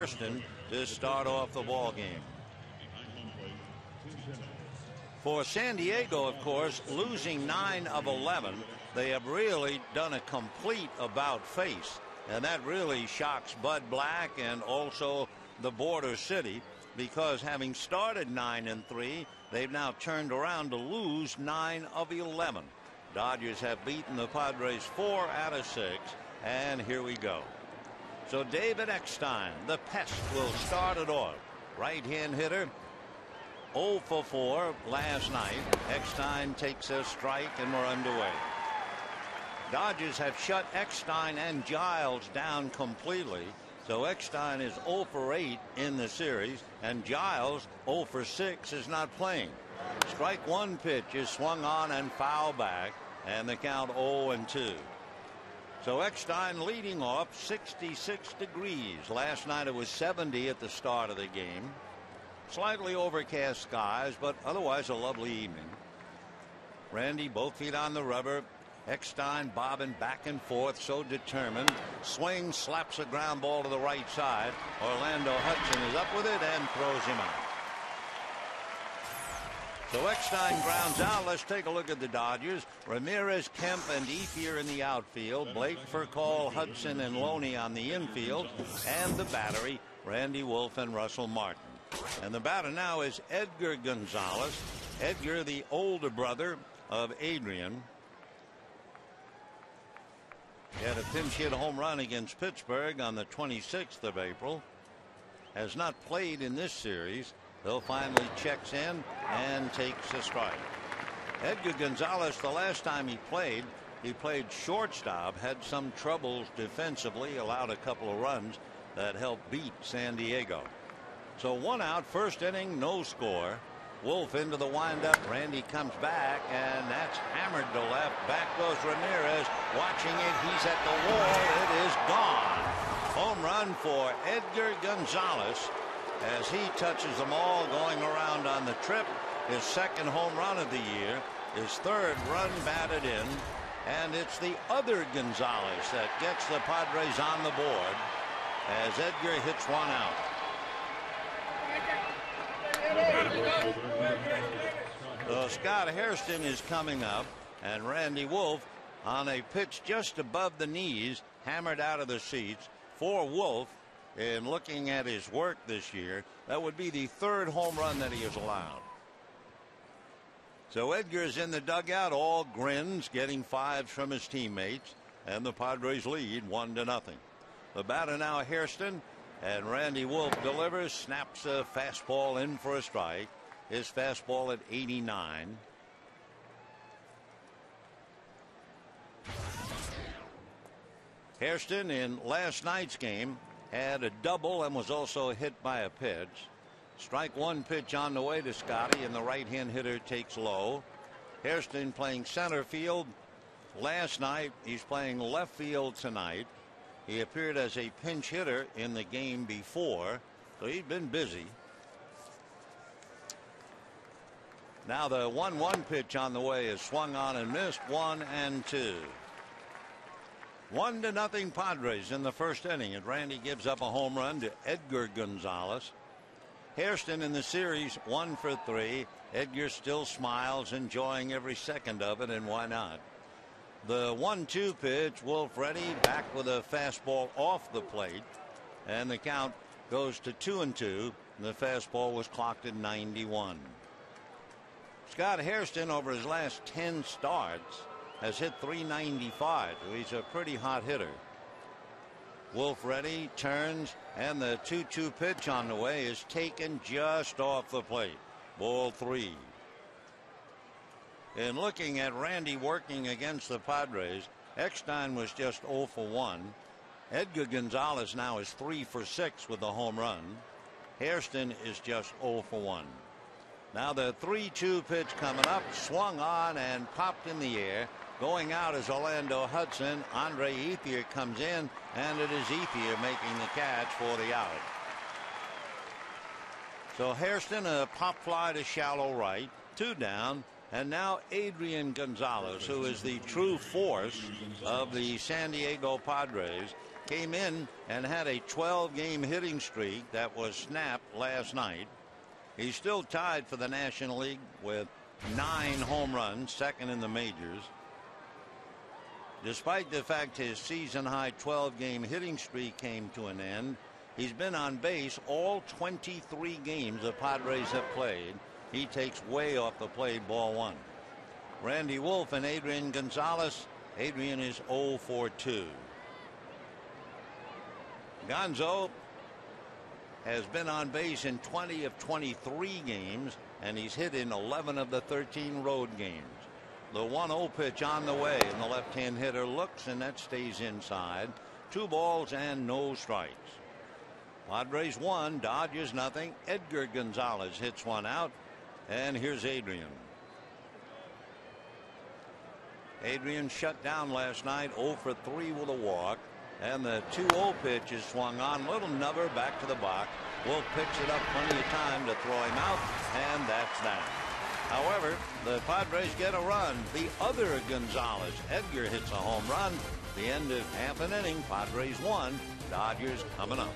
Houston to start off the ball game. For San Diego, of course, losing 9 of 11, they have really done a complete about face, and that really shocks Bud Black and also the border city, because having started 9-3, they've now turned around to lose 9 of 11. Dodgers have beaten the Padres 4 out of 6, and here we go. So David Eckstein, the pest, will start it off. Right-hand hitter, 0 for 4 last night. Eckstein takes a strike and we're underway. Dodgers have shut Eckstein and Giles down completely. So Eckstein is 0 for 8 in the series, and Giles 0 for 6 is not playing. Strike one pitch is swung on and foul back, and the count 0-2. So Eckstein leading off, 66 degrees. Last night it was 70 at the start of the game. Slightly overcast skies, but otherwise a lovely evening. Randy, both feet on the rubber. Eckstein bobbing back and forth, so determined. Swing, slaps a ground ball to the right side. Orlando Hudson is up with it and throws him out. So Eckstein grounds out. Let's take a look at the Dodgers. Ramirez, Kemp, and Ethier in the outfield. Blake, Furcal, Hudson, and Loney on the infield. And the battery, Randy Wolf and Russell Martin. And the batter now is Edgar Gonzalez. Edgar, the older brother of Adrian. He had a pinch hit home run against Pittsburgh on the 26th of April. Has not played in this series. Though finally checks in and takes a strike. Edgar Gonzalez, the last time he played shortstop, had some troubles defensively, allowed a couple of runs that helped beat San Diego. So 1 out, first inning, no score. Wolf into the windup. Randy comes back, and that's hammered to left. Back goes Ramirez. Watching it, he's at the wall. It is gone. Home run for Edgar Gonzalez, as he touches them all, going around on the trip. His second home run of the year, his third run batted in, and it's the other Gonzalez that gets the Padres on the board as Edgar hits 1 out. So Scott Hairston is coming up, and Randy Wolf on a pitch just above the knees, hammered out of the seats. For Wolf, in looking at his work this year, that would be the third home run that he has allowed. So Edgar's in the dugout, all grins, getting 5s from his teammates, and the Padres lead 1-0. The batter now Hairston, and Randy Wolf delivers, snaps a fastball in for a strike. His fastball at 89. Hairston in last night's game had a double and was also hit by a pitch. Strike one pitch on the way to Scotty, and the right-hand hitter takes low. Hairston playing center field last night. He's playing left field tonight. He appeared as a pinch hitter in the game before, so he's been busy. Now the 1-1 pitch on the way is swung on and missed. 1-2. 1-0 Padres in the first inning, and Randy gives up a home run to Edgar Gonzalez. Hairston in the series 1 for 3. Edgar still smiles, enjoying every second of it, and why not? The 1-2 pitch, Wolf ready, back with a fastball off the plate, and the count goes to 2-2. The fastball was clocked at 91. Scott Hairston, over his last 10 starts, has hit .395. He's a pretty hot hitter. Wolf ready, turns, and the 2-2 pitch on the way is taken just off the plate. Ball 3. In looking at Randy working against the Padres, Eckstein was just 0 for 1. Edgar Gonzalez now is 3 for 6 with the home run. Hairston is just 0 for 1. Now the 3-2 pitch coming up, swung on and popped in the air. Going out is Orlando Hudson. Andre Ethier comes in, and it is Ethier making the catch for the out. So Hairston, a pop fly to shallow right, 2 down, and now Adrian Gonzalez, who is the true force of the San Diego Padres. came in and had a 12-game hitting streak that was snapped last night. He's still tied for the National League with 9 home runs, second in the majors. Despite the fact his season-high 12-game hitting streak came to an end, he's been on base all 23 games the Padres have played. He takes way off the plate, ball 1. Randy Wolf and Adrian Gonzalez. Adrian is 0 for 2. Gonzo has been on base in 20 of 23 games, and he's hit in 11 of the 13 road games. The 1-0 pitch on the way, and the left-hand hitter looks, and that stays inside. 2 balls and no strikes. Padres 1, Dodgers nothing. Edgar Gonzalez hits one out, and here's Adrian. Adrian shut down last night, 0 for 3 with a walk. And the 2-0 pitch is swung on. Little nubber back to the box. Wolf picks it up plenty of time to throw him out, and that's that. However, the Padres get a run. The other Gonzalez, Edgar, hits a home run. The end of half an inning. Padres 1, Dodgers coming up.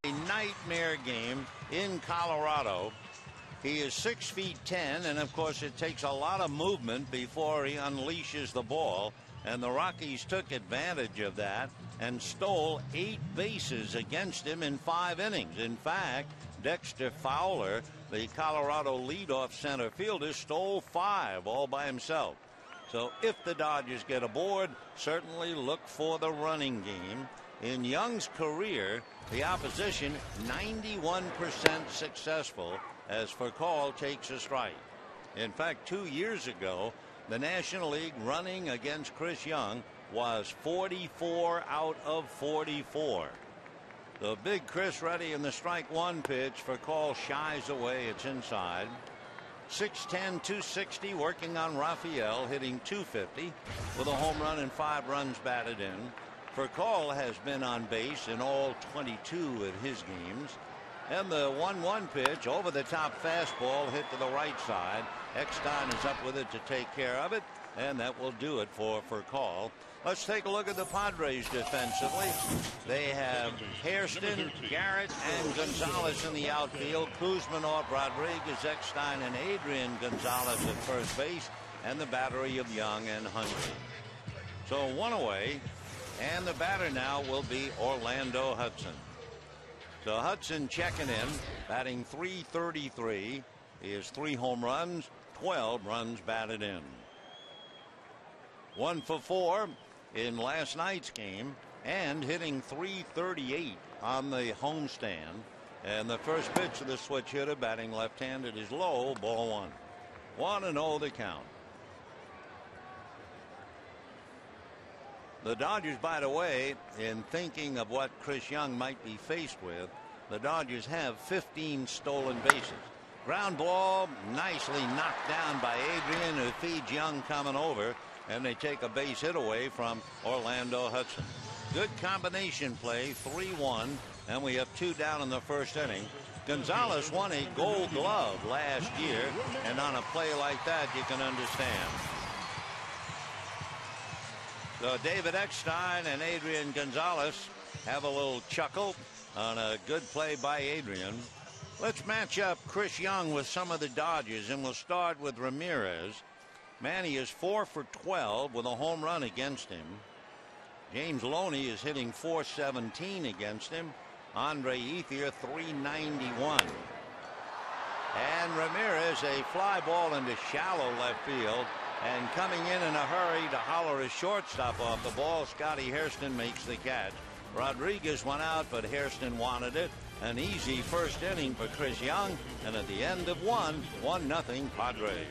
A nightmare game in Colorado. He is 6 feet 10, and of course it takes a lot of movement before he unleashes the ball, and the Rockies took advantage of that and stole 8 bases against him in 5 innings. In fact, Dexter Fowler, the Colorado leadoff center fielder, stole 5 all by himself. So if the Dodgers get aboard, certainly look for the running game. In Young's career, the opposition 91% successful as Furcal takes a strike. In fact, 2 years ago, the National League running against Chris Young was 44 out of 44. The big Chris ready in the strike 1 pitch. Furcal shies away. It's inside. 6'10", 260, working on Raphael, hitting .250 with a home run and 5 runs batted in. Furcal has been on base in all 22 of his games. And the 1-1 pitch, over the top fastball, hit to the right side. Eckstein is up with it to take care of it, and that will do it for Furcal. Let's take a look at the Padres defensively. They have Hairston, Garrett, and Gonzalez in the outfield. Kuzmanov, Rodriguez, Eckstein, and Adrian Gonzalez at first base, and the battery of Young and Hundley. So 1 away, and the batter now will be Orlando Hudson. So Hudson checking in, batting .333. He has 3 home runs, 12 runs batted in. 1 for 4 in last night's game. and hitting .338 on the homestand. And the first pitch of the switch hitter, batting left-handed, is low, ball one. 1-0 the count. The Dodgers, by the way, in thinking of what Chris Young might be faced with, the Dodgers have 15 stolen bases. Ground ball nicely knocked down by Adrian, who feeds Young coming over, and they take a base hit away from Orlando Hudson. Good combination play, 3-1, and we have 2 down in the first inning. Gonzalez won a Gold Glove last year, and on a play like that, you can understand. So David Eckstein and Adrian Gonzalez have a little chuckle on a good play by Adrian. Let's match up Chris Young with some of the Dodgers, and we'll start with Ramirez. Manny is 4 for 12 with a home run against him. James Loney is hitting .417 against him. Andre Ethier .391. And Ramirez, a fly ball into shallow left field, and coming in a hurry to holler his shortstop off the ball. Scotty Hairston makes the catch. Rodriguez went out, but Hairston wanted it. An easy first inning for Chris Young, and at the end of 1-0 Padres.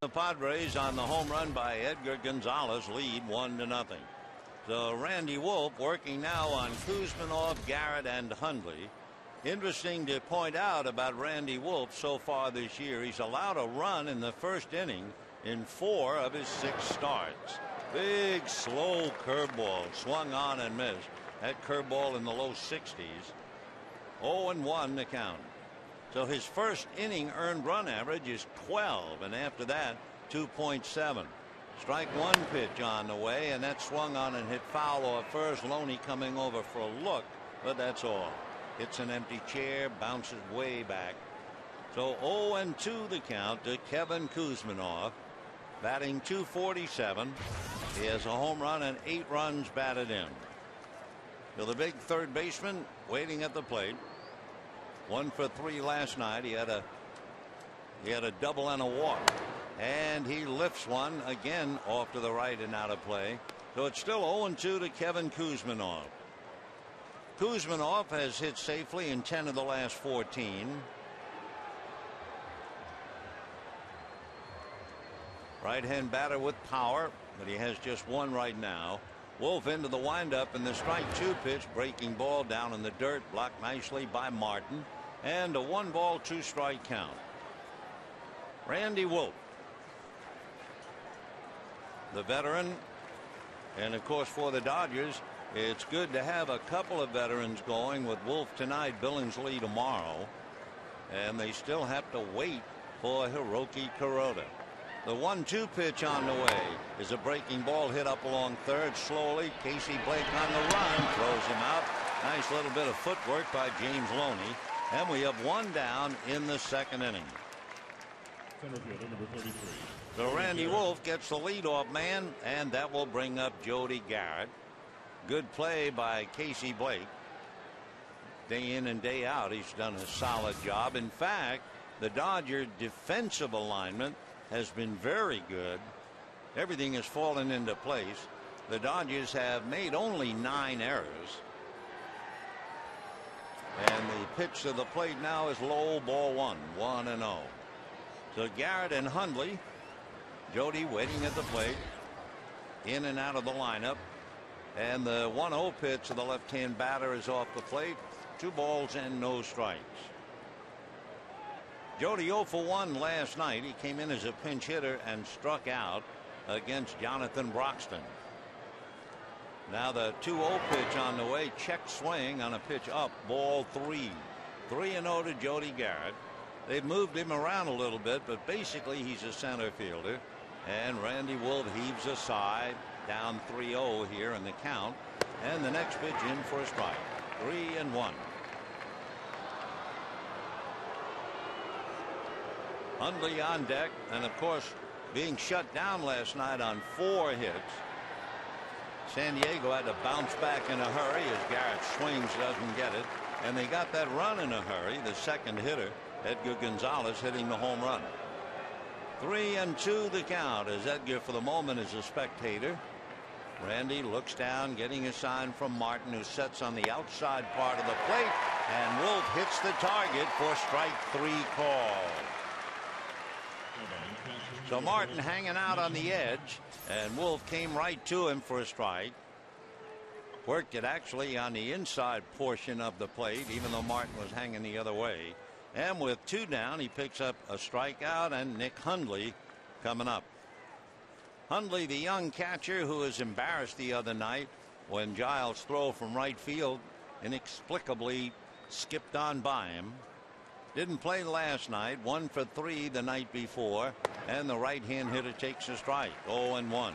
The Padres on the home run by Edgar Gonzalez lead 1-0. So Randy Wolf working now on Kuzminov, Garrett, and Hundley. Interesting to point out about Randy Wolf so far this year. He's allowed a run in the first inning in 4 of his 6 starts. Big slow curveball swung on and missed. That curveball in the low 60s. 0-1 the count. So his first inning earned run average is 12, and after that 2.7. Strike one pitch on the way, and that swung on and hit foul off first. Loney coming over for a look, but that's all. Hits an empty chair, bounces way back. So 0-2 the count to Kevin Kuzminov, batting .247. He has a home run and 8 runs batted in. So the big third baseman waiting at the plate. 1 for 3 last night. He had a double and a walk, and he lifts one again off to the right and out of play. So it's still 0-2 to Kevin Kuzminov. Kuzminov has hit safely in 10 of the last 14. Right-hand batter with power, but he has just one right now. Wolf into the windup, and the strike 2 pitch, breaking ball down in the dirt, blocked nicely by Martin, and a 1-ball 2-strike count. Randy Wolf, the veteran, and of course for the Dodgers, it's good to have a couple of veterans going with Wolf tonight, Billingsley tomorrow, and they still have to wait for Hiroki Kuroda. The 1-2 pitch on the way is a breaking ball hit up along third slowly. Casey Blake on the run throws him out. Nice little bit of footwork by James Loney, and we have one down in the second inning. Center fielder number 33. So Randy Wolf gets the leadoff man, and that will bring up Jody Garrett. Good play by Casey Blake. Day in and day out, he's done a solid job. In fact, the Dodger defensive alignment has been very good. Everything has fallen into place. The Dodgers have made only 9 errors. And the pitch to the plate now is low, ball 1, 1-0. So Garrett and Hundley. Jody waiting at the plate. In and out of the lineup. And the 1-0 pitch to the left-hand batter is off the plate. 2 balls and no strikes. Jody 0 for 1 last night. He came in as a pinch hitter and struck out against Jonathan Broxton. Now the 2-0 pitch on the way. Check swing on a pitch up. Ball 3. 3-0 to Jody Garrett. They've moved him around a little bit, but basically he's a center fielder. And Randy Wolf heaves aside. Down 3-0 here in the count. And the next pitch in for a strike. 3-1. Hundley on deck, and of course being shut down last night on 4 hits. San Diego had to bounce back in a hurry as Garrett swings, doesn't get it, and they got that run in a hurry. The second hitter, Edgar Gonzalez, hitting the home run. 3-2 the count as Edgar for the moment is a spectator. Randy looks down, getting a sign from Martin, who sets on the outside part of the plate, and Wolf hits the target for strike 3 call. So Martin hanging out on the edge, and Wolf came right to him for a strike. Worked it actually on the inside portion of the plate, even though Martin was hanging the other way. And with 2 down, he picks up a strikeout, and Nick Hundley coming up. Hundley, the young catcher who was embarrassed the other night when Giles' throw from right field inexplicably skipped on by him. Didn't play last night. 1 for 3 the night before, and the right-hand hitter takes a strike. 0-1.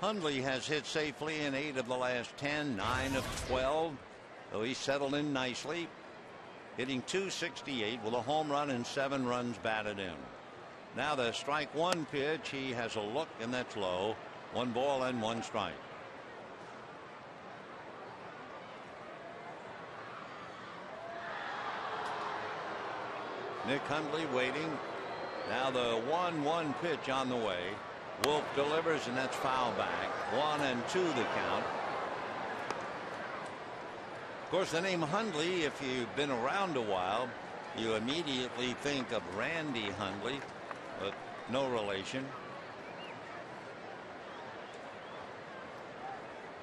Hundley has hit safely in 8 of the last 10, 9 of 12, though he settled in nicely, hitting .268 with a home run and 7 runs batted in. Now the strike 1 pitch. He has a look, and that's low. 1 ball and 1 strike. Nick Hundley waiting. Now the 1-1 pitch on the way. Wolf delivers, and that's foul back. 1-2 the count. Of course, the name Hundley, if you've been around a while, you immediately think of Randy Hundley, but no relation.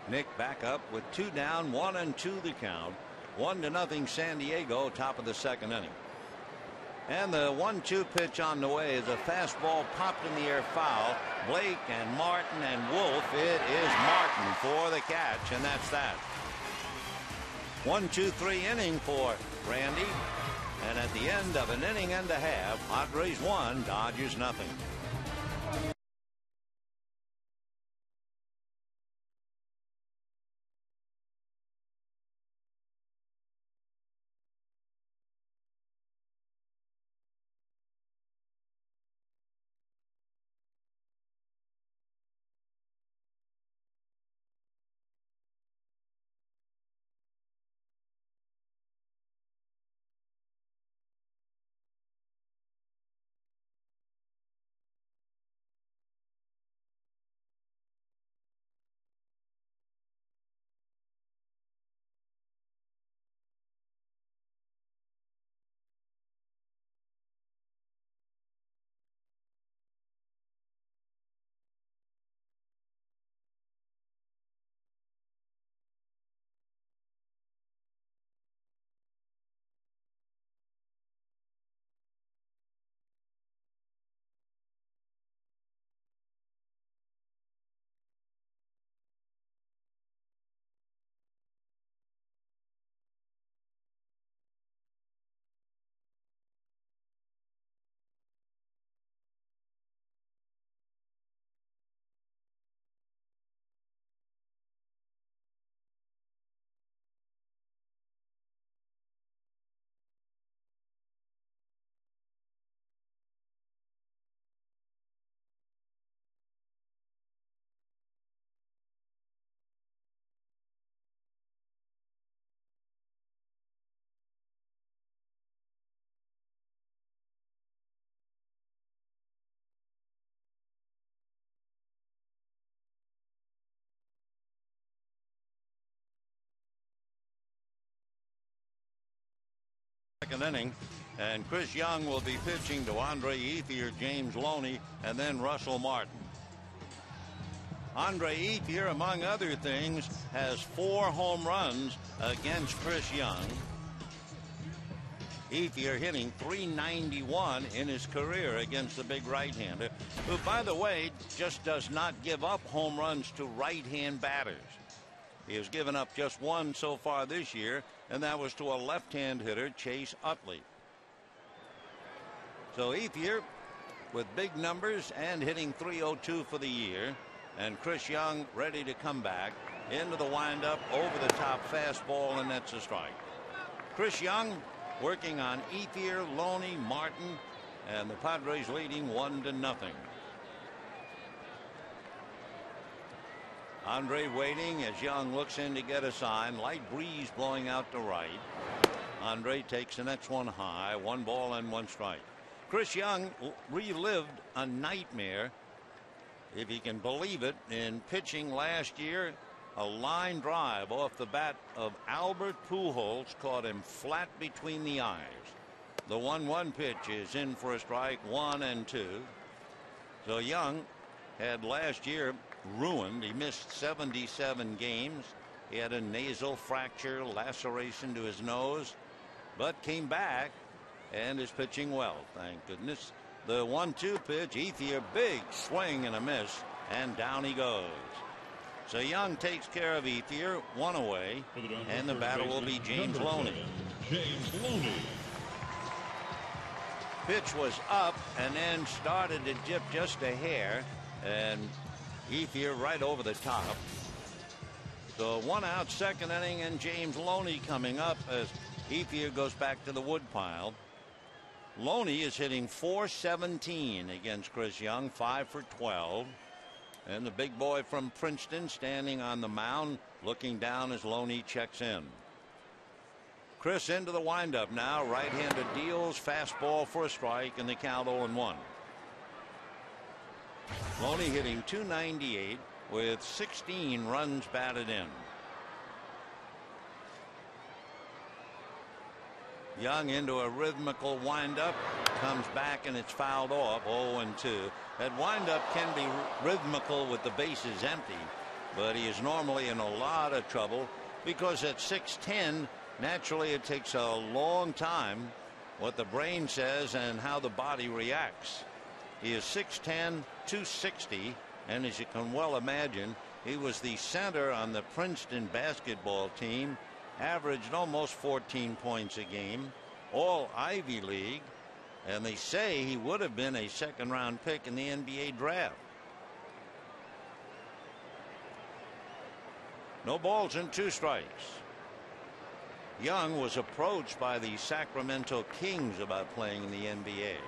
Nick back up with 2 down, 1-2 the count. 1-0 San Diego, top of the second inning. And the 1-2 pitch on the way is a fastball popped in the air foul. Blake and Martin and Wolf. It is Martin for the catch, and that's that. 1-2-3 inning for Randy. And at the end of an inning and a half, Padres 1, Dodgers nothing. Second inning, and Chris Young will be pitching to Andre Ethier, James Loney, and then Russell Martin. Andre Ethier, among other things, has 4 home runs against Chris Young. Ethier hitting .391 in his career against the big right-hander, who, by the way, just does not give up home runs to right-hand batters. He has given up just 1 so far this year, and that was to a left-hand hitter, Chase Utley. So Ethier with big numbers and hitting .302 for the year, and Chris Young ready to come back into the windup, over the top fastball, and that's a strike. Chris Young working on Ethier, Loney, Martin, and the Padres leading 1-0. Andre waiting as Young looks in to get a sign. Light breeze blowing out to right. Andre takes the next one high. 1 ball and 1 strike. Chris Young relived a nightmare, if you can believe it, in pitching last year. A line drive off the bat of Albert Pujols caught him flat between the eyes. The 1-1 pitch is in for a strike, 1-2. So Young had last year ruined. He missed 77 games. He had a nasal fracture, laceration to his nose, but came back and is pitching well, thank goodness. The 1-2 pitch, Ethier, big swing and a miss, and down he goes. So Young takes care of Ethier, 1 away, and the batter will be James Loney. James Loney. Pitch was up and then started to dip just a hair, and Ethier right over the top. So 1 out, second inning, and James Loney coming up as Ethier goes back to the woodpile. Loney is hitting .417 against Chris Young, 5 for 12. And the big boy from Princeton standing on the mound, looking down as Loney checks in. Chris into the windup now. Right-handed deals, fastball for a strike, and the count 0-1. Loney hitting .298 with 16 runs batted in. Young into a rhythmical windup, comes back and it's fouled off, 0-2. That windup can be rhythmical with the bases empty, but he is normally in a lot of trouble because at 6'10", naturally it takes a long time what the brain says and how the body reacts. He is 6'10", 260, and as you can well imagine, he was the center on the Princeton basketball team, averaged almost 14 points a game, all Ivy League, and they say he would have been a second-round pick in the NBA draft. No balls and 2 strikes. Young was approached by the Sacramento Kings about playing in the NBA.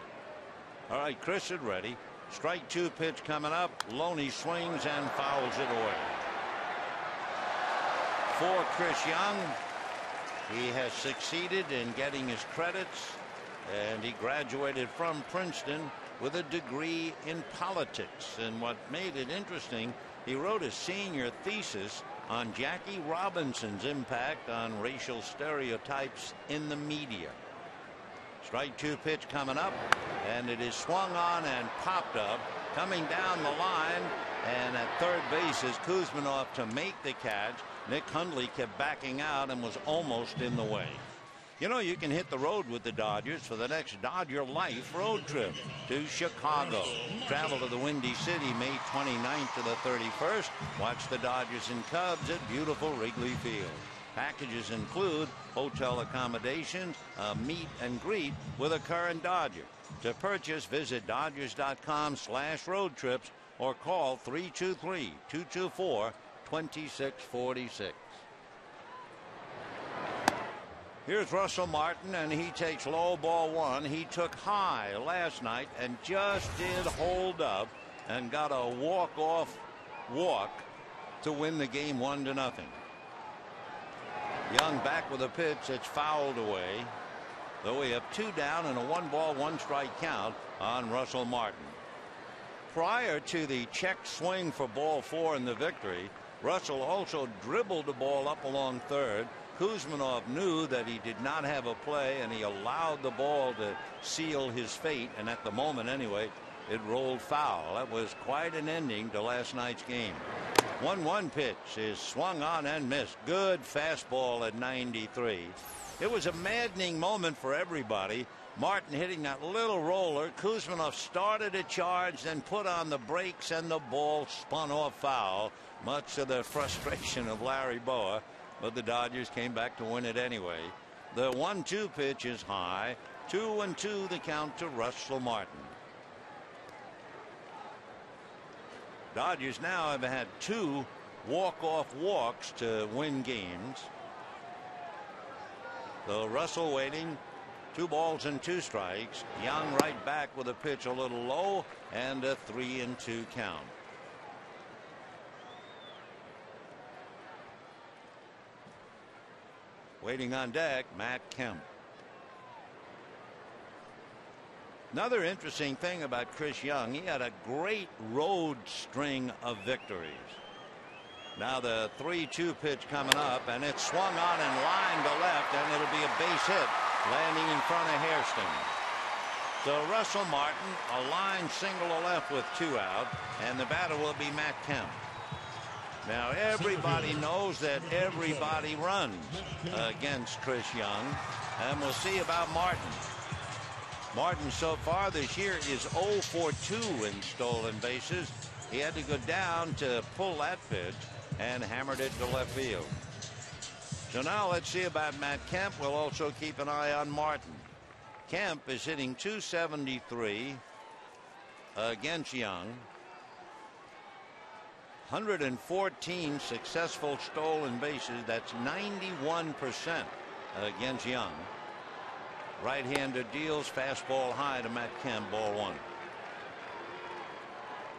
All right, Chris is ready. Strike 2 pitch coming up. Loney swings and fouls it away. For Chris Young, he has succeeded in getting his credits, and he graduated from Princeton with a degree in politics. And what made it interesting, he wrote a senior thesis on Jackie Robinson's impact on racial stereotypes in the media. Strike 2 pitch coming up, and it is swung on and popped up, coming down the line, and at third base is Kuzminov to make the catch. Nick Hundley kept backing out and was almost in the way. You know, you can hit the road with the Dodgers for the next Dodger Life road trip to Chicago. Travel to the Windy City May 29th to the 31st. Watch the Dodgers and Cubs at beautiful Wrigley Field. Packages include hotel accommodations, a meet and greet with a current Dodger. To purchase, visit Dodgers.com/road trips or call 323-224-2646. Here's Russell Martin, and he takes low, ball 1. He took high last night and just did hold up and got a walk-off walk to win the game 1-0. Young back with a pitch that's fouled away. Though we have 2 down and a 1-ball, 1-strike count on Russell Martin. Prior to the check swing for ball 4 in the victory, Russell also dribbled the ball up along third Kuzminov knew that he did not have a play, and he allowed the ball to seal his fate, and at the moment anyway, it rolled foul. That was quite an ending to last night's game. 1-1 pitch is swung on and missed. Good fastball at 93. It was a maddening moment for everybody. Martin hitting that little roller. Kuzminov started a charge, then put on the brakes, and the ball spun off foul, much to the frustration of Larry Boa. But the Dodgers came back to win it anyway. The 1-2 pitch is high. 2-2 the count to Russell Martin. Dodgers now have had 2 walk-off walks to win games. So Russell waiting. 2 balls and 2 strikes. Young right back with a pitch a little low, and a 3-2 count. Waiting on deck, Matt Kemp. Another interesting thing about Chris Young, he had a great road string of victories. Now the 3-2 pitch coming up, and it's swung on and lined to left, and it'll be a base hit landing in front of Hairston. So Russell Martin, a line single to left with 2 out, and the batter will be Matt Kemp. Now everybody knows that everybody runs against Chris Young, and we'll see about Martin. Martin so far this year is 0 for 2 in stolen bases. He had to go down to pull that pitch and hammered it to left field. So now let's see about Matt Kemp. We'll also keep an eye on Martin. Kemp is hitting .273 against Young. 114 successful stolen bases. That's 91% against Young. Right-hander deals fastball high to Matt Kemp, ball 1.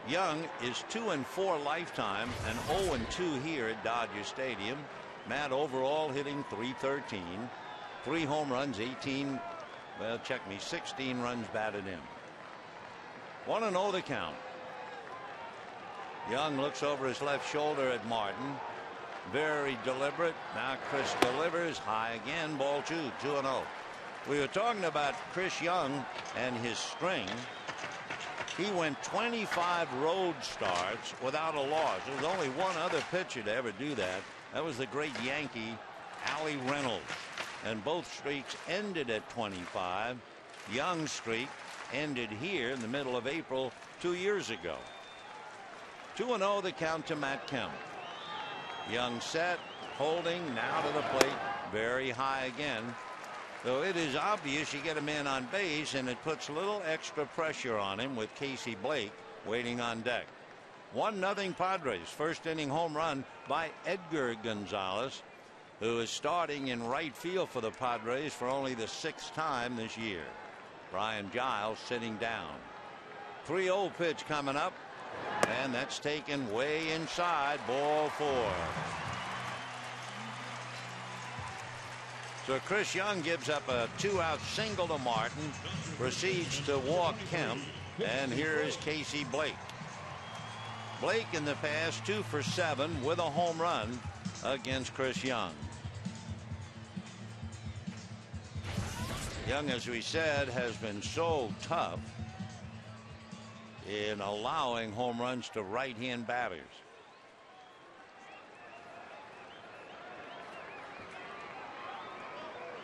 Young is 2-4 lifetime and 0-2 here at Dodger Stadium. Matt overall hitting .313, 3 home runs, 18, well, check me, 16 runs batted in. 1-0 the count. Young looks over his left shoulder at Martin. Very deliberate. Now Chris delivers high again. Ball 2, 2-0. We were talking about Chris Young and his string. He went 25 road starts without a loss. There was only one other pitcher to ever do that. That was the great Yankee, Allie Reynolds. And both streaks ended at 25. Young's streak ended here in the middle of April 2 years ago. 2-0 the count to Matt Kemp. Young set, holding, now to the plate, very high again. So it is obvious you get a man on base, and it puts a little extra pressure on him with Casey Blake waiting on deck. 1-0 Padres. First inning home run by Edgar Gonzalez, who is starting in right field for the Padres for only the 6th time this year. Brian Giles sitting down. 3-0 pitch coming up, and that's taken way inside, ball 4. So Chris Young gives up a 2-out single to Martin, proceeds to walk Kemp, and here is Casey Blake. Blake in the past 2 for 7 with a home run against Chris Young. Young, as we said, has been so tough in allowing home runs to right-hand batters.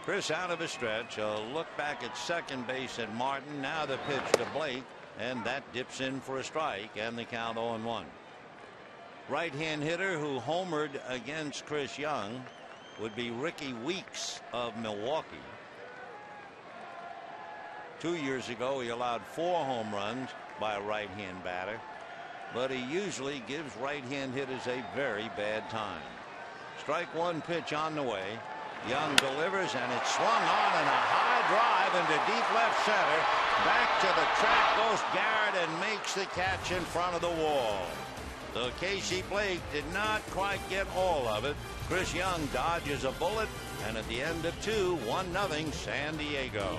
Chris out of a stretch. A look back at second base at Martin. Now the pitch to Blake, and that dips in for a strike, and the count 0-1. Right-hand hitter who homered against Chris Young would be Ricky Weeks of Milwaukee. 2 years ago he allowed 4 home runs by a right-hand batter, but he usually gives right-hand hitters a very bad time. Strike 1 pitch on the way. Young delivers, and it's swung on, and a high drive into deep left center. Back to the track goes Garrett and makes the catch in front of the wall. So Casey Blake did not quite get all of it. Chris Young dodges a bullet, and at the end of 2, 1-0 San Diego.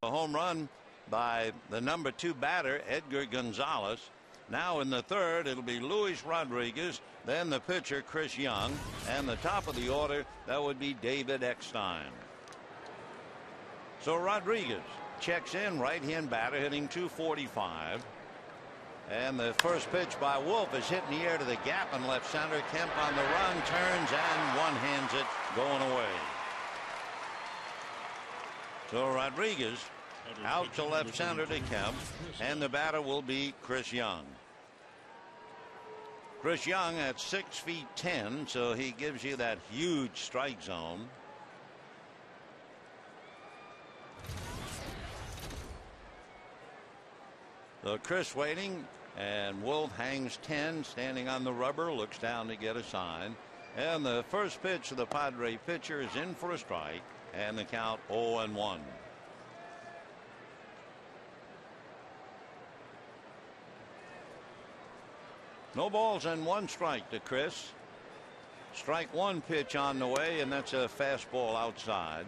A home run by the number 2 batter, Edgar Gonzalez. Now in the third, it'll be Luis Rodriguez, then the pitcher, Chris Young, and the top of the order, that would be David Eckstein. So Rodriguez checks in, right-hand batter, hitting .245. And the first pitch by Wolf is hit in the air to the gap in left center. Kemp on the run, turns and one-hands it, going away. So Rodriguez out to left center to Kemp, and the batter will be Chris Young. Chris Young at 6'10", so he gives you that huge strike zone. So Chris waiting, and Wolf hangs 10, standing on the rubber, looks down to get a sign. And the first pitch of the Padre pitcher is in for a strike, and the count 0-1. No balls and 1 strike to Chris. Strike 1 pitch on the way, and that's a fastball outside.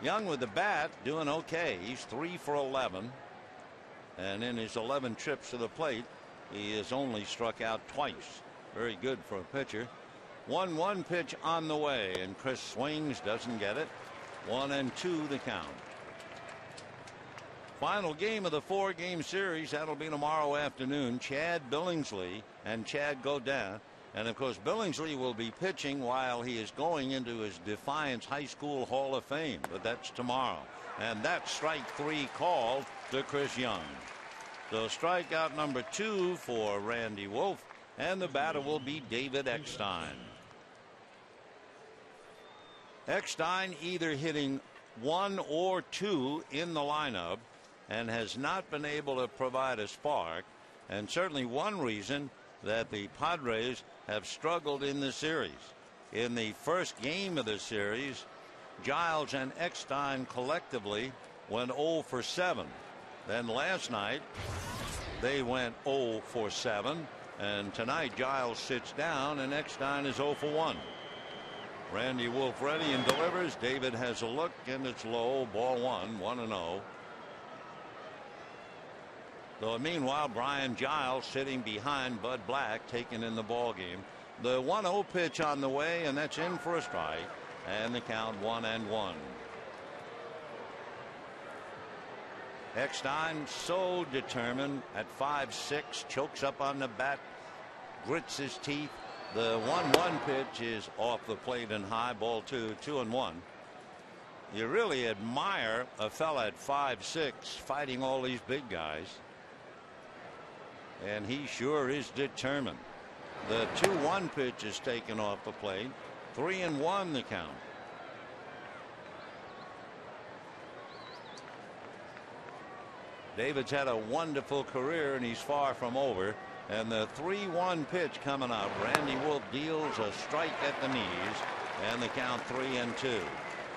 Young with the bat doing okay. He's 3 for 11. And in his 11 trips to the plate, he has only struck out twice. Very good for a pitcher. 1-1 pitch on the way, and Chris swings, doesn't get it. 1-2 the count. Final game of the 4-game series, that'll be tomorrow afternoon. Chad Billingsley and Chad Godin. And of course, Billingsley will be pitching while he is going into his Defiance High School Hall of Fame. But that's tomorrow. And that's strike 3 called to Chris Young. So strikeout number 2 for Randy Wolf. And the batter will be David Eckstein. Eckstein either hitting 1 or 2 in the lineup, and has not been able to provide a spark, and certainly one reason that the Padres have struggled in the series. In the first game of the series, Giles and Eckstein collectively went 0 for 7. Then last night they went 0 for 7, and tonight Giles sits down and Eckstein is 0 for 1. Randy Wolf ready and delivers. David has a look, and it's low. Ball 1, 1-0. So meanwhile, Brian Giles sitting behind Bud Black, taking in the ball game. The 1-0 pitch on the way, and that's in for a strike, and the count 1-1. Eckstein so determined at 5'6", chokes up on the bat, grits his teeth. The 1-1 pitch is off the plate and high. Ball 2, 2-1. You really admire a fella at 5'6" fighting all these big guys. And he sure is determined. The 2-1 pitch is taken off the plate. 3-1 the count. David's had a wonderful career, and he's far from over. And the 3-1 pitch coming up. Randy Wolf deals a strike at the knees, and the count 3-2.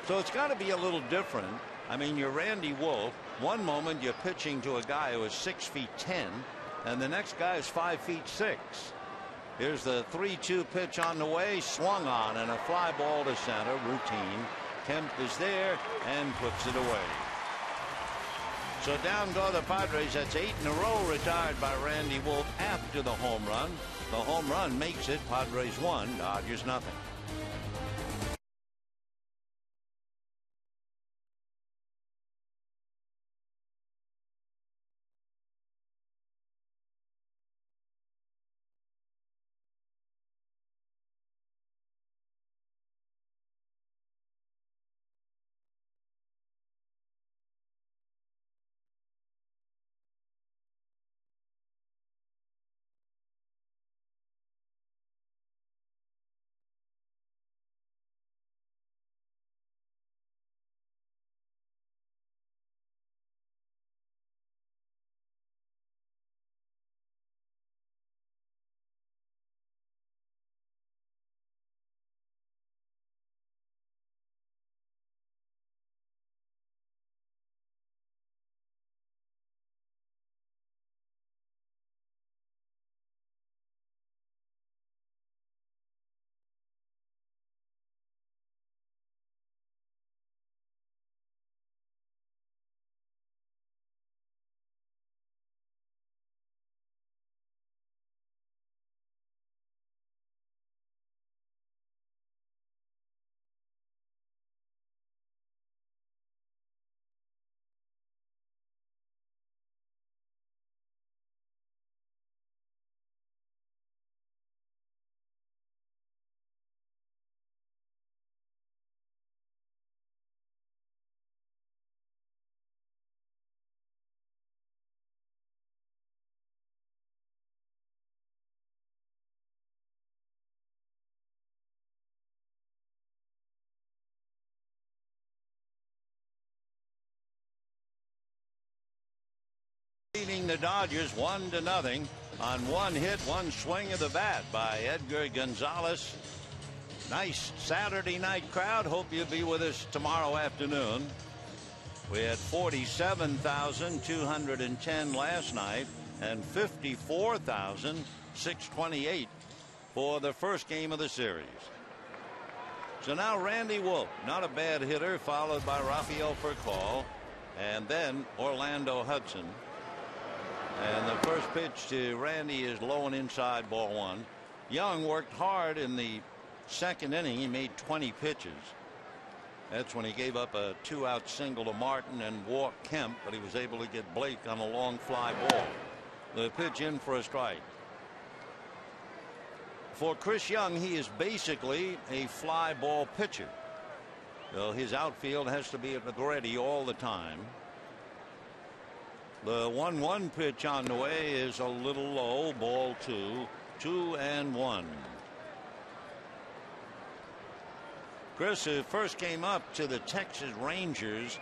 So it's got to be a little different. I mean, you're Randy Wolf. One moment you're pitching to a guy who is 6'10", and the next guy is 5'6". Here's the 3-2 pitch on the way, swung on, and a fly ball to center, routine. Kemp is there and puts it away. So down go the Padres. That's 8 in a row retired by Randy Wolf after the home run. The home run makes it Padres 1, Dodgers nothing. leading the Dodgers 1-0 on one hit, one swing of the bat by Edgar Gonzalez. Nice Saturday night crowd. Hope you'll be with us tomorrow afternoon. We had 47,210 last night and 54,628 for the first game of the series. So now Randy Wolf, not a bad hitter, followed by Rafael Furcal and then Orlando Hudson. And the first pitch to Randy is low and inside, ball one. Young worked hard in the second inning. He made 20 pitches. That's when he gave up a 2-out single to Martin and walked Kemp, but he was able to get Blake on a long fly ball. The pitch in for a strike. For Chris Young, he is basically a fly ball pitcher. So his outfield has to be at the ready all the time. The 1-1 pitch on the way is a little low, ball two, 2-1. Chris, who first came up to the Texas Rangers,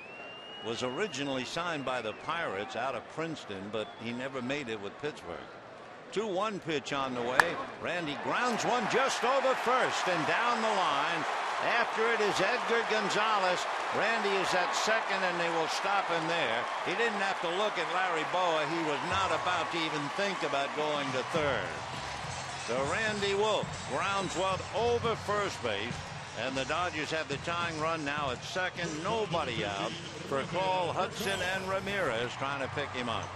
was originally signed by the Pirates out of Princeton, but he never made it with Pittsburgh. 2-1 pitch on the way. Randy grounds one just over first and down the line. After it is Edgar Gonzalez. Randy is at second, and they will stop him there. He didn't have to look at Larry Boa. He was not about to even think about going to third. So Randy Wolf grounds one over first base, and the Dodgers have the tying run now at second. Nobody out. Furcal, Hudson, and Ramirez trying to pick him up.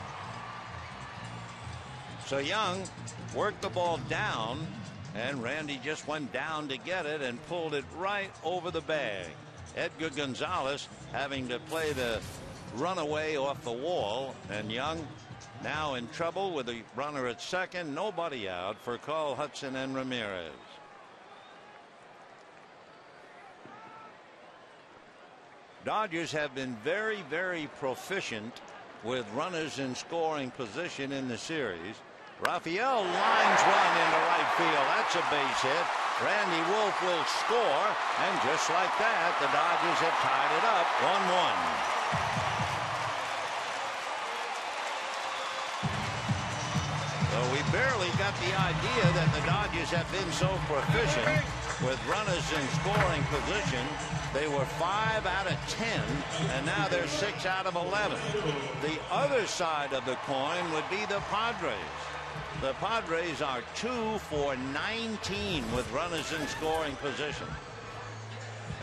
So Young worked the ball down, and Randy just went down to get it and pulled it right over the bag. Edgar Gonzalez having to play the runaway off the wall, and Young now in trouble with the runner at second. Nobody out for Furcal, Hudson, and Ramirez. Dodgers have been very, very proficient with runners in scoring position in the series. Rafael lines one into right field. That's a base hit. Randy Wolf will score, and just like that, the Dodgers have tied it up 1-1. So we barely got the idea that the Dodgers have been so proficient with runners in scoring position. They were 5 out of 10, and now they're 6 out of 11. The other side of the coin would be the Padres. The Padres are 2 for 19 with runners in scoring position,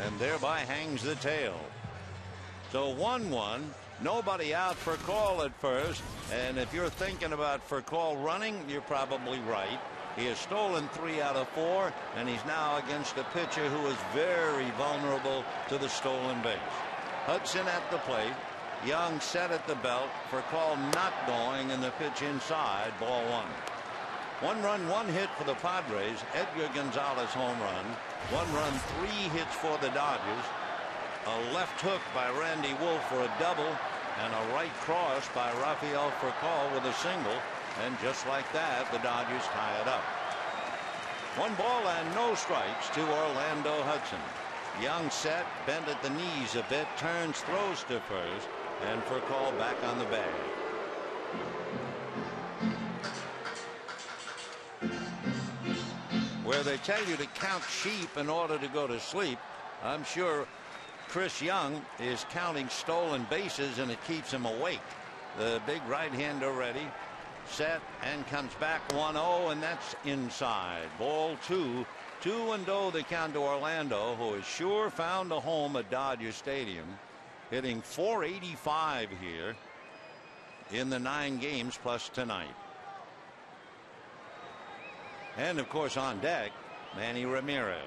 and thereby hangs the tail. So 1-1, nobody out for Furcal at first, and if you're thinking about Furcal running, you're probably right. He has stolen 3 out of 4, and he's now against a pitcher who is very vulnerable to the stolen base. Hudson at the plate. Young set at the belt. Furcal not going, and the pitch inside, ball one. 1 run, 1 hit for the Padres. Edgar Gonzalez home run. 1 run, 3 hits for the Dodgers. A left hook by Randy Wolf for a double, and a right cross by Rafael Furcal with a single. And just like that, the Dodgers tie it up. 1 ball and no strikes to Orlando Hudson. Young set, bent at the knees a bit, turns, throws to first, and Furcal back on the bag. Where they tell you to count sheep in order to go to sleep, I'm sure Chris Young is counting stolen bases, and it keeps him awake. The big right-hander ready, set, and comes back 1-0, and that's inside. Ball two. 2-0 the count to Orlando, who has sure found a home at Dodger Stadium, hitting .485 here in the 9 games plus tonight. And of course on deck, Manny Ramirez.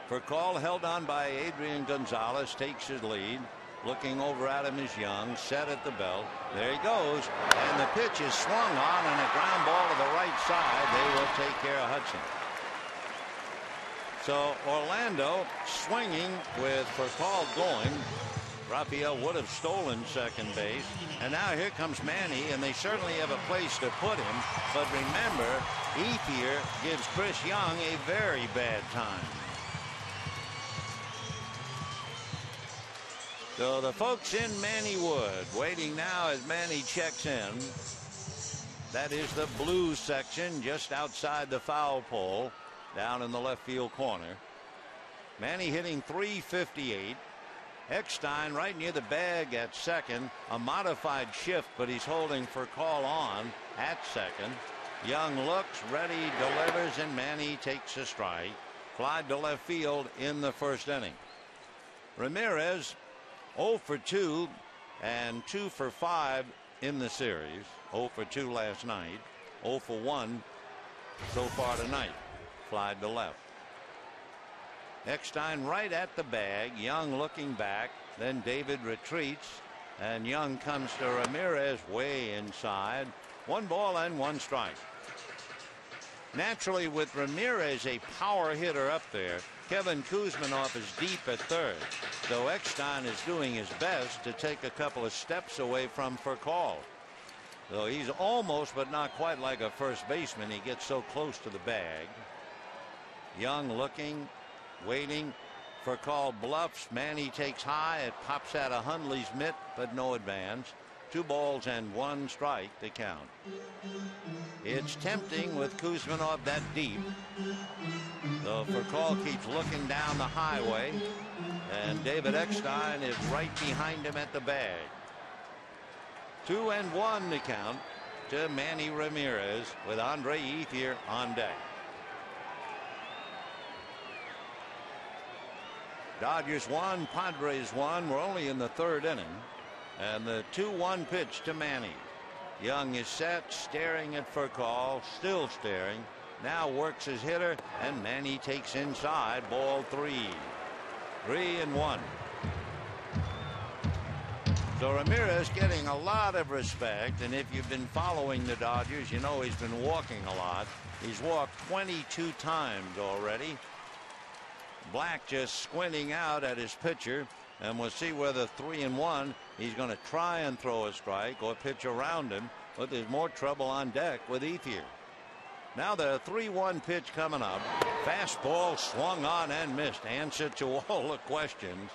Furcal held on by Adrian Gonzalez, takes his lead. Looking over at him is Young, set at the belt. There he goes, and the pitch is swung on, and a ground ball to the right side. They will take care of Hudson. So Orlando swinging with Furcal going. Rafael would have stolen second base, and now here comes Manny, and they certainly have a place to put him. But remember, Ethier gives Chris Young a very bad time. So the folks in Manny Wood waiting now as Manny checks in. That is the blue section just outside the foul pole down in the left field corner. Manny hitting .358. Eckstein right near the bag at second. A modified shift, but he's holding for call on at second. Young looks, ready, delivers, and Manny takes a strike. Fly to left field in the first inning. Ramirez 0 for 2 and 2 for 5 in the series. 0 for 2 last night. 0 for 1 so far tonight. Fly to left. Eckstein right at the bag. Young looking back. Then David retreats. And Young comes to Ramirez way inside. 1 ball and 1 strike. Naturally, with Ramirez a power hitter up there, Kevin Kuzminoff is deep at third. So Eckstein is doing his best to take a couple of steps away from Furcal. So he's almost but not quite like a first baseman. He gets so close to the bag. Young looking, waiting. Furcal bluffs. Manny takes high. It pops out of Hundley's mitt, but no advance. 2 balls and 1 strike to count. It's tempting with Kuzminoff that deep. So Furcal keeps looking down the highway, and David Eckstein is right behind him at the bag. 2 and 1 to count to Manny Ramirez with Andre Ethier on deck. Dodgers 1, Padres 1. We're only in the 3rd inning. And the 2-1 pitch to Manny. Young is set, staring at Furcal, still staring. Now works his hitter, and Manny takes inside. Ball 3. 3-1. So Ramirez getting a lot of respect, and if you've been following the Dodgers, you know he's been walking a lot. He's walked 22 times already. Black just squinting out at his pitcher, and we'll see whether 3-1 he's going to try and throw a strike or pitch around him, but there's more trouble on deck with Ethier. Now the 3-1 pitch coming up. Fastball swung on and missed. Answer to all the questions.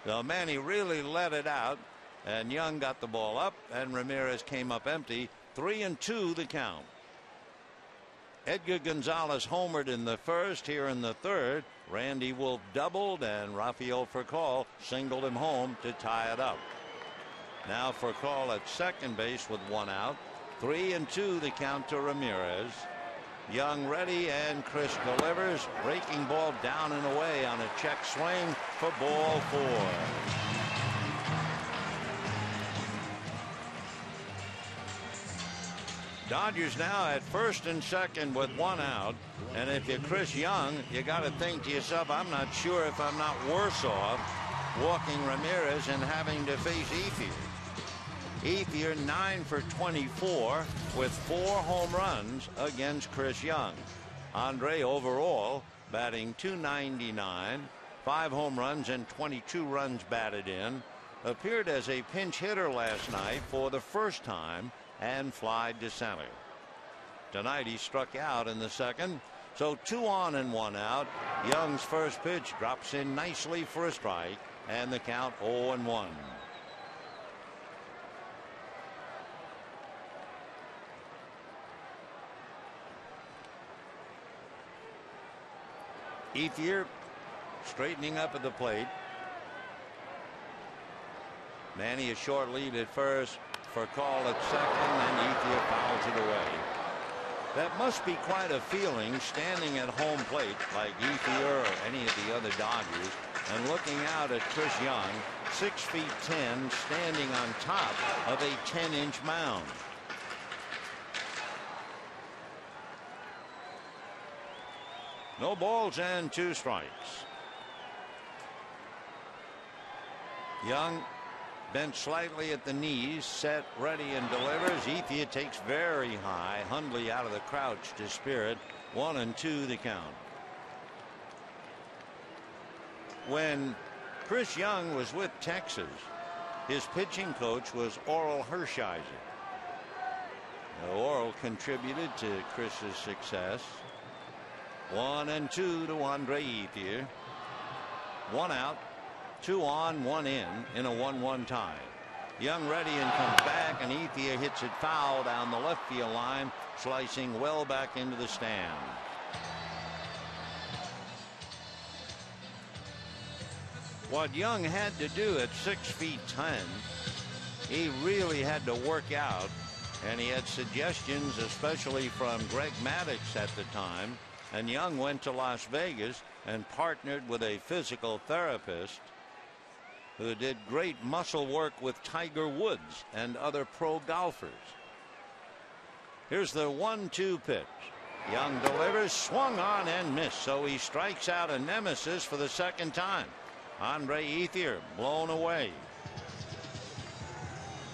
So Manny really let it out, and Young got the ball up, and Ramirez came up empty. 3-2 the count. Edgar Gonzalez homered in the first. Here in the third, Randy Wolf doubled, and Rafael Furcal singled him home to tie it up. Now Furcal at second base with 1 out. 3-2 the count to Ramirez. Young ready, and Chris delivers. Breaking ball down and away on a check swing for ball 4. Dodgers now at first and second with 1 out. And if you're Chris Young, you got to think to yourself, I'm not sure if I'm not worse off walking Ramirez and having to face Ethier. Ethier 9 for 24 with 4 home runs against Chris Young. Andre overall batting .299, 5 home runs and 22 runs batted in. Appeared as a pinch hitter last night for the first time and flied to center. Tonight he struck out in the second. So 2 on and 1 out. Young's first pitch drops in nicely for a strike, and the count 0-1. Ethier straightening up at the plate. Manny a short lead at first. Furcal at second, and Ethier fouls it away. That must be quite a feeling, standing at home plate like Ethier or any of the other Dodgers and looking out at Chris Young, 6'10", standing on top of a 10-inch mound. No balls and 2 strikes. Young bent slightly at the knees, set, ready, and delivers. Ethier takes very high. Hundley out of the crouch to Spirit. 1-2 the count. When Chris Young was with Texas, his pitching coach was Oral Hershiser. Oral contributed to Chris's success. 1-2 to Andre Ethier. 1 out. 2 on, 1 in a 1-1 tie. Young ready and comes back, and Ethier hits it foul down the left field line, slicing well back into the stand. What Young had to do at 6'10", he really had to work out, and he had suggestions, especially from Greg Maddux at the time. And Young went to Las Vegas and partnered with a physical therapist who did great muscle work with Tiger Woods and other pro golfers. Here's the 1-2 pitch. Young delivers, swung on and missed, so he strikes out a nemesis for the second time. Andre Ethier blown away.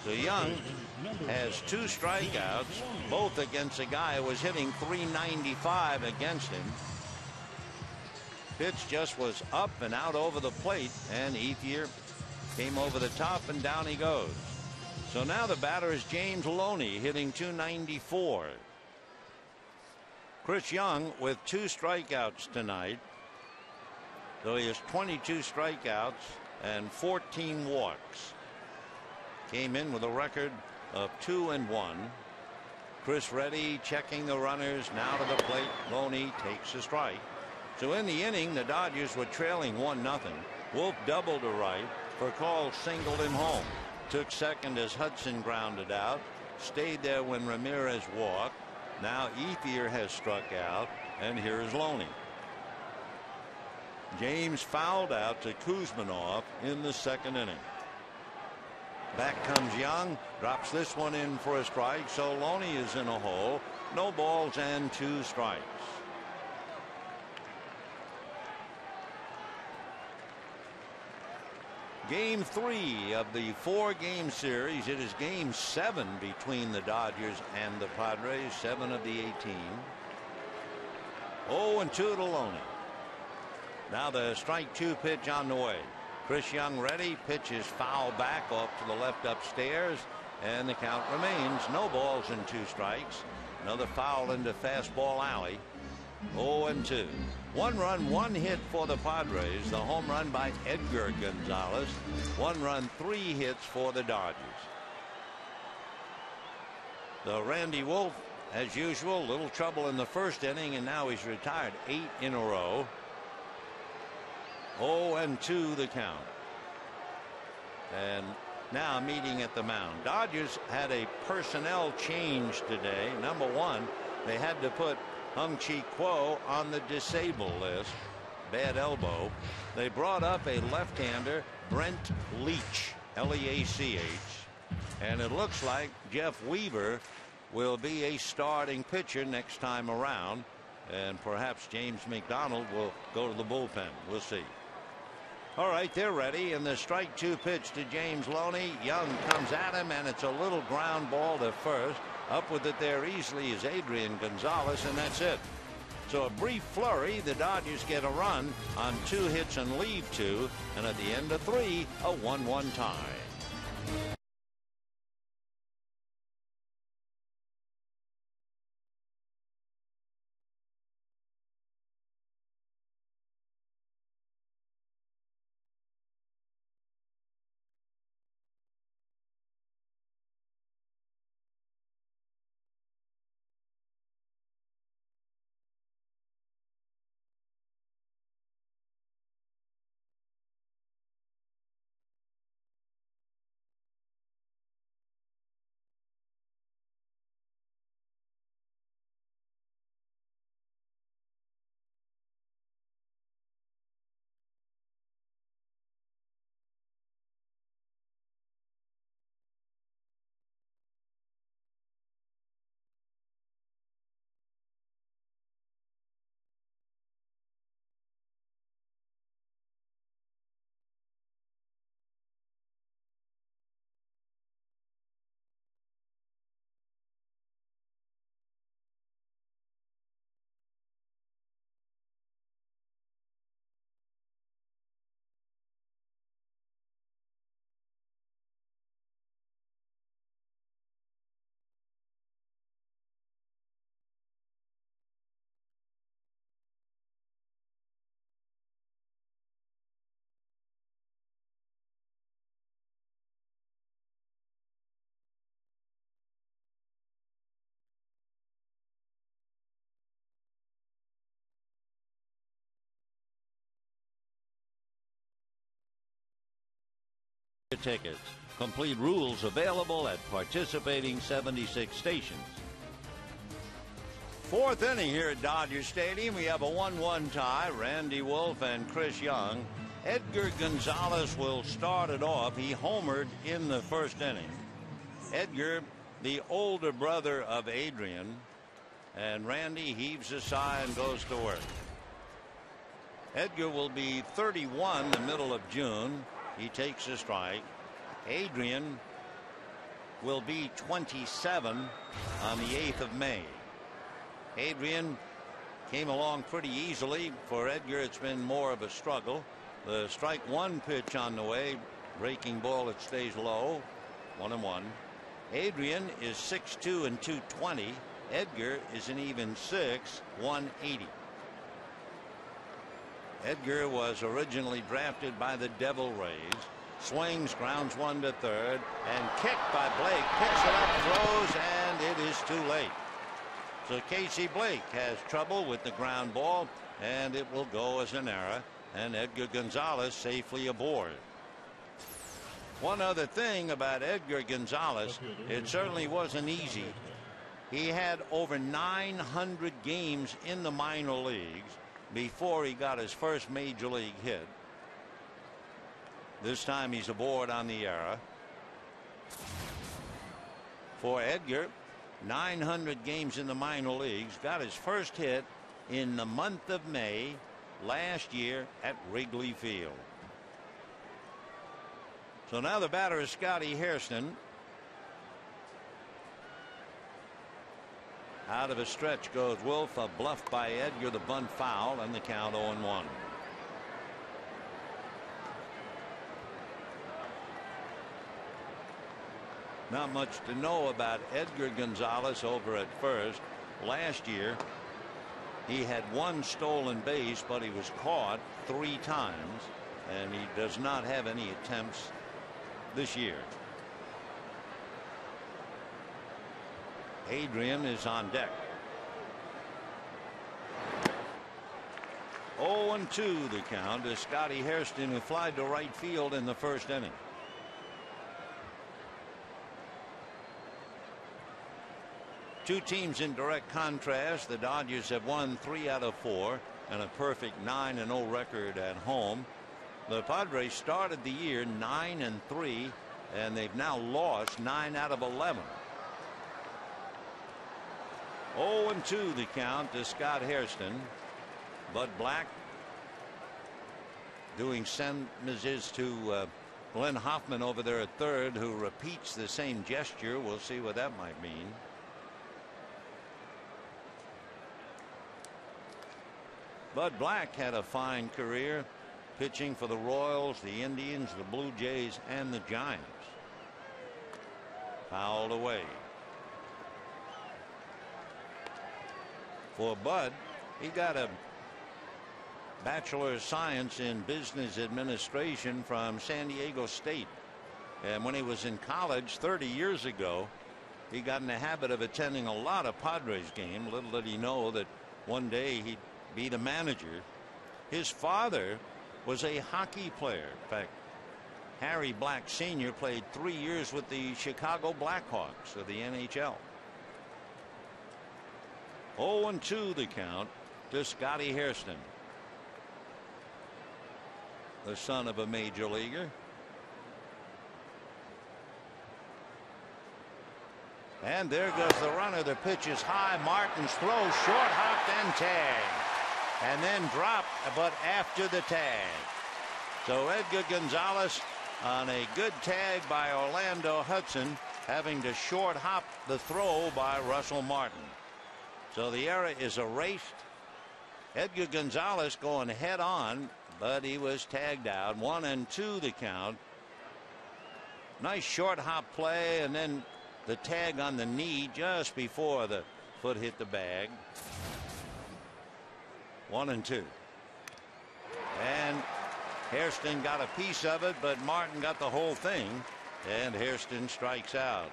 So Young has 2 strikeouts, both against a guy who was hitting .395 against him. Pitch just was up and out over the plate, and Ethier came over the top, and down he goes. So now the batter is James Loney, hitting .294. Chris Young with 2 strikeouts tonight. So he has 22 strikeouts and 14 walks. Came in with a record of 2-1. Chris Reddy checking the runners, now to the plate. Loney takes a strike. So in the inning, the Dodgers were trailing 1-0. Wolf doubled to right. Furcal singled him home. Took second as Hudson grounded out. Stayed there when Ramirez walked. Now Ethier has struck out, and here is Loney. James fouled out to Kuzmanov in the second inning. Back comes Young, drops this one in for a strike, so Loney is in a hole. No balls and 2 strikes. Game 3 of the 4-game series. It is game 7 between the Dodgers and the Padres, 7 of the 18. 0-2 to Loney. Now the strike 2 pitch on the way. Chris Young ready, pitches foul back off to the left upstairs, and the count remains no balls and 2 strikes. Another foul into fastball alley. 0-2. 1 run, 1 hit for the Padres. The home run by Edgar Gonzalez. 1 run, 3 hits for the Dodgers. So Randy Wolf, as usual, little trouble in the first inning, and now he's retired 8 in a row. 0-2 the count. And now meeting at the mound. Dodgers had a personnel change today. Number 1, they had to put Hung-Chi Kuo on the disabled list. Bad elbow. They brought up a left-hander, Brent Leach, Leach. And it looks like Jeff Weaver will be a starting pitcher next time around. And perhaps James McDonald will go to the bullpen. We'll see. All right, they're ready, and the strike 2 pitch to James Loney. Young comes at him, and it's a little ground ball to first. Up with it there easily is Adrian Gonzalez, and that's it. So a brief flurry. The Dodgers get a run on 2 hits and leave 2, and at the end of 3, a 1-1 tie. tickets. Complete rules available at participating 76 stations. Fourth inning here at Dodger Stadium. We have a 1-1 tie. Randy Wolf and Chris Young. Edgar Gonzalez will start it off. He homered in the first inning. Edgar, the older brother of Adrian, and Randy heaves a sigh and goes to work. Edgar will be 31 the middle of June. He takes a strike. Adrian will be 27 on the 8th of May. Adrian came along pretty easily. For Edgar, it's been more of a struggle. The strike one pitch on the way. Breaking ball, it stays low. 1-1. Adrian is 6'2" and 220. Edgar is an even 6, 180. Edgar was originally drafted by the Devil Rays. Swings, grounds one to third, and kicked by Blake. Picks it up, throws, and it is too late. So Casey Blake has trouble with the ground ball, and it will go as an error, and Edgar Gonzalez safely aboard. One other thing about Edgar Gonzalez, it certainly wasn't easy. He had over 900 games in the minor leagues before he got his first major league hit. This time he's aboard on the error. For Edgar, 900 games in the minor leagues, got his first hit in the month of May last year at Wrigley Field. So now the batter is Scotty Hairston. Out of a stretch goes Wolf. A bluff by Edgar, the bunt foul, and the count 0-1. Not much to know about Edgar Gonzalez over at first. Last year he had one stolen base, but he was caught 3 times, and he does not have any attempts this year. Adrian is on deck. 0-2 the count to Scotty Hairston, who flied to right field in the first inning. Two teams in direct contrast. The Dodgers have won 3 out of 4 and a perfect 9-0 record at home. The Padres started the year 9-3, and they've now lost 9 out of 11. 0-2 the count to Scott Hairston. Bud Black doing sendmessages to Glenn Hoffman over there at third, who repeats the same gesture. We'll see what that might mean. Bud Black had a fine career pitching for the Royals, the Indians, the Blue Jays, and the Giants. Fouled away. For Bud, he got a Bachelor of Science in Business Administration from San Diego State. And when he was in college 30 years ago, he got in the habit of attending a lot of Padres games. Little did he know that one day he'd be the manager. His father was a hockey player. In fact, Harry Black Sr. played 3 years with the Chicago Blackhawks of the NHL. 0-2 the count to Scotty Hairston, the son of a major leaguer. And there goes the runner. The pitch is high. Martin's throw, short hopped and tagged, and then dropped, but after the tag. So Edgar Gonzalez on a good tag by Orlando Hudson, having to short hop the throw by Russell Martin. So the error is erased. Edgar Gonzalez going head on, but he was tagged out. 1-2 the count. Nice short hop play, and then the tag on the knee just before the foot hit the bag. 1-2. And Hairston got a piece of it, but Martin got the whole thing, and Hairston strikes out.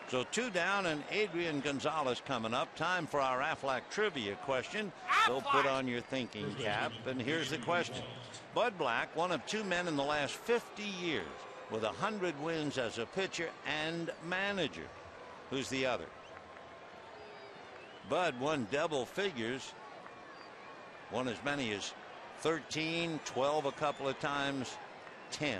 So 2 down, and Adrian Gonzalez coming up. Time for our Aflac trivia question. So put on your thinking cap, and here's the question. Bud Black, one of 2 men in the last 50 years with 100 wins as a pitcher and manager. Who's the other? Bud won double figures, won as many as 13, 12 a couple of times, 10.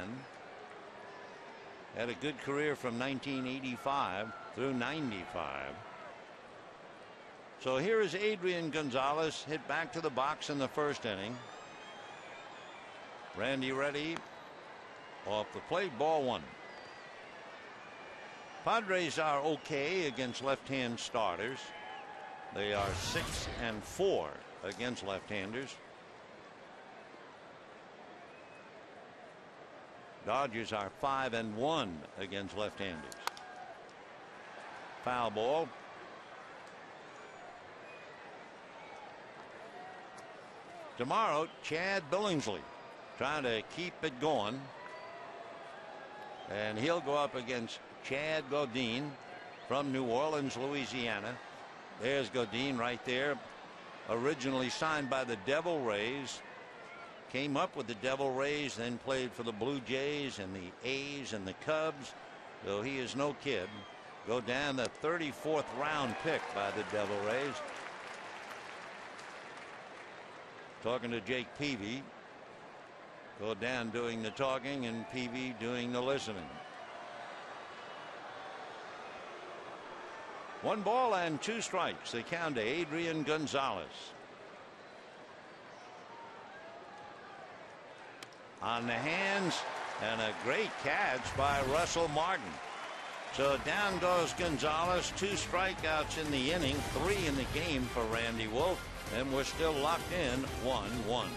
Had a good career from 1985 through 95. So here is Adrian Gonzalez, hit back to the box in the first inning. Randy ready off the plate, ball one. Padres are okay against left-hand starters. They are 6-4 against left-handers. Dodgers are 5-1 against left-handers. Foul ball. Tomorrow, Chad Billingsley trying to keep it going. And he'll go up against Chad Godin from New Orleans, Louisiana. There's Godin right there. Originally signed by the Devil Rays. Came up with the Devil Rays, then played for the Blue Jays and the A's and the Cubs. So he is no kid. Go down the 34th round pick by the Devil Rays. Talking to Jake Peavy. Go down doing the talking and Peavy doing the listening. 1 ball and 2 strikes. The count to Adrian Gonzalez. On the hands, and a great catch by Russell Martin. So down goes Gonzalez. 2 strikeouts in the inning, 3 in the game for Randy Wolf, and we're still locked in 1-1.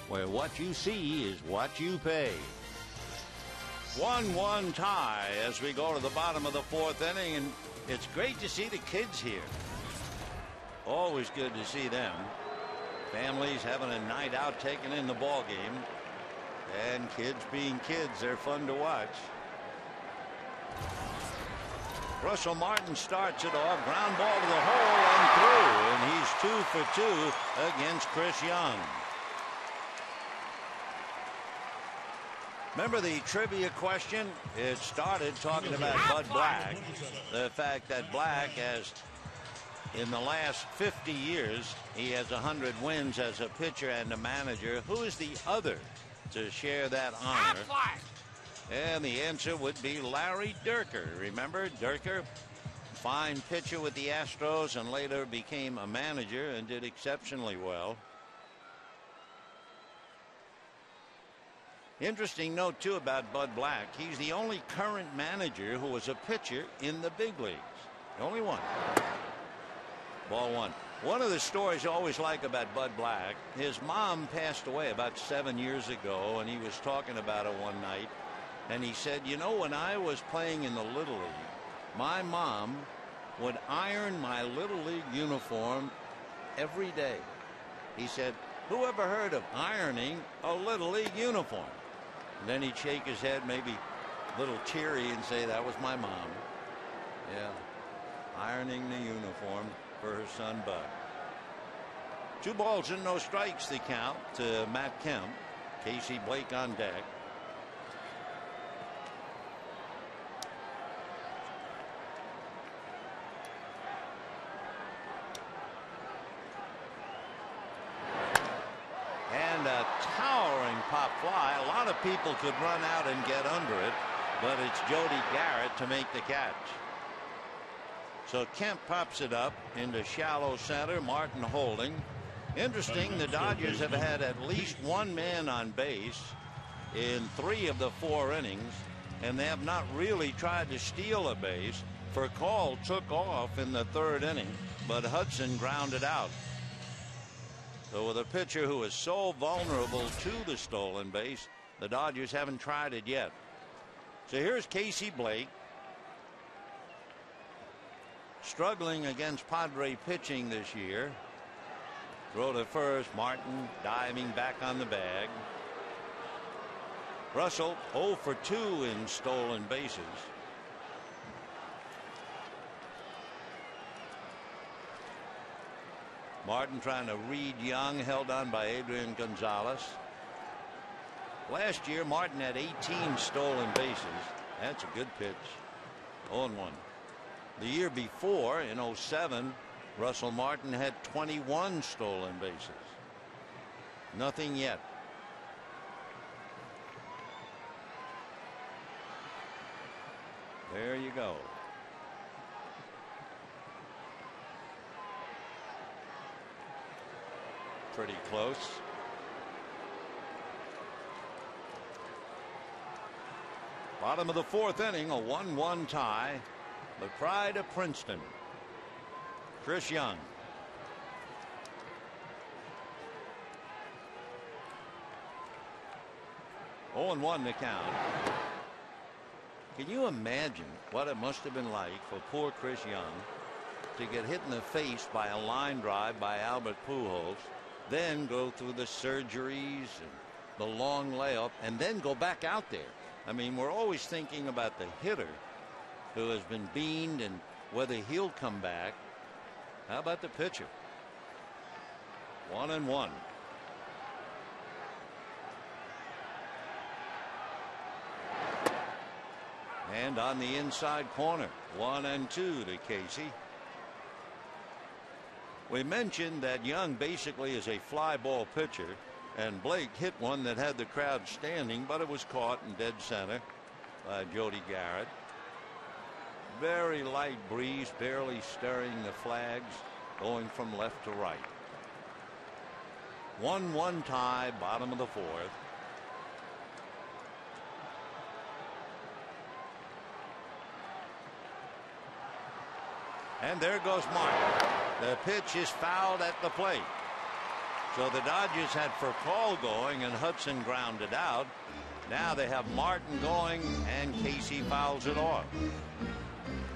Where what you see is what you pay. 1-1 tie as we go to the bottom of the 4th inning, and it's great to see the kids here. Always good to see them. Families having a night out, taking in the ball game, and kids being kids, they're fun to watch. Russell Martin starts it off, ground ball to the hole and through, and he's 2 for 2 against Chris Young. Remember the trivia question? It started talking about Bud Black. The fact that Black has, in the last 50 years, he has 100 wins as a pitcher and a manager. Who is the other to share that honor? And the answer would be Larry Dierker. Remember Dierker? Fine pitcher with the Astros and later became a manager and did exceptionally well. Interesting note, too, about Bud Black. He's the only current manager who was a pitcher in the big leagues. The only one. Ball 1. One of the stories I always like about Bud Black, his mom passed away about 7 years ago, and he was talking about it one night. And he said, you know, when I was playing in the Little League, my mom would iron my Little League uniform every day. He said, who ever heard of ironing a Little League uniform? And then he'd shake his head, maybe a little teary, and say, that was my mom. Yeah, ironing the uniform for her son Bud. 2 balls and no strikes the count to Matt Kemp. Casey Blake on deck. And a towering pop fly. A lot of people could run out and get under it, but it's Jody Garrett to make the catch. So Kemp pops it up into shallow center. Martin holding. Interesting, the Dodgers have had at least 1 man on base in 3 of the 4 innings, and they have not really tried to steal a base. Furcal took off in the 3rd inning, but Hudson grounded out. So with a pitcher who is so vulnerable to the stolen base, the Dodgers haven't tried it yet. So here's Casey Blake, struggling against Padre pitching this year. Throw to first. Martin diving back on the bag. Russell 0 for 2 in stolen bases. Martin trying to read Young, held on by Adrian Gonzalez. Last year Martin had 18 stolen bases. That's a good pitch. 0-1. The year before, in 07, Russell Martin had 21 stolen bases. Nothing yet. There you go. Pretty close. Bottom of the 4th inning, a 1-1 tie. The pride of Princeton, Chris Young. Oh, 0-1 the count. Can you imagine what it must have been like for poor Chris Young to get hit in the face by a line drive by Albert Pujols, then go through the surgeries and the long layup, and then go back out there? I mean, we're always thinking about the hitter who has been beamed and whether he'll come back. How about the pitcher? 1-1. And on the inside corner, 1-2 to Casey. We mentioned that Young basically is a fly ball pitcher, and Blake hit one that had the crowd standing, but it was caught in dead center by Jody Garrett. Very light breeze, barely stirring the flags, going from left to right. 1-1 tie, bottom of the 4th. And there goes Martin. The pitch is fouled at the plate. So the Dodgers had Furcal going and Hudson grounded out. Now they have Martin going and Casey fouls it off.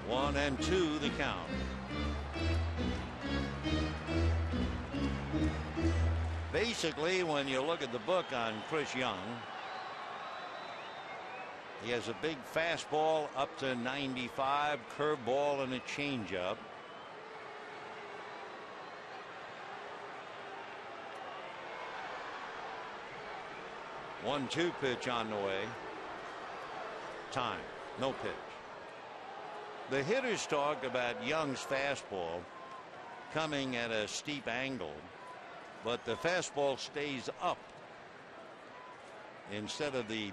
1-2 the count. Basically, when you look at the book on Chris Young, he has a big fastball up to 95, curveball, and a changeup. One-two pitch on the way. Time. No pitch. The hitters talk about Young's fastball coming at a steep angle, but the fastball stays up instead of the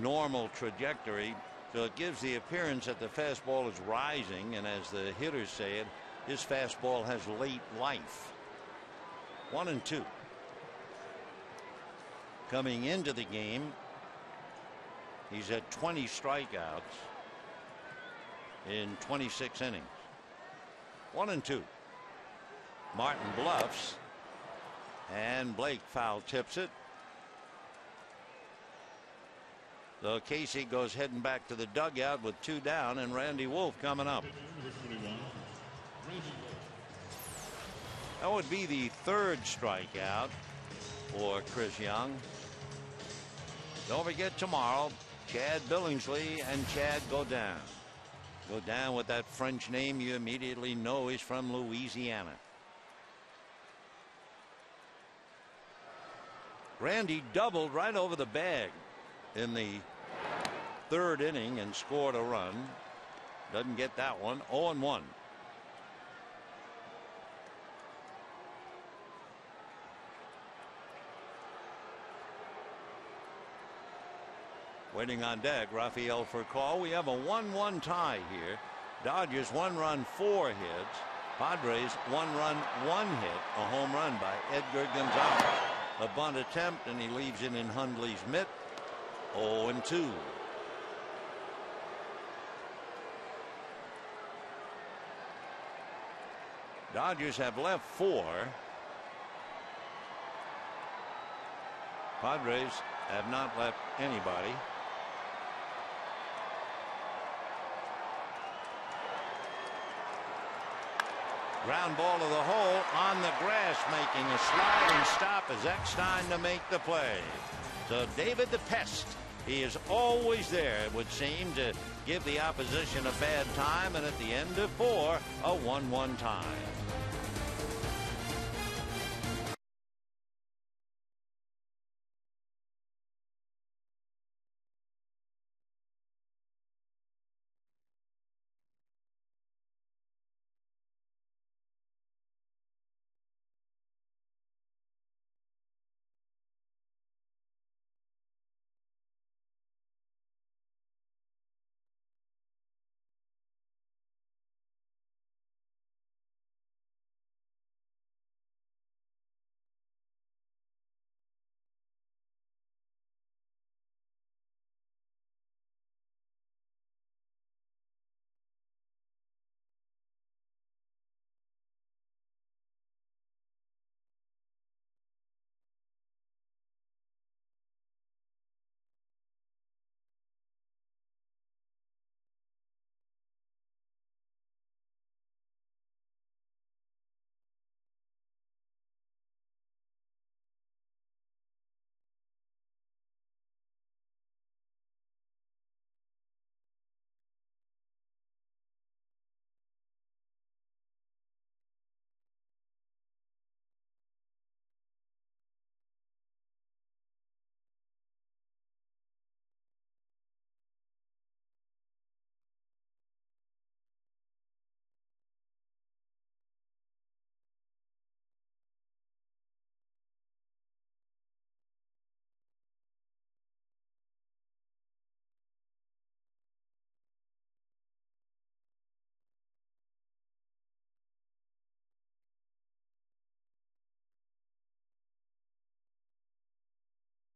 normal trajectory, so it gives the appearance that the fastball is rising, and as the hitters say it, his fastball has late life. 1-2. Coming into the game, he's had 20 strikeouts in 26 innings. 1-2. Martin bluffs, and Blake foul tips it. So Casey goes heading back to the dugout with 2 down, and Randy Wolf coming up. That would be the 3rd strikeout for Chris Young. Don't forget tomorrow, Chad Billingsley and Chad Gaudin. Gaudin with that French name you immediately know he's from Louisiana. Randy doubled right over the bag in the 3rd inning and scored a run. Doesn't get that one. 0-1. Waiting on deck, Rafael for a call. We have a 1-1 tie here. Dodgers 1 run, 4 hits. Padres 1 run, 1 hit. A home run by Edgar Gonzalez. A bunt attempt, and he leaves it in Hundley's mitt. 0-2. Dodgers have left 4. Padres have not left anybody. Ground ball to the hole on the grass, making a sliding stop as Eckstein to make the play. So David the Pest, he is always there, it would seem, to give the opposition a bad time, and at the end of 4, a 1-1 tie.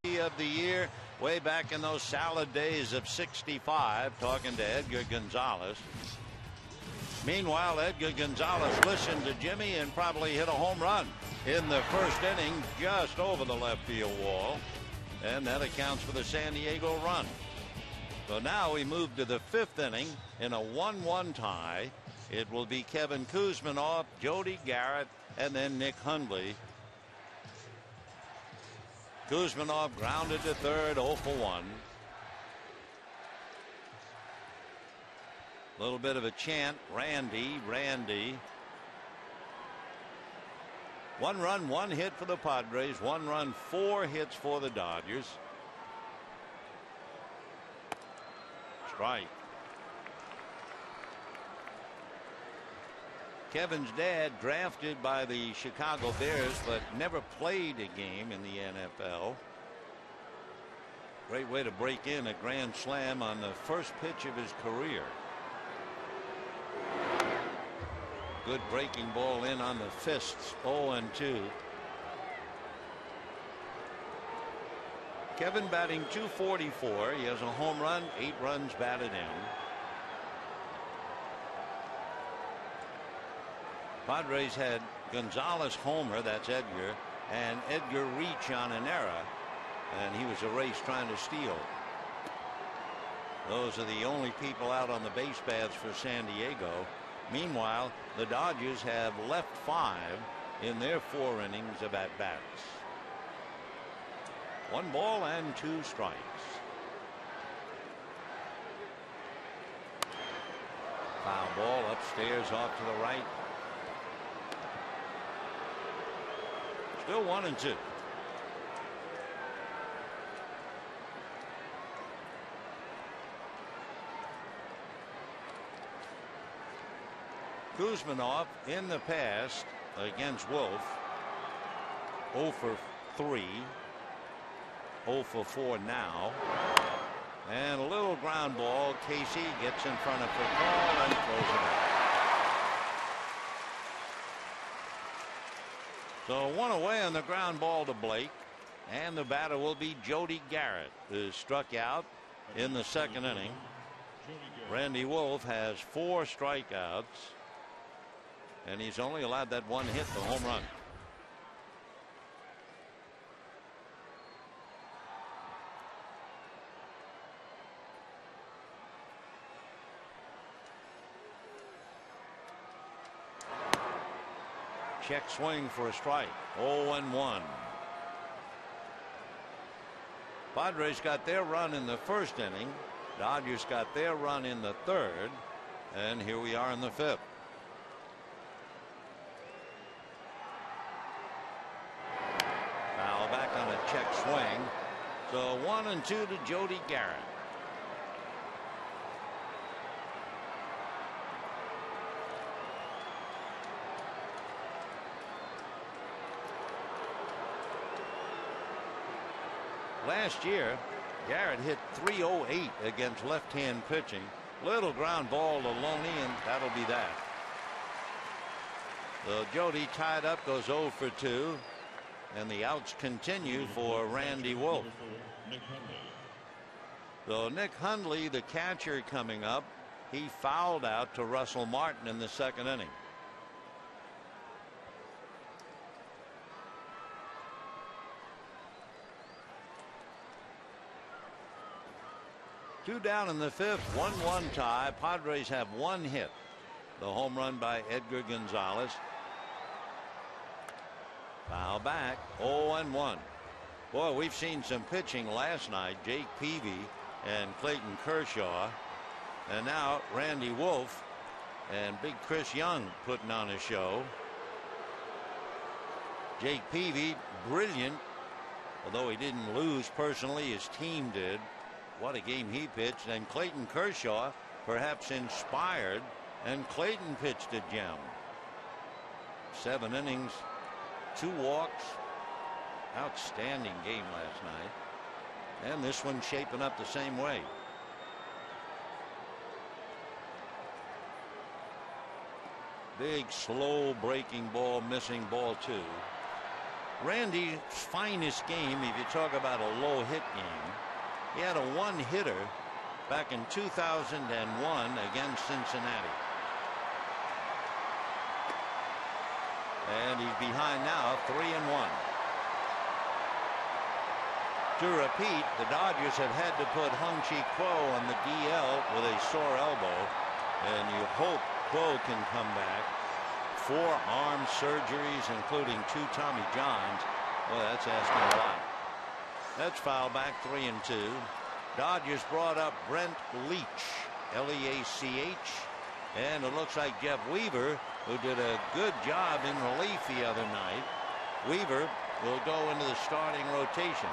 Of the year, way back in those salad days of '65, talking to Edgar Gonzalez. Meanwhile, Edgar Gonzalez listened to Jimmy and probably hit a home run in the 1st inning just over the left field wall, and that accounts for the San Diego run. So now we move to the 5th inning in a 1-1 tie. It will be Kevin Kuzminoff, Jody Garrett, and then Nick Hundley. Kuzminoff grounded to 3rd, 0 for 1. A little bit of a chant, Randy, Randy. 1 run, 1 hit for the Padres. 1 run, 4 hits for the Dodgers. Strike. Kevin's dad, drafted by the Chicago Bears, but never played a game in the NFL. Great way to break in a grand slam on the first pitch of his career. Good breaking ball in on the fists. 0-2. Kevin batting .244. He has a home run, 8 runs batted in. Padres had Gonzalez homer, that's Ethier, and Edgar reach on an error, and he was erased trying to steal. Those are the only people out on the base paths for San Diego. Meanwhile, the Dodgers have left 5 in their 4 innings of at-bats. 1 ball and 2 strikes. Foul ball upstairs off to the right. Still 1-2. Kuzminov in the past against Wolf. 0 for 3. 0 for 4 now. And a little ground ball. Casey gets in front of the ball and throws it out. So 1 away on the ground ball to Blake. And the batter will be Jody Garrett, who struck out in the 2nd inning. Randy Wolf has 4 strikeouts. And he's only allowed that 1 hit, the home run. Check swing for a strike. 0-1. Padres got their run in the 1st inning. Dodgers got their run in the 3rd. And here we are in the 5th. Foul back on a check swing. So 1-2 to Jody Garrett. Last year, Garrett hit .308 against left-hand pitching. Little ground ball to Loney, and that'll be that. So Jody tied up, goes 0 for 2, and the outs continue for Randy Wolf. So Nick Hundley, the catcher, coming up. He fouled out to Russell Martin in the 2nd inning. Two down in the 5th, 1-1 tie. Padres have 1 hit. The home run by Edgar Gonzalez. Foul back, 0-1. Boy, we've seen some pitching last night. Jake Peavy and Clayton Kershaw. And now Randy Wolf and big Chris Young putting on a show. Jake Peavy, brilliant. Although he didn't lose personally, his team did. What a game he pitched. And Clayton Kershaw, perhaps inspired, and Clayton pitched a gem. 7 innings, 2 walks. Outstanding game last night. And this one's shaping up the same way. Big, slow breaking ball, missing ball 2. Randy's finest game, if you talk about a low hit game, he had a 1-hitter back in 2001 against Cincinnati. And he's behind now, 3-1. To repeat, the Dodgers have had to put Hung-Chi Kwo on the DL with a sore elbow, and you hope Kwo can come back. 4 arm surgeries, including 2 Tommy Johns. Well, that's asking a lot. That's foul back, 3-2. Dodgers brought up Brent Leach, L-E-A-C-H, and it looks like Jeff Weaver, who did a good job in relief the other night. Weaver will go into the starting rotation.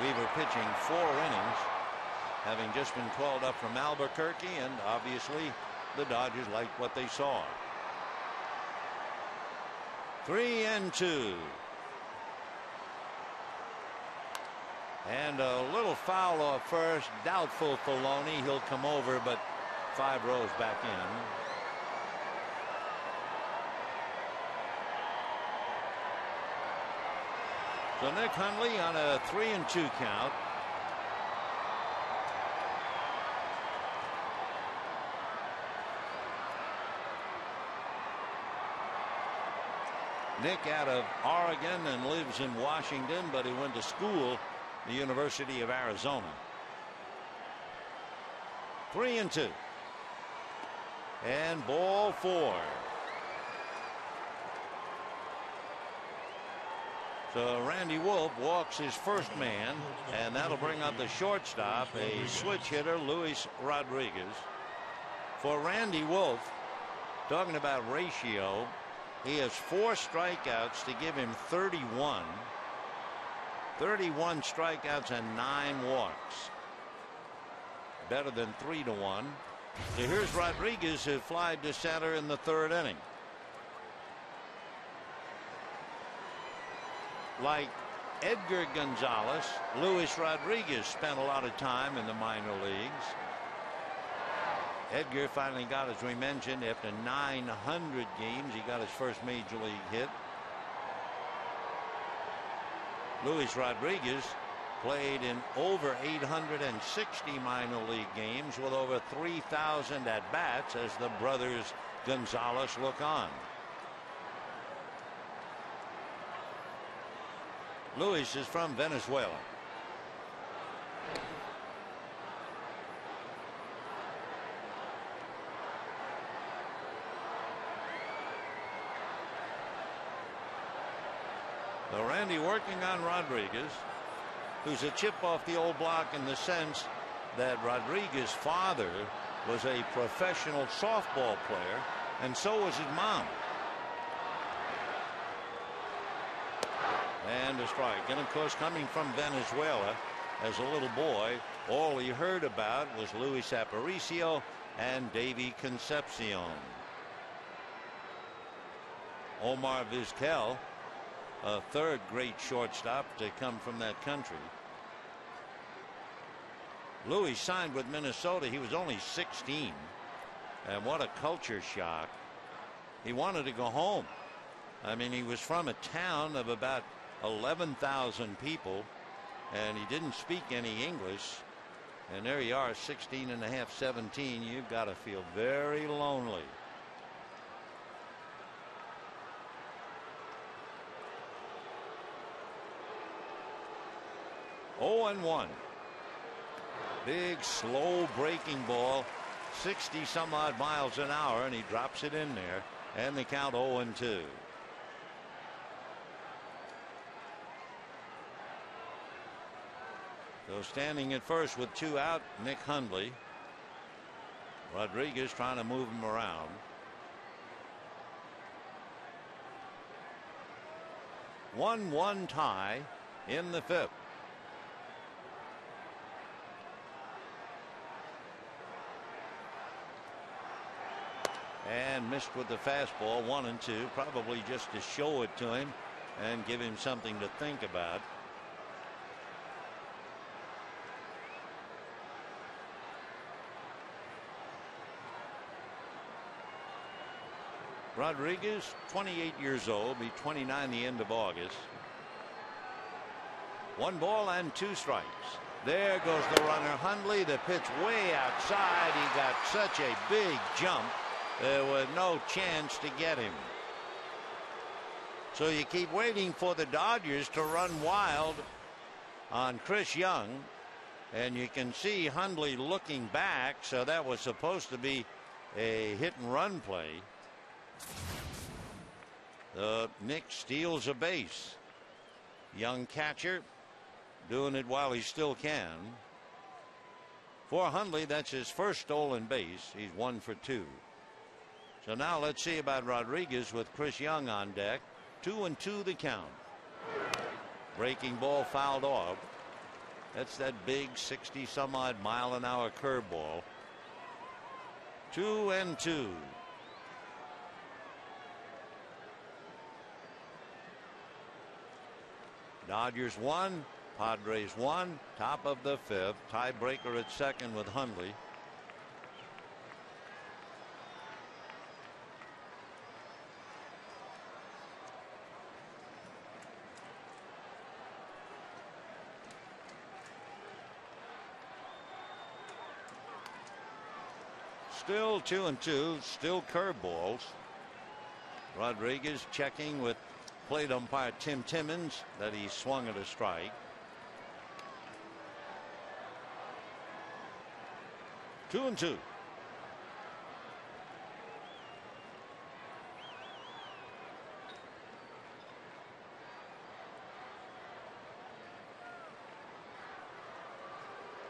Weaver pitching 4 innings, having just been called up from Albuquerque, and obviously the Dodgers liked what they saw. 3-2. And a little foul off first. Doubtful for Loney. He'll come over, but 5 rows back in. So Nick Hundley on a 3-2 count. Nick out of Oregon and lives in Washington, but he went to school at the University of Arizona. 3-2. And ball 4. So Randy Wolf walks his first man, and that'll bring up the shortstop, a switch hitter, Luis Rodriguez. For Randy Wolf, talking about ratio, he has 4 strikeouts to give him 31. 31 strikeouts and 9 walks. Better than 3-1. So here's Rodriguez, who flied to center in the 3rd inning. Like Edgar Gonzalez, Luis Rodriguez spent a lot of time in the minor leagues. Edgar finally got, as we mentioned, after 900 games, he got his first major league hit. Luis Rodriguez played in over 860 minor league games with over 3,000 at bats as the brothers Gonzalez look on. Luis is from Venezuela. So Randy working on Rodriguez, who's a chip off the old block in the sense that Rodriguez's father was a professional softball player, and so was his mom. And a strike. And of course, coming from Venezuela as a little boy, all he heard about was Luis Aparicio and Davy Concepcion. Omar Vizquel, a 3rd great shortstop to come from that country. Luis signed with Minnesota. He was only 16. And what a culture shock. He wanted to go home. I mean, he was from a town of about 11,000 people, and he didn't speak any English. And there you are, 16 and a half, 17. You've got to feel very lonely. Oh, and 1. Big, slow breaking ball, 60 some odd miles an hour, and he drops it in there, and the count 0-2. So standing at first with 2 out, Nick Hundley. Rodriguez trying to move him around. 1-1 tie in the 5th. And missed with the fastball, 1-2, probably just to show it to him and give him something to think about. Rodriguez, 28 years old, be 29 the end of August. 1 ball and 2 strikes. There goes the runner, Hundley. The pitch way outside. He got such a big jump. There was no chance to get him. So you keep waiting for the Dodgers to run wild on Chris Young. And you can see Hundley looking back. So that was supposed to be a hit and run play. Nick steals a base. Young catcher doing it while he still can. For Hundley, that's his first stolen base. He's 1 for 2. So now let's see about Rodriguez with Chris Young on deck. 2-2 the count. Breaking ball fouled off. That's that big 60 some odd mile an hour curveball. 2-2. Dodgers 1, Padres 1, top of the 5th. Tiebreaker at second with Hundley. Still 2-2, still curveballs. Rodriguez checking with plate umpire Tim Timmons that he swung at a strike. 2-2.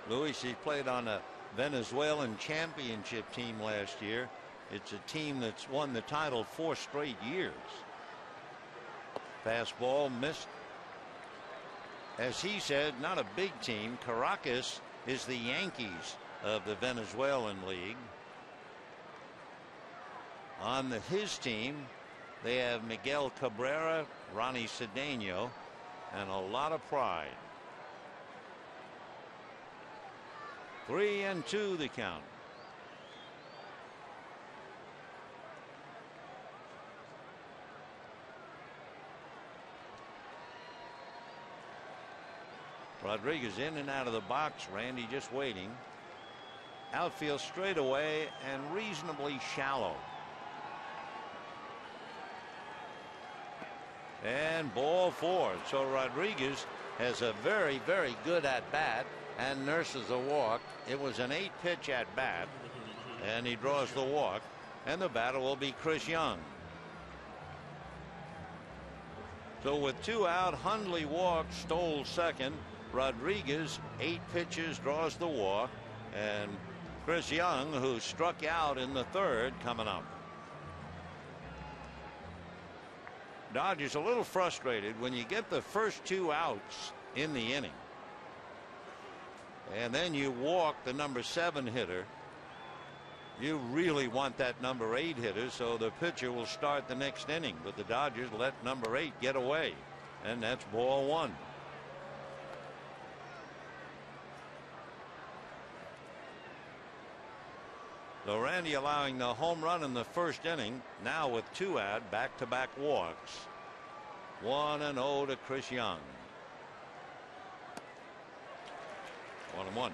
Luis, he played on a Venezuelan championship team last year. It's a team that's won the title 4 straight years. Fastball missed. As he said, not a big team. Caracas is the Yankees of the Venezuelan league. On his team, they have Miguel Cabrera, Ronnie Cedeno, and a lot of pride. 3-2 the count. Rodriguez in and out of the box. Randy just waiting. Outfield straightaway and reasonably shallow. And ball 4. So Rodriguez has a very, very good at bat and nurses a walk. It was an 8-pitch at bat, and he draws the walk, and the batter will be Chris Young. So with 2 out, Hundley walks, Stoll second. Rodriguez, 8 pitches, draws the walk, and Chris Young, who struck out in the 3rd, coming up. Dodgers a little frustrated when you get the first 2 outs in the inning, and then you walk the number 7 hitter. You really want that number 8 hitter, so the pitcher will start the next inning, but the Dodgers let number 8 get away, and that's ball 1. So Randy allowing the home run in the 1st inning. Now with 2 out, back-to-back walks. 1-0 to Chris Young. 1-1.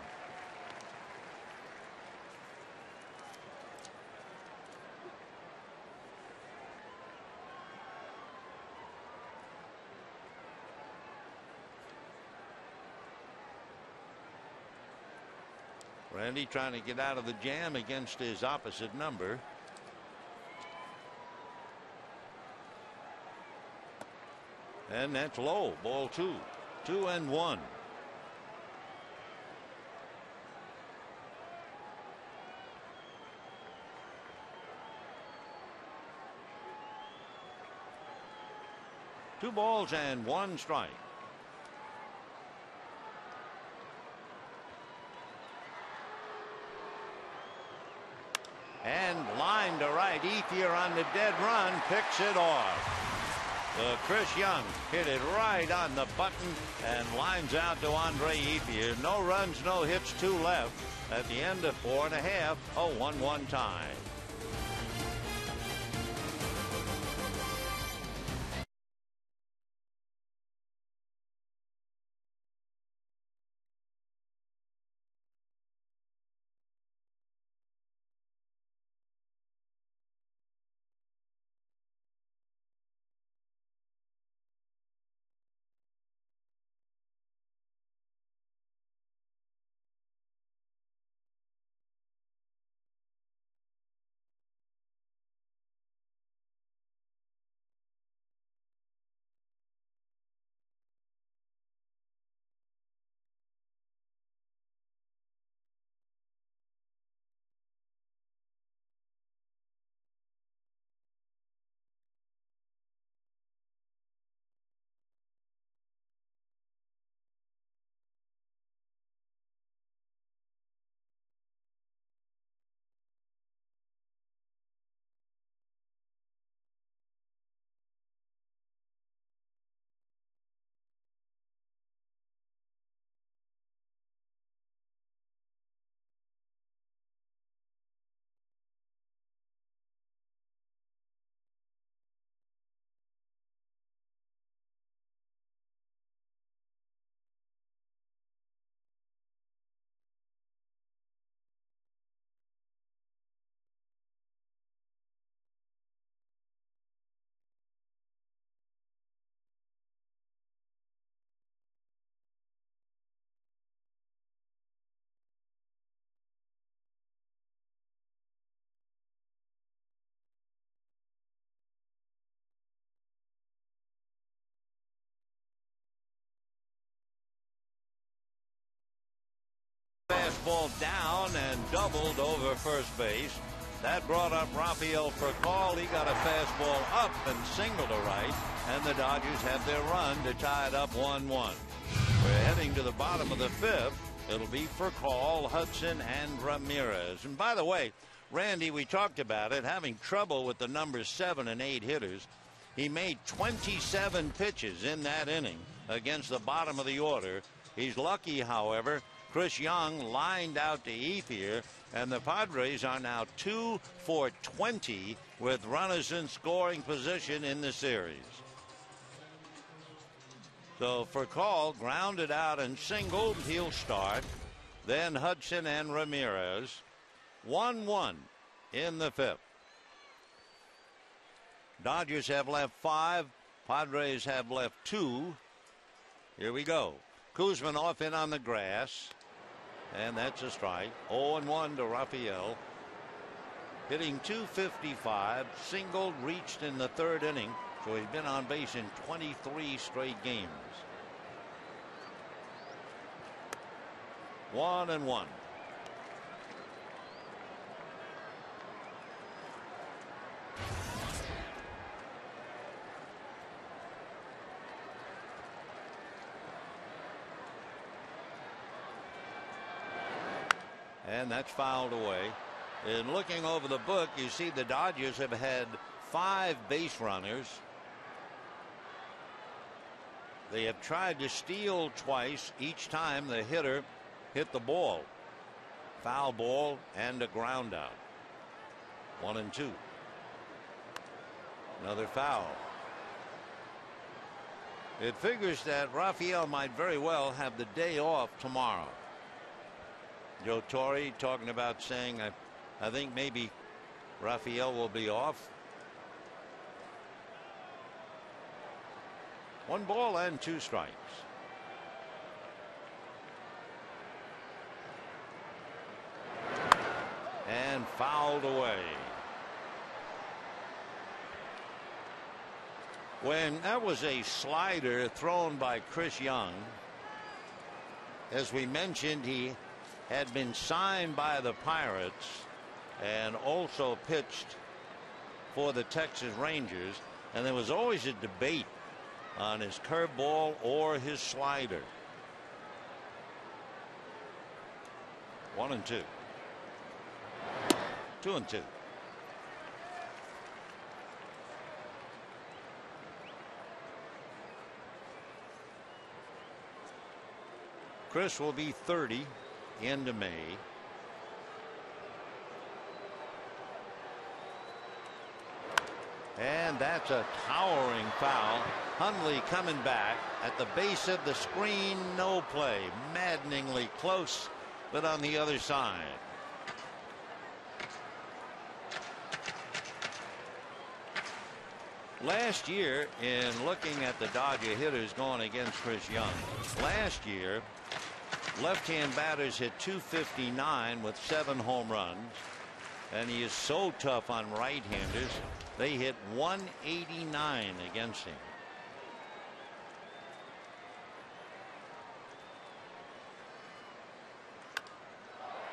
Randy trying to get out of the jam against his opposite number. And that's low. Ball 2. 2-1. Two balls and 1 strike. And line to right. Ethier on the dead run picks it off. Chris Young hit it right on the button and lines out to Andre Ethier. No runs, no hits, 2 left at the end of 4 1/2. A 1-1 tie. Fastball down and doubled over first base. That brought up Rafael Furcal. He got a fastball up and single to right, and the Dodgers have their run to tie it up 1-1. We're heading to the bottom of the fifth. It'll be Furcal, Hudson, and Ramirez. And by the way, Randy, we talked about it, having trouble with the numbers 7 and 8 hitters. He made 27 pitches in that inning against the bottom of the order. He's lucky, however. Chris Young lined out to Ethier, and the Padres are now 2 for 20 with runners in scoring position in the series. So Furcal grounded out and singled. He'll start. Then Hudson and Ramirez. 1-1 in the fifth. Dodgers have left 5. Padres have left 2. Here we go. Kuzman off in on the grass. And that's a strike. 0-1 to Rafael. Hitting .255. Singled, reached in the third inning. So he's been on base in 23 straight games. 1-1. And that's fouled away. And looking over the book, you see the Dodgers have had 5 base runners. They have tried to steal twice. Each time the hitter hit the ball. Foul ball and a ground out. 1-2. Another foul. It figures that Rafael might very well have the day off tomorrow. Joe Torre talking about saying, I think maybe Rafael will be off. 1 ball and 2 strikes. And fouled away. When that was a slider thrown by Chris Young. As we mentioned, he had been signed by the Pirates and also pitched for the Texas Rangers, and there was always a debate on his curveball or his slider. 1-2. 2-2. Chris will be 30 into May. And that's a towering foul. Hundley coming back at the base of the screen. No play. Maddeningly close, but on the other side. Last year, in looking at the Dodger hitters going against Chris Young, last year left-hand batters hit .259 with 7 home runs, and he is so tough on right-handers. They hit .189 against him.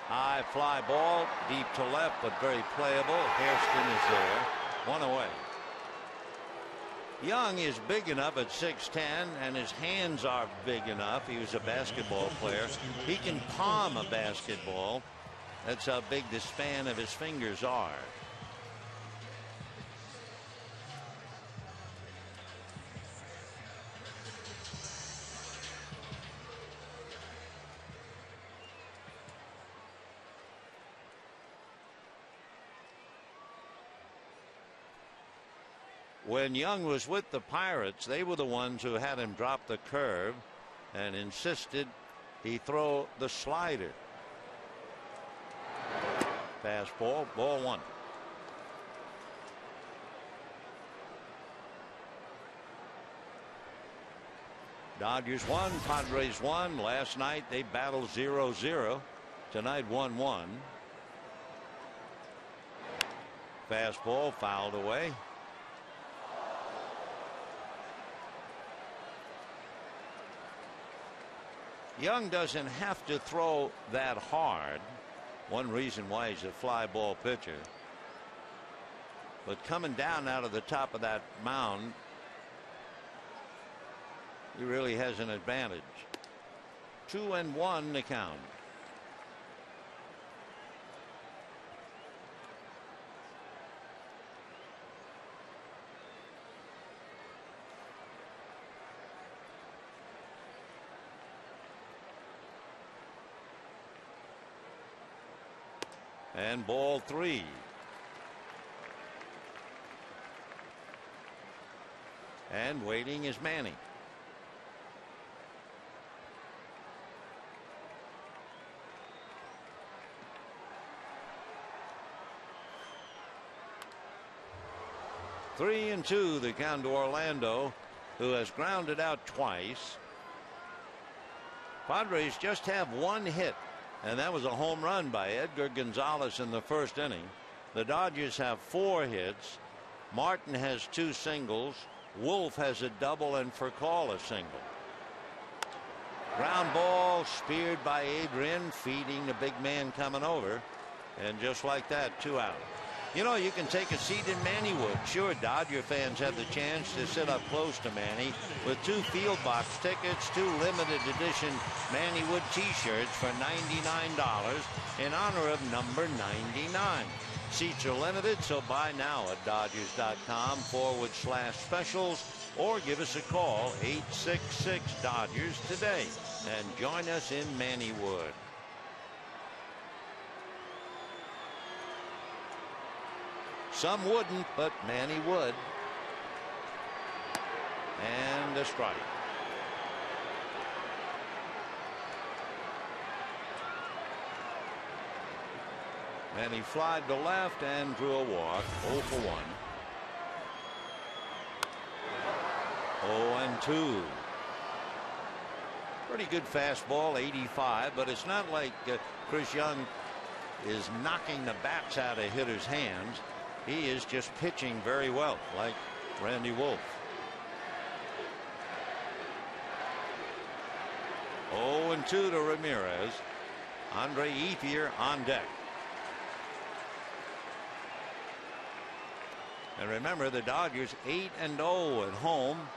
High fly ball deep to left, but very playable. Hairston is there. 1 away. Young is big enough at 6'10", and his hands are big enough. He was a basketball player. He can palm a basketball. That's how big the span of his fingers are. When Young was with the Pirates, they were the ones who had him drop the curve and insisted he throw the slider. Fastball, ball 1. Dodgers won, Padres won. Last night they battled 0-0. Tonight 1-1. Fastball fouled away. Young doesn't have to throw that hard. One reason why he's a fly ball pitcher. But coming down out of the top of that mound, he really has an advantage. 2-1 the count. And ball 3. And waiting is Manny. Three and 2 the count to Orlando, who has grounded out twice. Padres just have one hit, and that was a home run by Edgar Gonzalez in the first inning. The Dodgers have 4 hits. Martin has 2 singles. Wolf has a double, and Furcal a single. Ground ball speared by Adrian, feeding the big man coming over. And just like that, 2 out. You know, you can take a seat in Mannywood. Sure, Dodger fans have the chance to sit up close to Manny with 2 field box tickets, 2 limited edition Mannywood t-shirts for $99 in honor of number 99. Seats are limited, so buy now at Dodgers.com/specials or give us a call 866-DODGERS today and join us in Mannywood. Some wouldn't, but Manny would. And a strike. Manny flied to left and drew a walk. 0 for 1. 0-2. Pretty good fastball, 85, but it's not like Chris Young is knocking the bats out of hitters' hands. He is just pitching very well, like Randy Wolf. 0-2 to Ramirez. Andre Ethier on deck. And remember, the Dodgers 8-0 at home,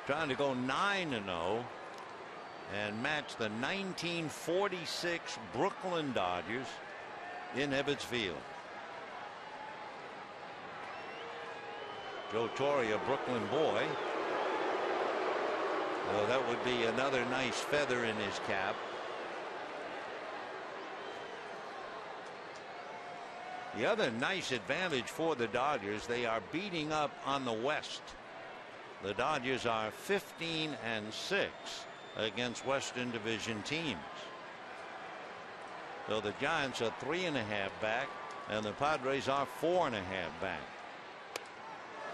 trying to go 9-0 and match the 1946 Brooklyn Dodgers in Ebbets Field. Joe Torre, a Brooklyn boy. So that would be another nice feather in his cap. The other nice advantage for the Dodgers, they are beating up on the West. The Dodgers are 15-6 against Western Division teams. So the Giants are 3.5 back, and the Padres are 4.5 back.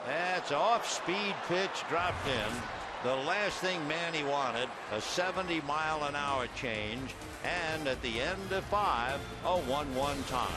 That's off-speed pitch dropped in. The last thing Manny wanted, a 70-mile-an-hour change, and at the end of 5, a 1-1 tie.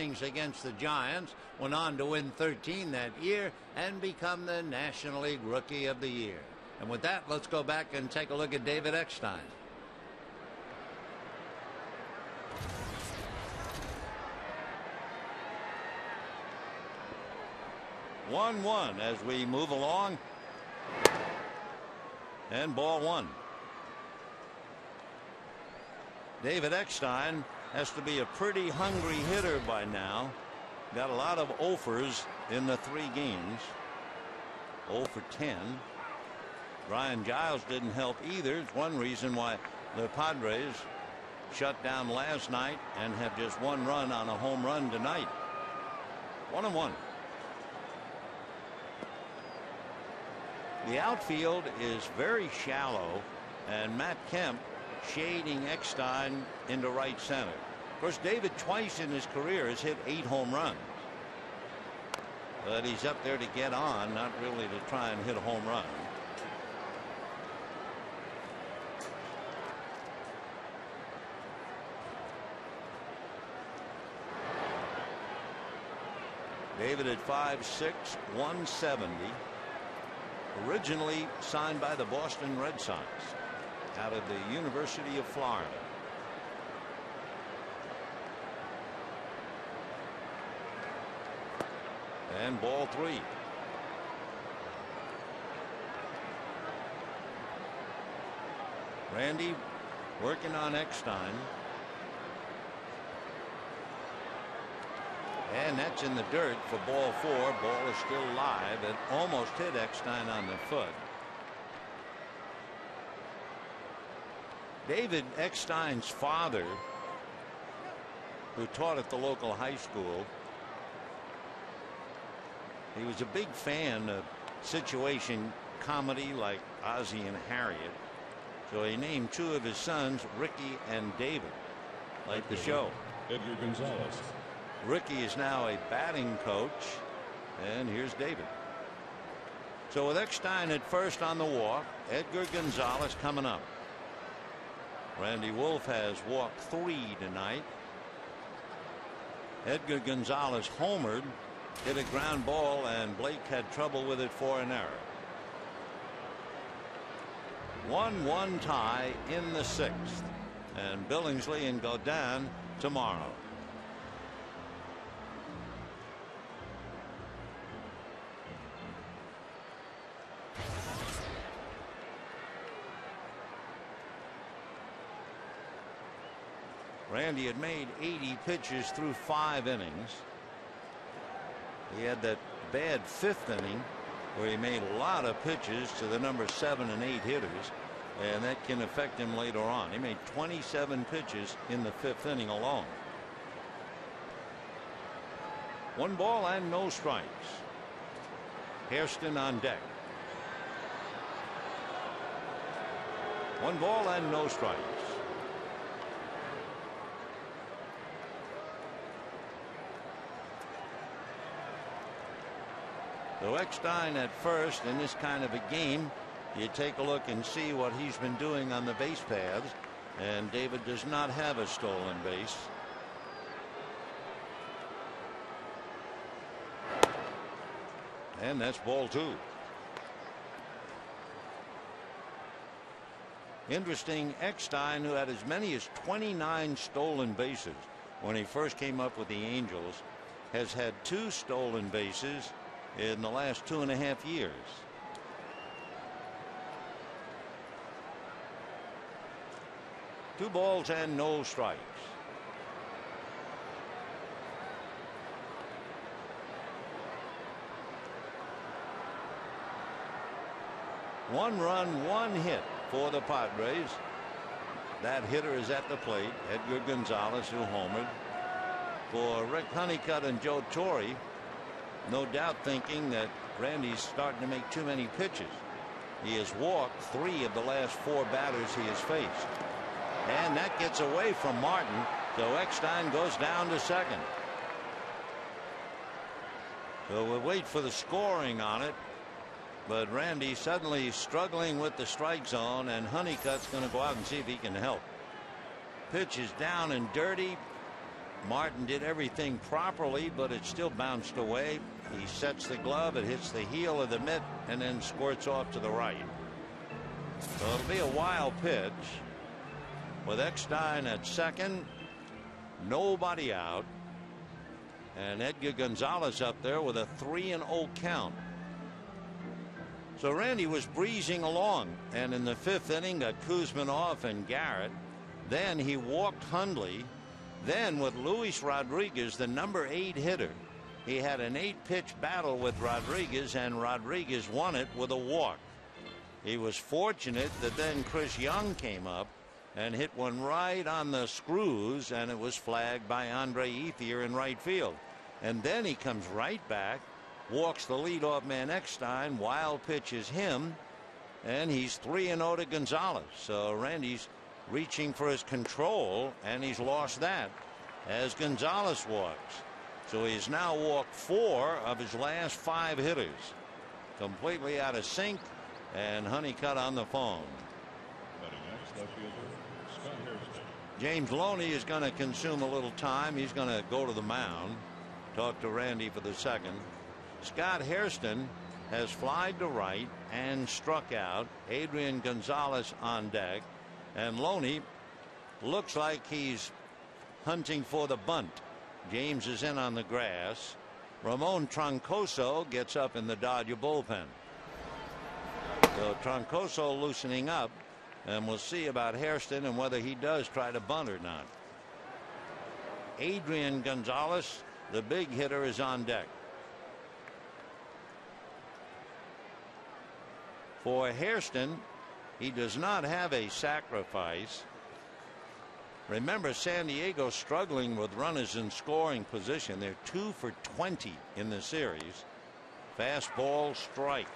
innings against the Giants, went on to win 13 that year and become the National League Rookie of the Year. And with that, let's go back and take a look at David Eckstein. One as we move along, and ball one. David Eckstein has to be a pretty hungry hitter by now. Got a lot of offers in the 3 games. 0 for 10. Brian Giles didn't help either. It's one reason why the Padres shut down last night and have just 1 run on a home run tonight. 1-1. The outfield is very shallow, and Matt Kemp shading Eckstein into right center. Of course, David twice in his career has hit 8 home runs. But he's up there to get on, not really to try and hit a home run. David at 5'6", 170. Originally signed by the Boston Red Sox out of the University of Florida. And ball 3. Randy working on Eckstein. And that's in the dirt for ball 4. Ball is still live and almost hit Eckstein on the foot. David Eckstein's father, who taught at the local high school, he was a big fan of situation comedy like Ozzie and Harriet. So he named 2 of his sons Ricky and David, like the show. Edgar Gonzalez. Ricky is now a batting coach, and here's David. So with Eckstein at first on the walk, Edgar Gonzalez coming up. Randy Wolf has walked 3 tonight. Edgar Gonzalez homered, hit a ground ball, and Blake had trouble with it for an error. 1-1 tie in the 6th, and Billingsley and Godin tomorrow. Randy had made 80 pitches through 5 innings. He had that bad 5th inning where he made a lot of pitches to the number 7 and 8 hitters, and that can affect him later on. He made 27 pitches in the 5th inning alone. 1 ball and no strikes. Hairston on deck. 1 ball and no strikes. So Eckstein at first in this kind of a game, you take a look and see what he's been doing on the base paths, and David does not have a stolen base. And that's ball 2. Interesting, Eckstein, who had as many as 29 stolen bases when he first came up with the Angels, has had 2 stolen bases in the last 2.5 years. Two balls and no strikes. One run, 1 hit for the Padres. That hitter is at the plate, Edgar Gonzalez, who homered. For Rick Honeycutt and Joe Torre, no doubt thinking that Randy's starting to make too many pitches. He has walked 3 of the last 4 batters he has faced. And that gets away from Martin, so Eckstein goes down to second. So we'll wait for the scoring on it. But Randy suddenly struggling with the strike zone, and Honeycutt's going to go out and see if he can help. Pitch is down and dirty. Martin did everything properly, but it still bounced away. He sets the glove, it hits the heel of the mitt, and then squirts off to the right. So it'll be a wild pitch with Eckstein at second, nobody out, and Edgar Gonzalez up there with a 3-0 count. So Randy was breezing along, and in the 5th inning got Kuzminoff and Garrett. Then he walked Hundley. Then with Luis Rodriguez, the number 8 hitter, he had an 8-pitch battle with Rodriguez, and Rodriguez won it with a walk. He was fortunate that then Chris Young came up and hit one right on the screws, and it was flagged by Andre Ethier in right field. And then he comes right back, walks the leadoff man Eckstein, wild pitches him, and he's 3-0 to Gonzalez. So Randy's reaching for his control, and he's lost that as Gonzalez walks. So he's now walked 4 of his last 5 hitters. Completely out of sync, and Honeycutt on the phone. James Loney is going to consume a little time. He's going to go to the mound, talk to Randy for the second. Scott Hairston has flied to right and struck out. Adrian Gonzalez on deck, and Loney looks like he's hunting for the bunt. James is in on the grass. Ramon Troncoso gets up in the Dodger bullpen. So Troncoso loosening up, and we'll see about Hairston and whether he does try to bunt or not. Adrian Gonzalez, the big hitter, is on deck. For Hairston, he does not have a sacrifice. Remember, San Diego struggling with runners in scoring position. They're 2 for 20 in the series. Fastball, strike.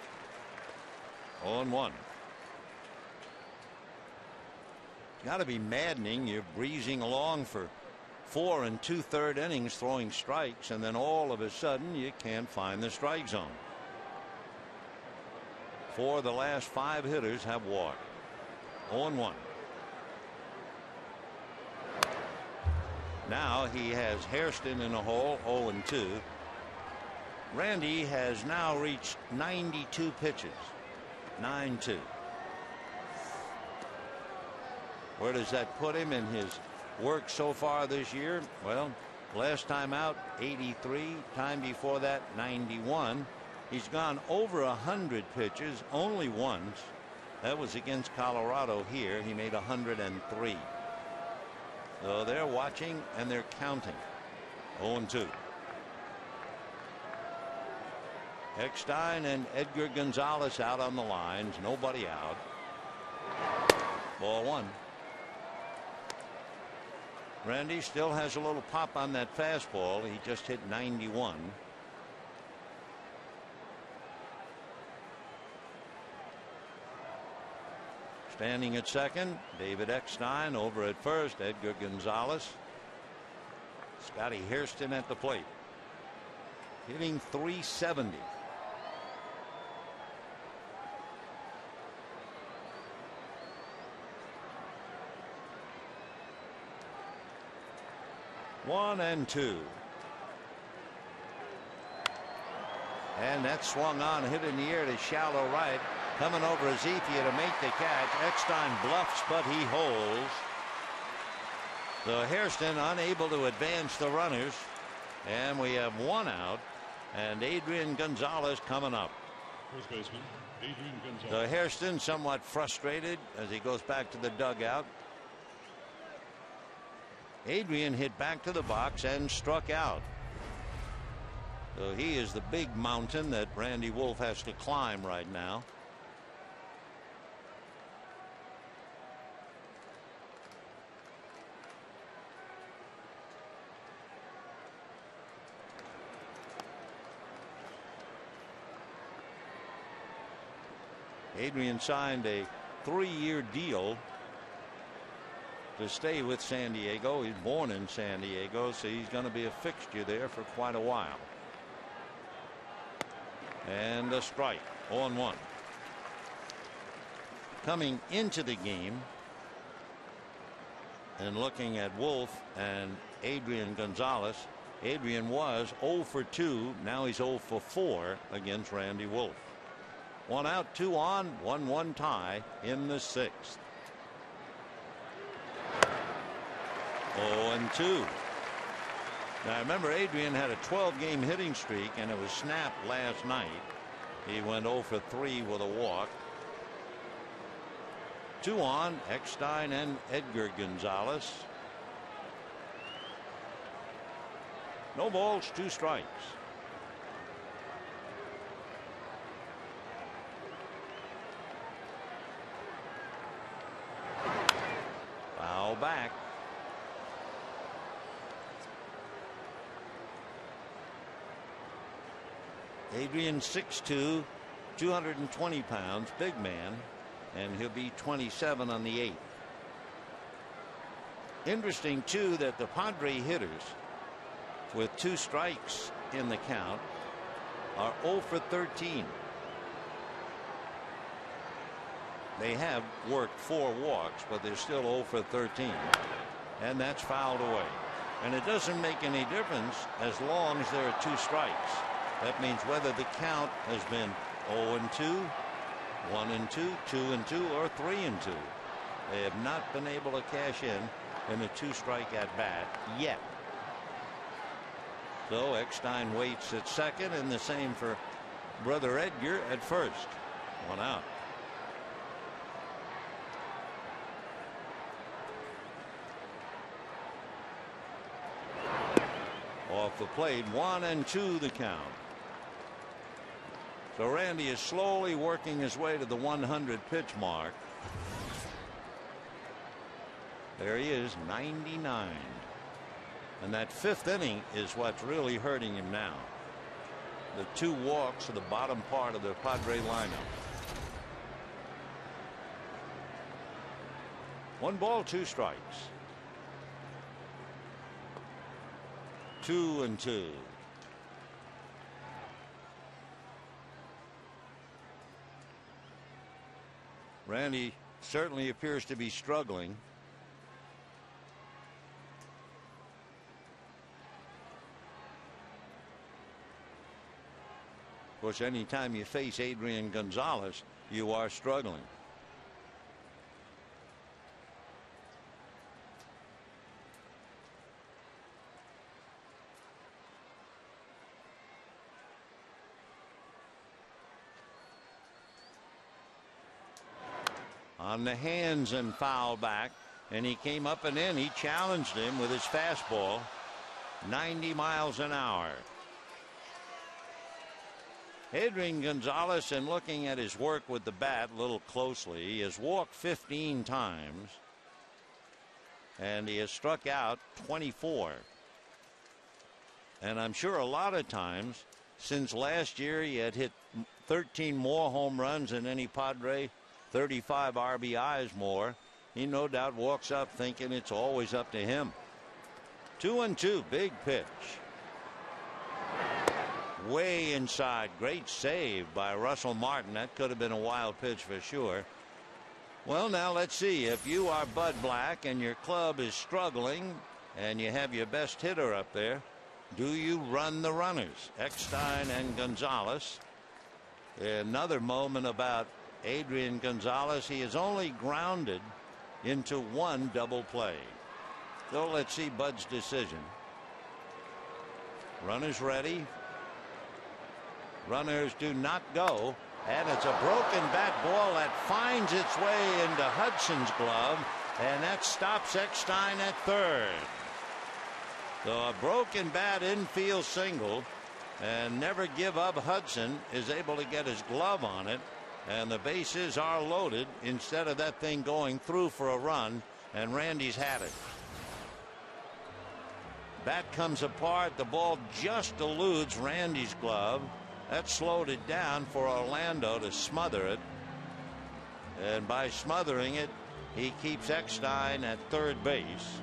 0-1. Got to be maddening. You're breezing along for 4 2/3 innings throwing strikes, and then all of a sudden you can't find the strike zone. 4 of the last 5 hitters have walked. 0-1. Now he has Hairston in a hole, 0-2. Randy has now reached 92 pitches. 9-2. Where does that put him in his work so far this year? Well, last time out 83, time before that 91. He's gone over 100 pitches only once. That was against Colorado here. He made 103. So they're watching and they're counting. 0-2. Eckstein and Edgar Gonzalez out on the lines. Nobody out. Ball 1. Randy still has a little pop on that fastball. He just hit 91. Standing at second, David Eckstein. Over at first, Edgar Gonzalez. Scotty Hairston at the plate. Hitting .370. One and two. And that swung on, hit in the air to shallow right. Coming over is Ethier to make the catch. Eckstein bluffs, but he holds. So Hairston unable to advance the runners. And we have 1 out. And Adrian Gonzalez coming up. First baseman, Adrian Gonzalez. So Hairston somewhat frustrated as he goes back to the dugout. Adrian hit back to the box and struck out. So he is the big mountain that Randy Wolf has to climb right now. Adrian signed a 3-year deal to stay with San Diego. He's born in San Diego, so he's going to be a fixture there for quite a while. And a strike. 0-1. Coming into the game and looking at Wolf and Adrian Gonzalez. Adrian was 0 for 2. Now he's 0 for 4 against Randy Wolf. 1 out, 2 on, 1-1 tie in the 6th. 0-2. Now remember, Adrian had a 12-game hitting streak and it was snapped last night. He went 0 for 3 with a walk. 2 on, Eckstein and Edgar Gonzalez. No balls, 2 strikes. Foul back. Adrian 6'2", 220 pounds, big man, and he'll be 27 on the 8th. Interesting too that the Padre hitters with 2 strikes in the count are 0 for 13. They have worked 4 walks, but they're still 0 for 13, and that's fouled away. And it doesn't make any difference as long as there are 2 strikes. That means whether the count has been 0-2, 1-2, 2-2, or 3-2. They have not been able to cash in a 2-strike at bat yet. So Eckstein waits at second, and the same for brother Edgar at first. 1 out. Off the plate, 1-2 the count. So Randy is slowly working his way to the 100 pitch mark. There he is, 99. And that 5th inning is what's really hurting him now. The 2 walks are the bottom part of the Padre lineup. 1 ball, 2 strikes. 2-2. Randy certainly appears to be struggling. Of course, anytime you face Adrian Gonzalez, you are struggling. On the hands and foul back, and he came up and in. He challenged him with his fastball, 90 miles an hour. Adrian Gonzalez, in looking at his work with the bat a little closely, he has walked 15 times and he has struck out 24. And I'm sure a lot of times since last year he had hit 13 more home runs than any Padre, 35 RBIs more. He no doubt walks up thinking it's always up to him. 2-2, big pitch. Way inside. Great save by Russell Martin. That could have been a wild pitch for sure. Well, now let's see. If you are Bud Black and your club is struggling and you have your best hitter up there, do you run the runners? Eckstein and Gonzalez. Another moment about Adrian Gonzalez. He is only grounded into 1 double play. So let's see Bud's decision. Runners ready. Runners do not go. And it's a broken bat ball that finds its way into Hudson's glove. And that stops Eckstein at third. So a broken bat infield single. And Never Give Up Hudson is able to get his glove on it. And the bases are loaded instead of that thing going through for a run. And Randy's had it. Bat comes apart. The ball just eludes Randy's glove. That slowed it down for Orlando to smother it. And by smothering it, he keeps Eckstein at third base.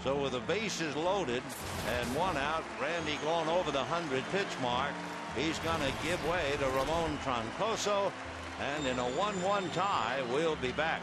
So with the bases loaded and 1 out, Randy going over the 100 pitch mark. He's going to give way to Ramon Troncoso. And in a 1-1 tie, we'll be back.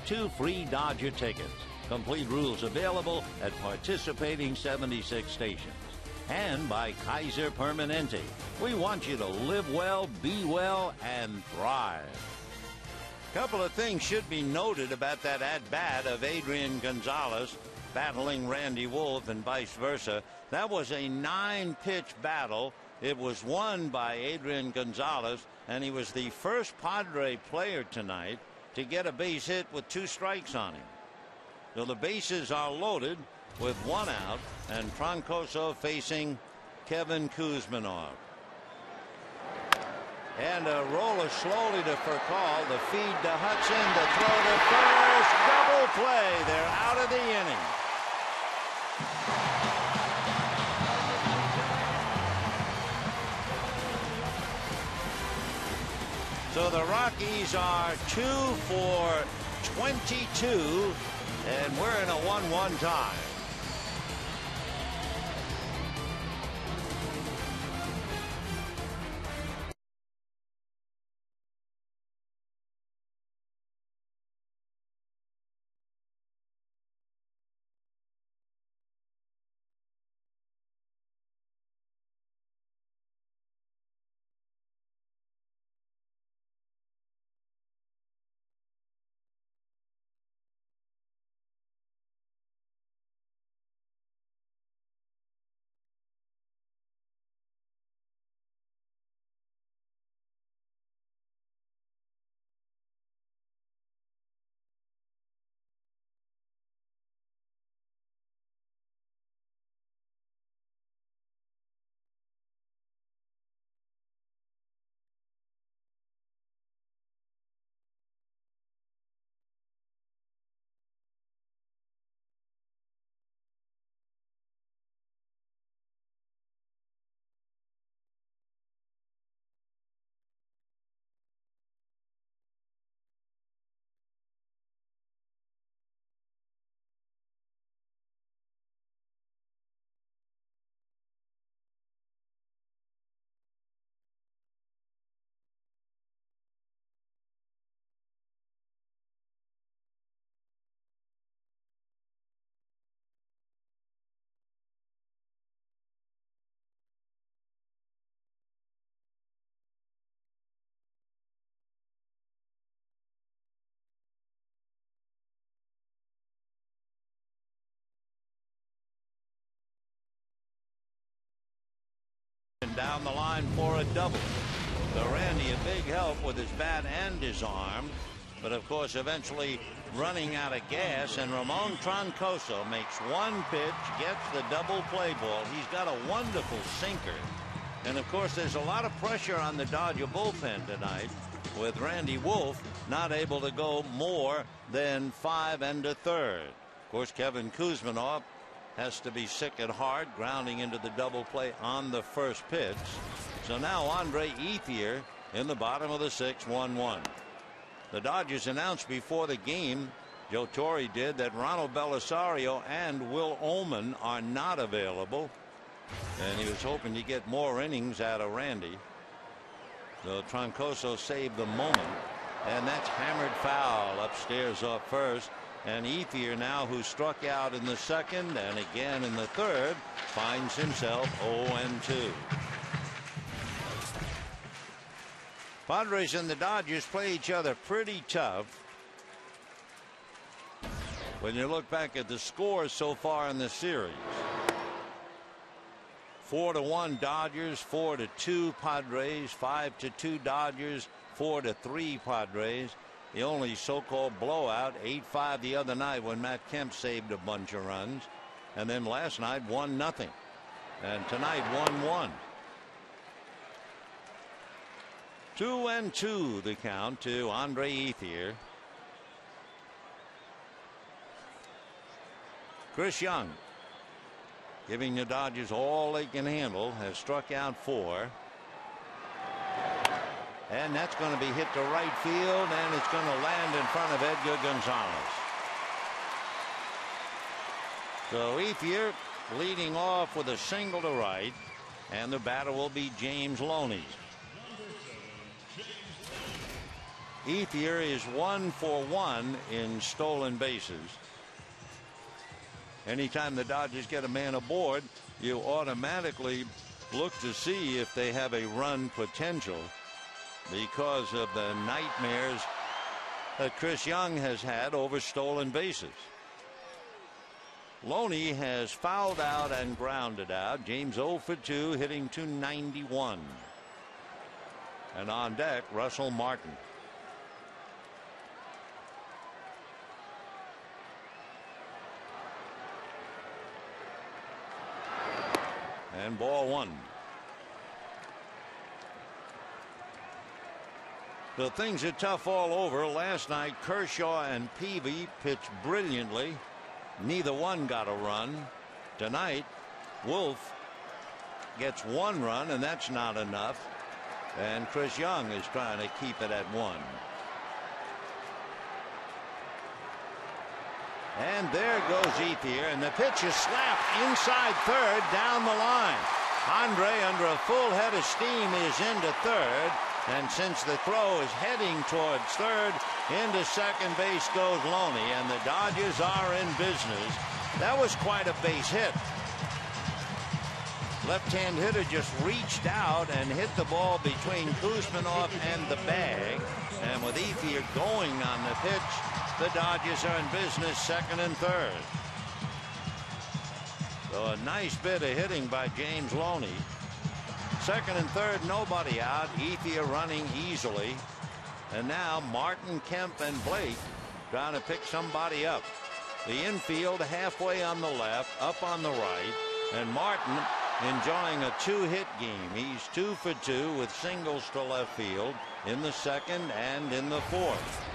2 free Dodger tickets. Complete rules available at participating 76 stations. And by Kaiser Permanente. We want you to live well, be well, and thrive. Couple of things should be noted about that at-bat of Adrian Gonzalez battling Randy Wolf and vice versa. That was a 9-pitch battle. It was won by Adrian Gonzalez, and he was the first Padre player tonight to get a base hit with 2 strikes on him. So the bases are loaded with 1 out, and Troncoso facing Kevin Kuzminov. And a roller slowly to Furcal. The feed to Hudson. The throw to first. Double play. They're out of the inning. So the Rockies are 2 for 22, and we're in a 1-1 tie. Down the line for a double. So Randy a big help with his bat and his arm, but of course eventually running out of gas, and Ramon Troncoso makes 1 pitch, gets the double play ball. He's got a wonderful sinker, and of course there's a lot of pressure on the Dodger bullpen tonight with Randy Wolf not able to go more than 5 1/3. Of course Kevin Kuzminov has to be sick at heart, grounding into the double play on the first pitch. So now Andre Ethier in the bottom of the 6th, 1-1. The Dodgers announced before the game, Joe Torre did, that Ronald Belisario and Will Ullman are not available, and he was hoping to get more innings out of Randy. So Troncoso saved the moment, and that's hammered foul upstairs off first. And Ethier, now who struck out in the 2nd and again in the 3rd, finds himself 0-2. Padres and the Dodgers play each other pretty tough. When you look back at the scores so far in the series, 4-1 Dodgers, 4-2 Padres, 5-2 Dodgers, 4-3 Padres. The only so-called blowout, 8-5 the other night when Matt Kemp saved a bunch of runs, and then last night 1-0, and tonight 1-1. 2-2 the count to Andre Ethier. Chris Young, giving the Dodgers all they can handle, has struck out 4. And that's going to be hit to right field, and it's going to land in front of Edgar Gonzalez. So Ethier leading off with a single to right, and the batter will be James Loney. Ethier is 1 for 1 in stolen bases. Anytime the Dodgers get a man aboard, you automatically look to see if they have a run potential because of the nightmares that Chris Young has had over stolen bases. Loney has fouled out and grounded out. James 0 for 2, hitting .291. And on deck, Russell Martin. And ball 1. The things are tough all over. Last night, Kershaw and Peavy pitched brilliantly. Neither one got a run. Tonight, Wolf gets 1 run, and that's not enough. And Chris Young is trying to keep it at 1. And there goes Ethier, and the pitch is slapped inside third down the line. Andre, under a full head of steam, is into third. And since the throw is heading towards third, into second base goes Loney, and the Dodgers are in business. That was quite a base hit. Left-hand hitter just reached out and hit the ball between Kuzminov and the bag. And with Ethier going on the pitch, the Dodgers are in business, second and third. So a nice bit of hitting by James Loney. Second and third, nobody out. Ethier running easily. And now Martin, Kemp, and Blake trying to pick somebody up. The infield halfway on the left, up on the right. And Martin enjoying a 2-hit game. He's 2 for 2 with singles to left field in the second and in the fourth.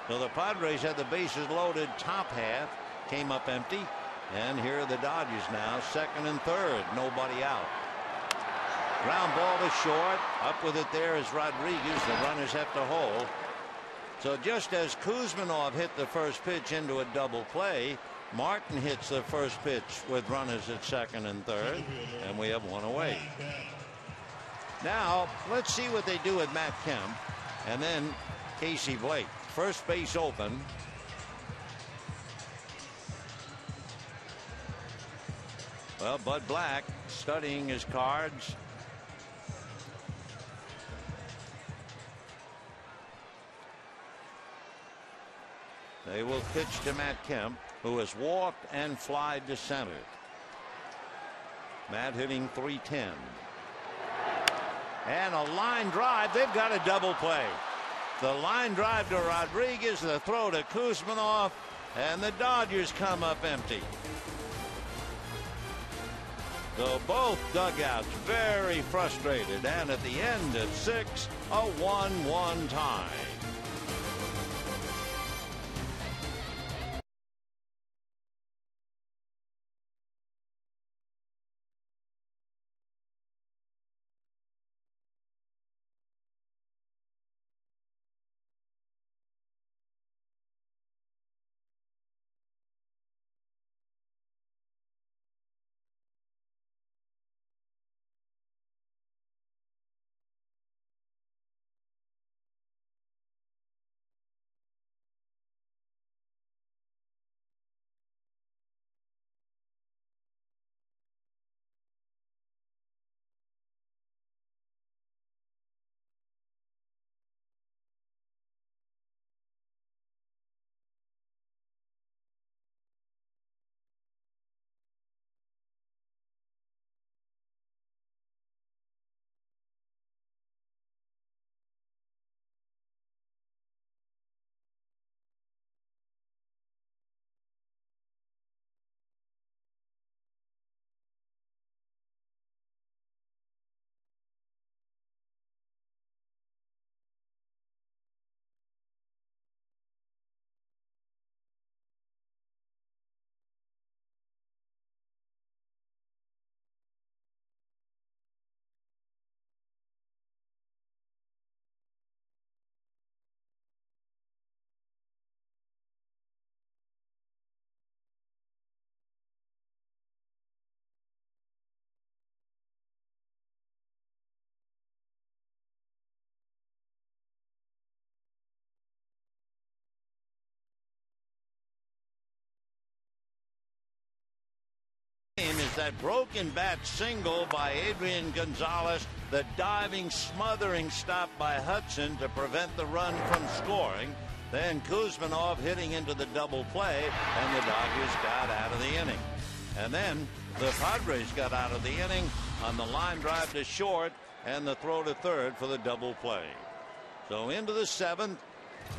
So the Padres had the bases loaded top half, came up empty. And here are the Dodgers now, second and third, nobody out. Ground ball is short. Up with it there is Rodriguez. The runners have to hold. So just as Kuzminov hit the first pitch into a double play, Martin hits the first pitch with runners at second and third, and we have 1 away. Now let's see what they do with Matt Kemp and then Casey Blake. First base open. Well, Bud Black studying his cards. They will pitch to Matt Kemp, who has walked and flied to center. Matt hitting .310. And a line drive. They've got a double play. The line drive to Rodriguez, the throw to Kuzminov, and the Dodgers come up empty. So both dugouts very frustrated, and at the end of 6, a 1-1 tie. that broken bat single by Adrian Gonzalez, the diving, smothering stop by Hudson to prevent the run from scoring. Then Kuzminov hitting into the double play, and the Dodgers got out of the inning. And then the Padres got out of the inning on the line drive to short and the throw to third for the double play. So into the seventh,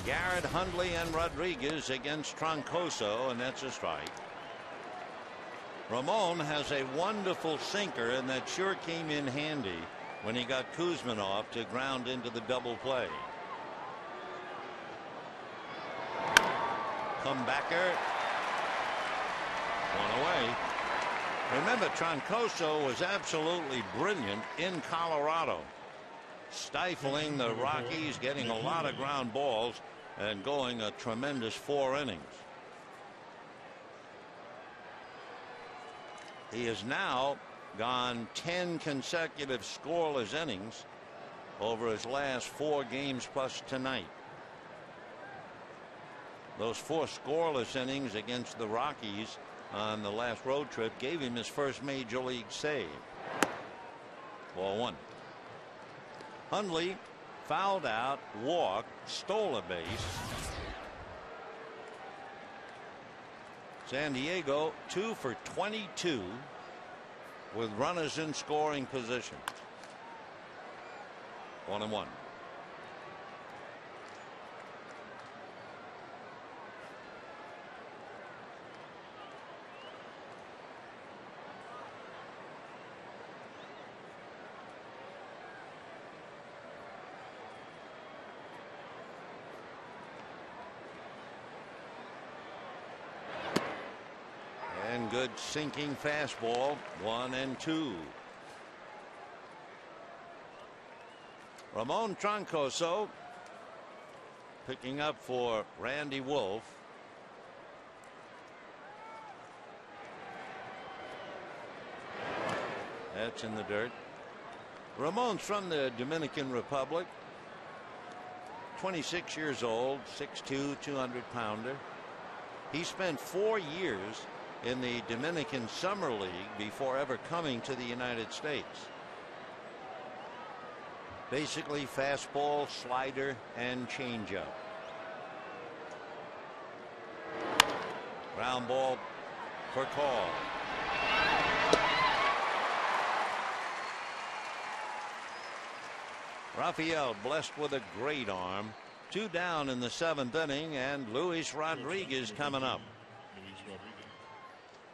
Garrett, Hundley, and Rodriguez against Troncoso, and that's a strike. Ramon has a wonderful sinker, and that sure came in handy when he got Kuzminov to ground into the double play. Comebacker. One away. Remember, Troncoso was absolutely brilliant in Colorado, stifling the Rockies, getting a lot of ground balls, and going a tremendous 4 innings. He has now gone 10 consecutive scoreless innings over his last 4 games plus tonight. Those 4 scoreless innings against the Rockies on the last road trip gave him his first major league save. Ball 1. Hundley fouled out, walked, stole a base. San Diego 2 for 22 with runners in scoring position. 1-1. Good sinking fastball. 1-2. Ramon Troncoso picking up for Randy Wolf. That's in the dirt. Ramon's from the Dominican Republic. 26 years old, 6'2", 200-pounder. He spent 4 years in the Dominican Summer League before ever coming to the United States. Basically fastball, slider, and changeup. Ground ball for call. Rafael blessed with a great arm. 2 down in the 7th inning, and Luis Rodriguez coming up.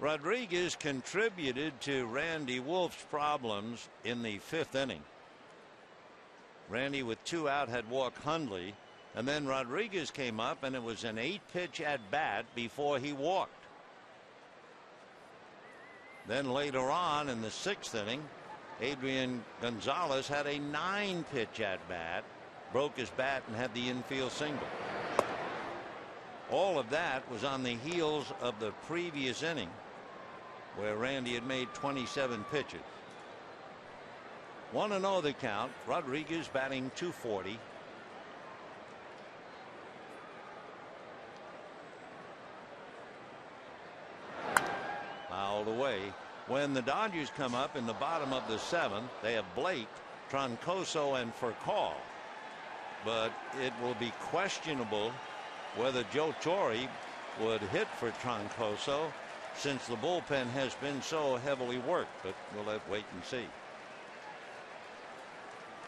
Rodriguez contributed to Randy Wolf's problems in the 5th inning. Randy, with 2 out, had walked Hundley, and then Rodriguez came up, and it was an 8-pitch at bat before he walked. Then later on in the 6th inning, Adrian Gonzalez had a 9-pitch at bat, broke his bat, and had the infield single. All of that was on the heels of the previous inning, where Randy had made 27 pitches. 1-0 the count. Rodriguez batting .240. Fouled away. When the Dodgers come up in the bottom of the 7th, they have Blake, Troncoso, and Furcal. But it will be questionable whether Joe Torre would hit for Troncoso, since the bullpen has been so heavily worked, but we'll have to wait and see.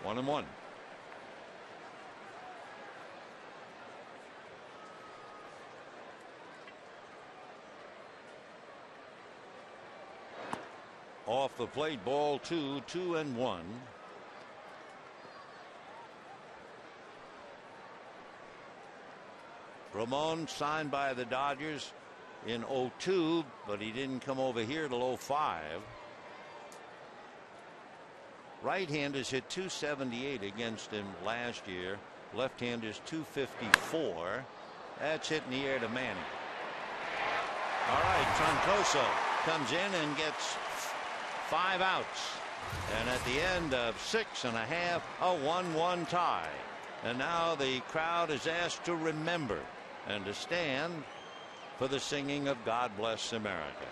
1-1. Off the plate, ball 2, 2-1. Ramon signed by the Dodgers in 02, but he didn't come over here till 05. Right-handers hit .278 against him last year. Left-handers .254. That's hit in the air to Manning. All right, Troncoso comes in and gets 5 outs. And at the end of 6.5, a 1-1 tie. And now the crowd is asked to remember and to stand for the singing of God Bless America.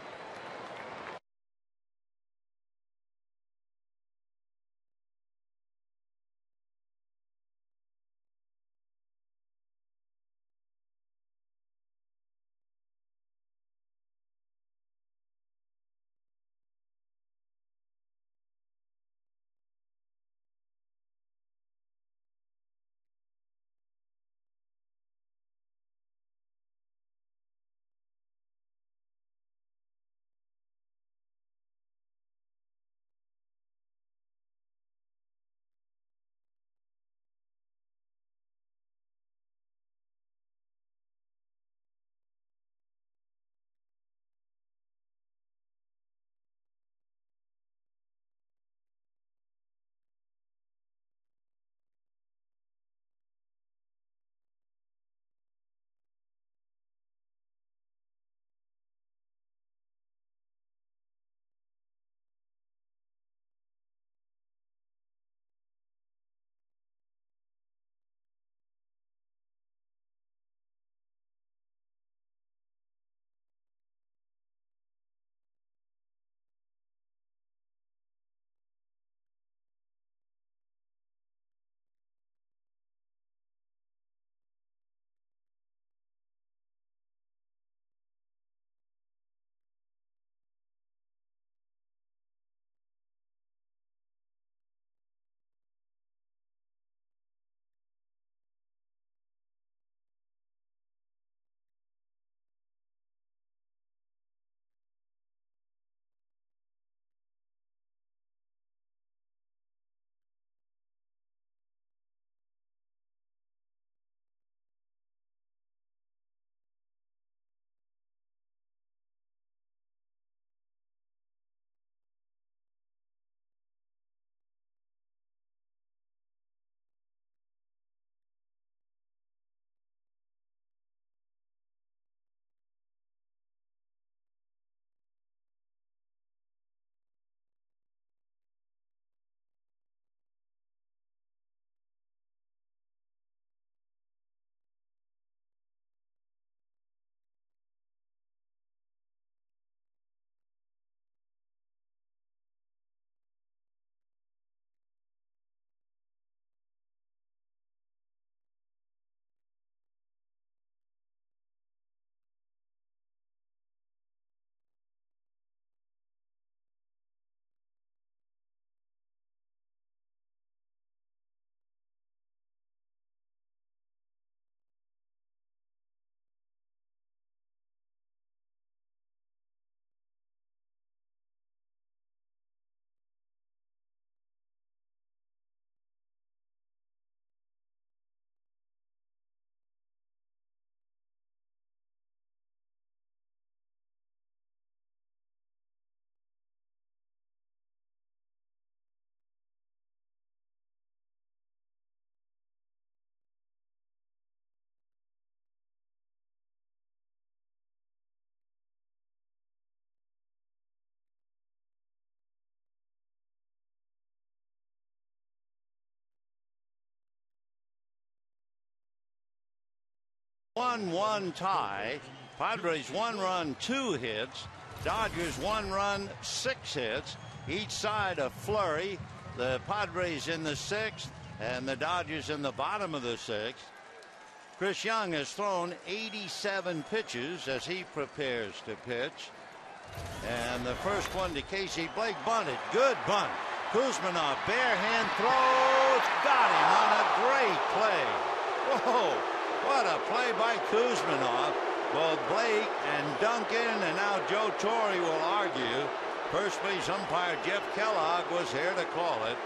1-1 tie. Padres 1 run, 2 hits. Dodgers 1 run, 6 hits. Each side a flurry. The Padres in the 6th and the Dodgers in the bottom of the 6th. Chris Young has thrown 87 pitches as he prepares to pitch. And the first one to Casey. Blake bunted. Good bunt. Kuzminov bare hand throws. Got him on a great play. Whoa. What a play by Kuzminov. Both Blake and Duncan and now Joe Torre will argue. First base umpire Jeff Kellogg was here to call it.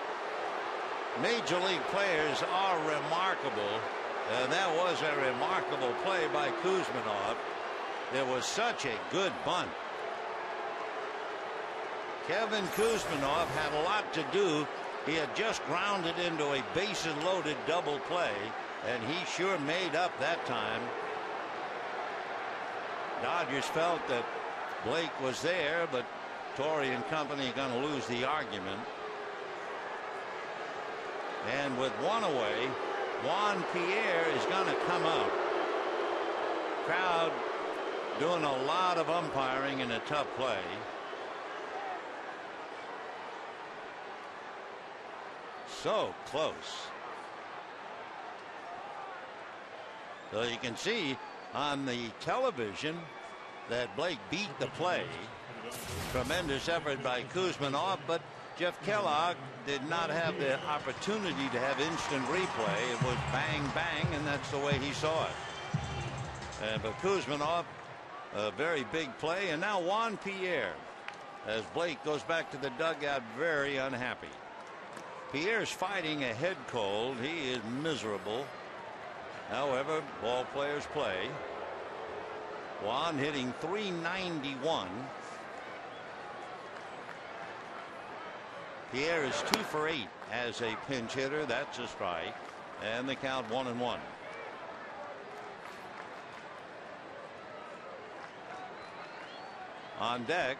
Major league players are remarkable. And that was a remarkable play by Kuzminov. It was such a good bunt. Kevin Kuzminov had a lot to do. He had just grounded into a bases loaded double play, and he sure made up that time. Dodgers felt that Blake was there, but Torre and company are going to lose the argument. And with one away, Juan Pierre is going to come up. Crowd doing a lot of umpiring in a tough play. So close. So you can see on the television that Blake beat the play. Tremendous effort by Kuzminov, but Jeff Kellogg did not have the opportunity to have instant replay. It was bang, bang, and that's the way he saw it. But Kuzminov, a very big play, and now Juan Pierre, as Blake goes back to the dugout very unhappy. Pierre's fighting a head cold. He is miserable. However, ball players play. Juan hitting .391. Pierre is 2 for 8 as a pinch hitter. That's a strike. And the count 1-1. On deck,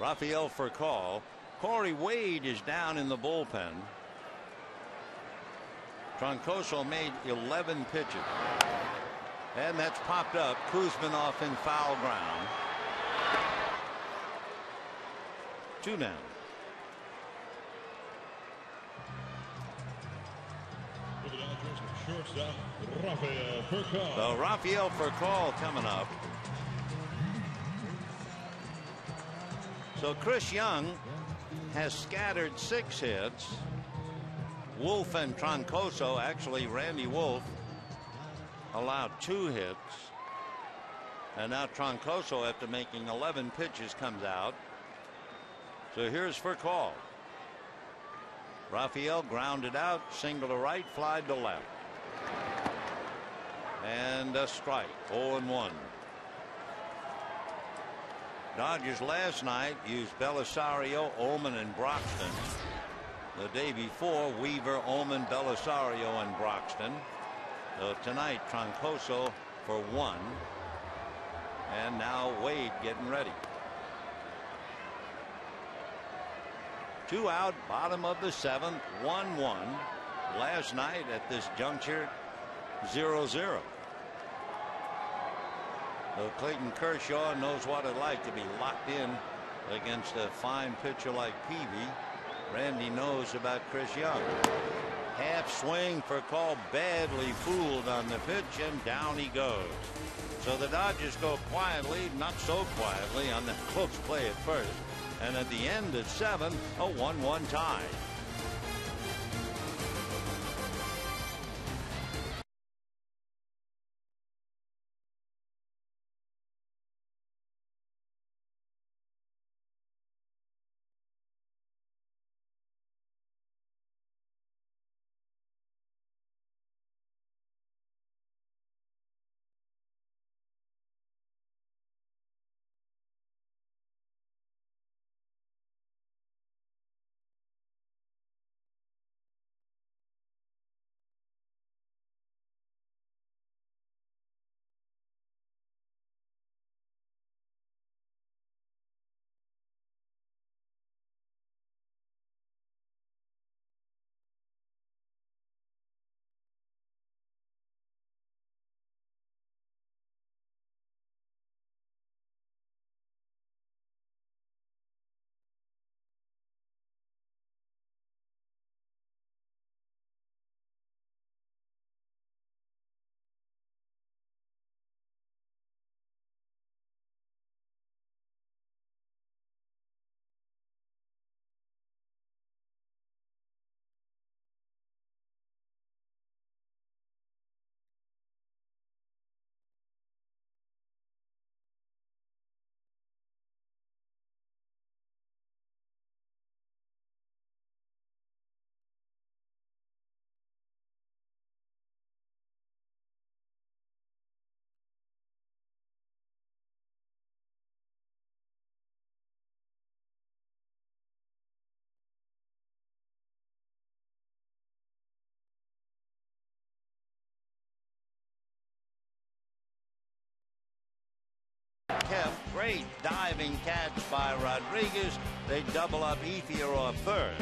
Rafael Furcal. Corey Wade is down in the bullpen. Troncoso made 11 pitches. And that's popped up. Kuzminov in foul ground. 2 down. For the Dodgers, shortstop Rafael Furcal. So Rafael Furcal coming up. So Chris Young has scattered 6 hits. Wolf and Troncoso, actually Randy Wolf, allowed 2 hits. And now Troncoso, after making 11 pitches, comes out. So here's Furcal. Rafael grounded out, single to right, fly to left. And a strike. 0-1. Dodgers last night used Belisario, Ullman, and Broxton. The day before, Weaver, Ullman, Belisario, and Broxton. So tonight, Troncoso for 1. And now Wade getting ready. 2 out, bottom of the 7th, 1-1. Last night at this juncture, 0-0. So Clayton Kershaw knows what it's like to be locked in against a fine pitcher like Peavy. Randy knows about Chris Young. Half swing for Call, badly fooled on the pitch, and down he goes. So the Dodgers go quietly, not so quietly, on the close play at first. And at the end of 7, a 1-1 tie. great diving catch by Rodriguez. They double up Ethier off third.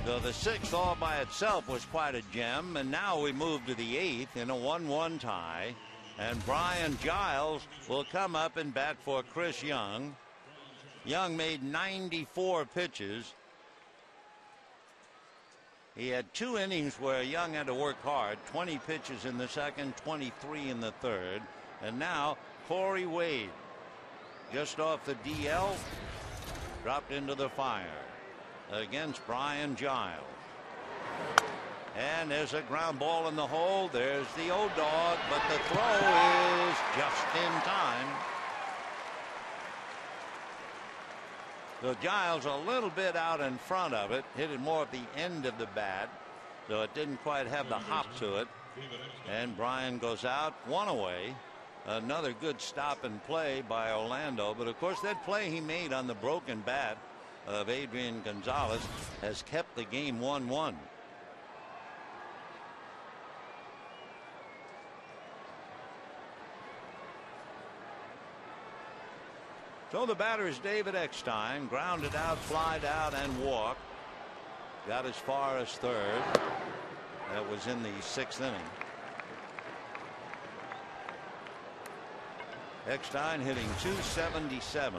So the sixth all by itself was quite a gem, and now we move to the eighth in a 1-1 tie. And Brian Giles will come up and bat for Chris Young. Young made 94 pitches. He had 2 innings where Young had to work hard, 20 pitches in the second, 23 in the third. And now Corey Wade, just off the DL, dropped into the fire against Brian Giles. And there's a ground ball in the hole. There's the old dog, but the throw is just in time. So Giles a little bit out in front of it, hit it more at the end of the bat, so it didn't quite have the hop to it. And Brian goes out, 1 away. Another good stop and play by Orlando, but of course that play he made on the broken bat of Adrian Gonzalez has kept the game 1-1. So the batter is David Eckstein, grounded out, flied out, and walked. Got as far as third. That was in the 6th inning. Eckstein hitting .277.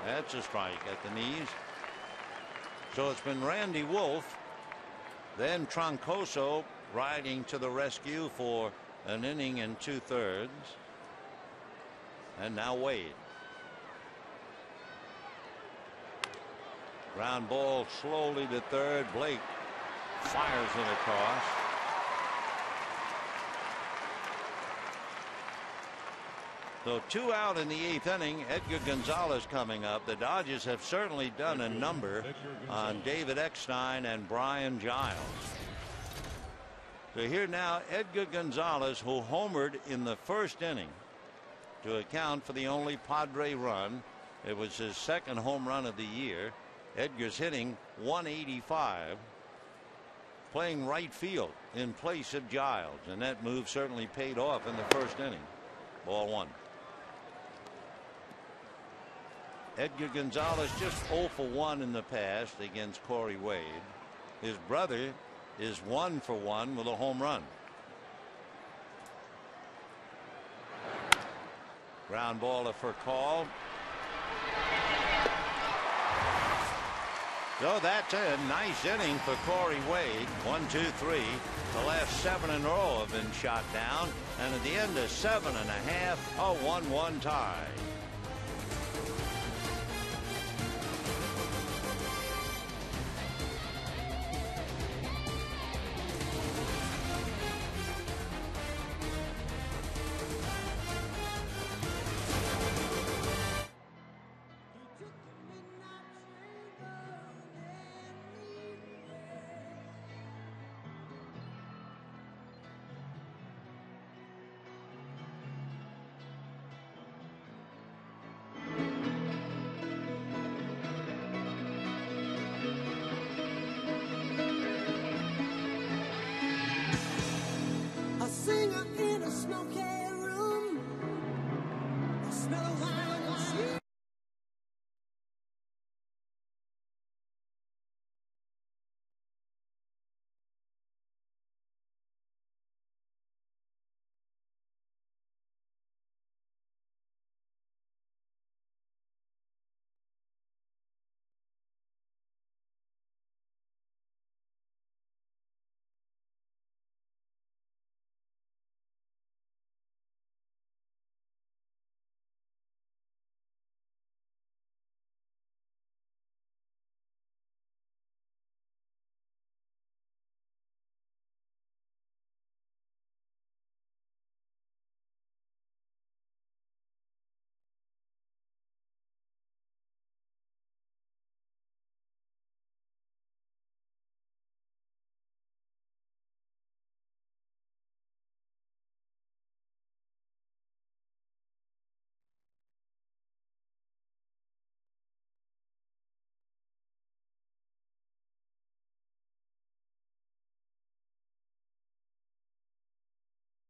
That's a strike at the knees. So it's been Randy Wolf, then Troncoso riding to the rescue for an inning and 2/3. And now Wade. Ground ball slowly to third. Blake fires it across. So 2 out in the 8th inning. Edgar Gonzalez coming up. The Dodgers have certainly done a number on David Eckstein and Brian Giles. So here now Edgar Gonzalez, who homered in the 1st inning to account for the only Padre run. It was his 2nd home run of the year. Edgar's hitting .185, playing right field in place of Giles, and that move certainly paid off in the 1st inning. Ball 1. Edgar Gonzalez just 0 for 1 in the past against Corey Wade. His brother is 1 for 1 with a home run. Ground ball for call. So that's a nice inning for Corey Wade. 1, 2, 3. The last 7 in a row have been shot down, and at the end of 7 1/2, a 1-1 tie.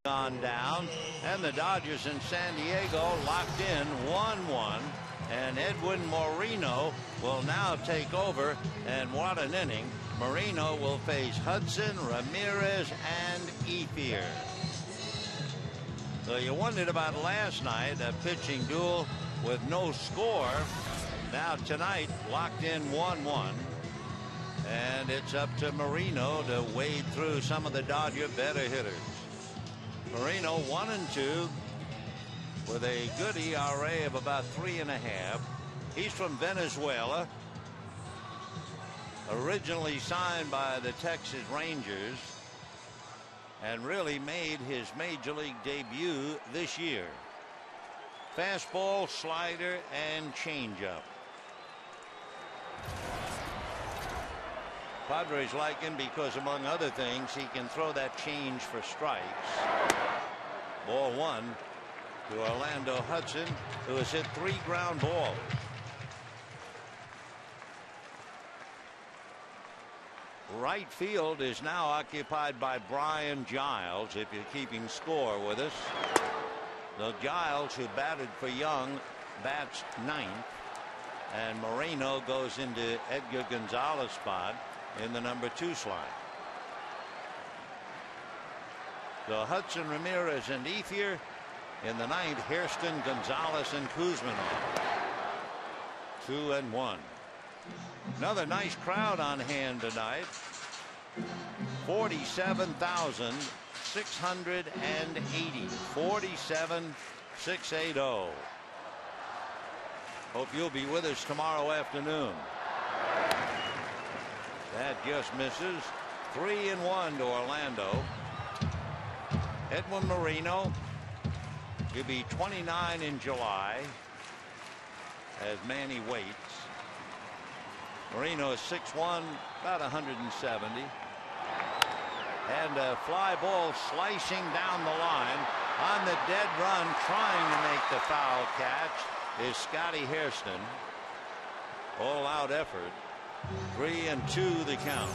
on down, and the Dodgers in San Diego locked in 1-1, and Edwin Moreno will now take over, and what an inning. Moreno will face Hudson, Ramirez, and Ethier. So you wondered about last night, a pitching duel with no score. Now tonight locked in 1-1, and it's up to Moreno to wade through some of the Dodger better hitters. Moreno 1-2 with a good ERA of about 3.5. He's from Venezuela, originally signed by the Texas Rangers, and really made his major league debut this year. Fastball, slider, and changeup. Padres like him because, among other things, he can throw that change for strikes. Ball 1 to Orlando Hudson, who has hit 3 ground balls. Right field is now occupied by Brian Giles, if you're keeping score with us. The Giles, who batted for Young, bats 9th, and Moreno goes into Edgar Gonzalez's spot in the number 2 slot. So Hudson, Ramirez, and Ethier in the 9th. Hairston, Gonzalez, and Kuzminov. 2-1. Another nice crowd on hand tonight. 47,680. 47,680. Hope you'll be with us tomorrow afternoon. That just misses. 3-1 to Orlando. Edwin Moreno, he'll be 29 in July as Manny waits. Moreno is 6'1", about 170. And a fly ball slicing down the line on the dead run, trying to make the foul catch, is Scotty Hairston. All out effort. 3-2 the count.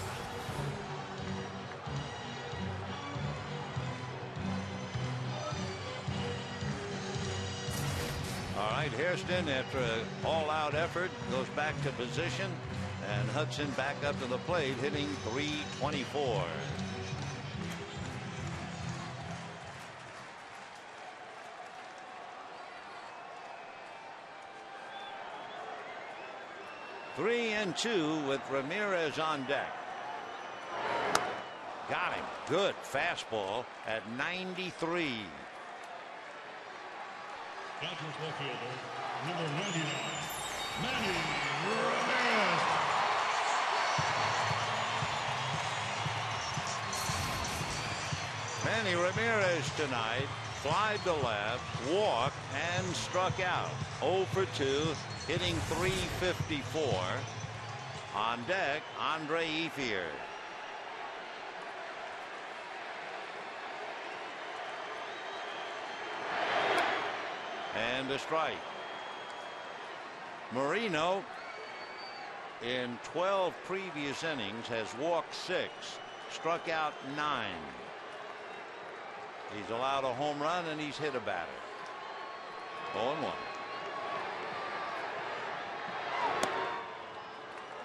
All right, Hairston, after an all-out effort, goes back to position, and Hudson back up to the plate, hitting .324. Three and 2 with Ramirez on deck. Got him. Good fastball at 93. Dodgers left fielder, number 99, Manny Ramirez. Manny Ramirez tonight, flied to left, walked, and struck out. 0 for 2, hitting .354. On deck, Andre Ethier. And a strike. Moreno, in 12 previous innings, has walked 6, struck out 9. He's allowed a home run, and he's hit a batter. 0-1.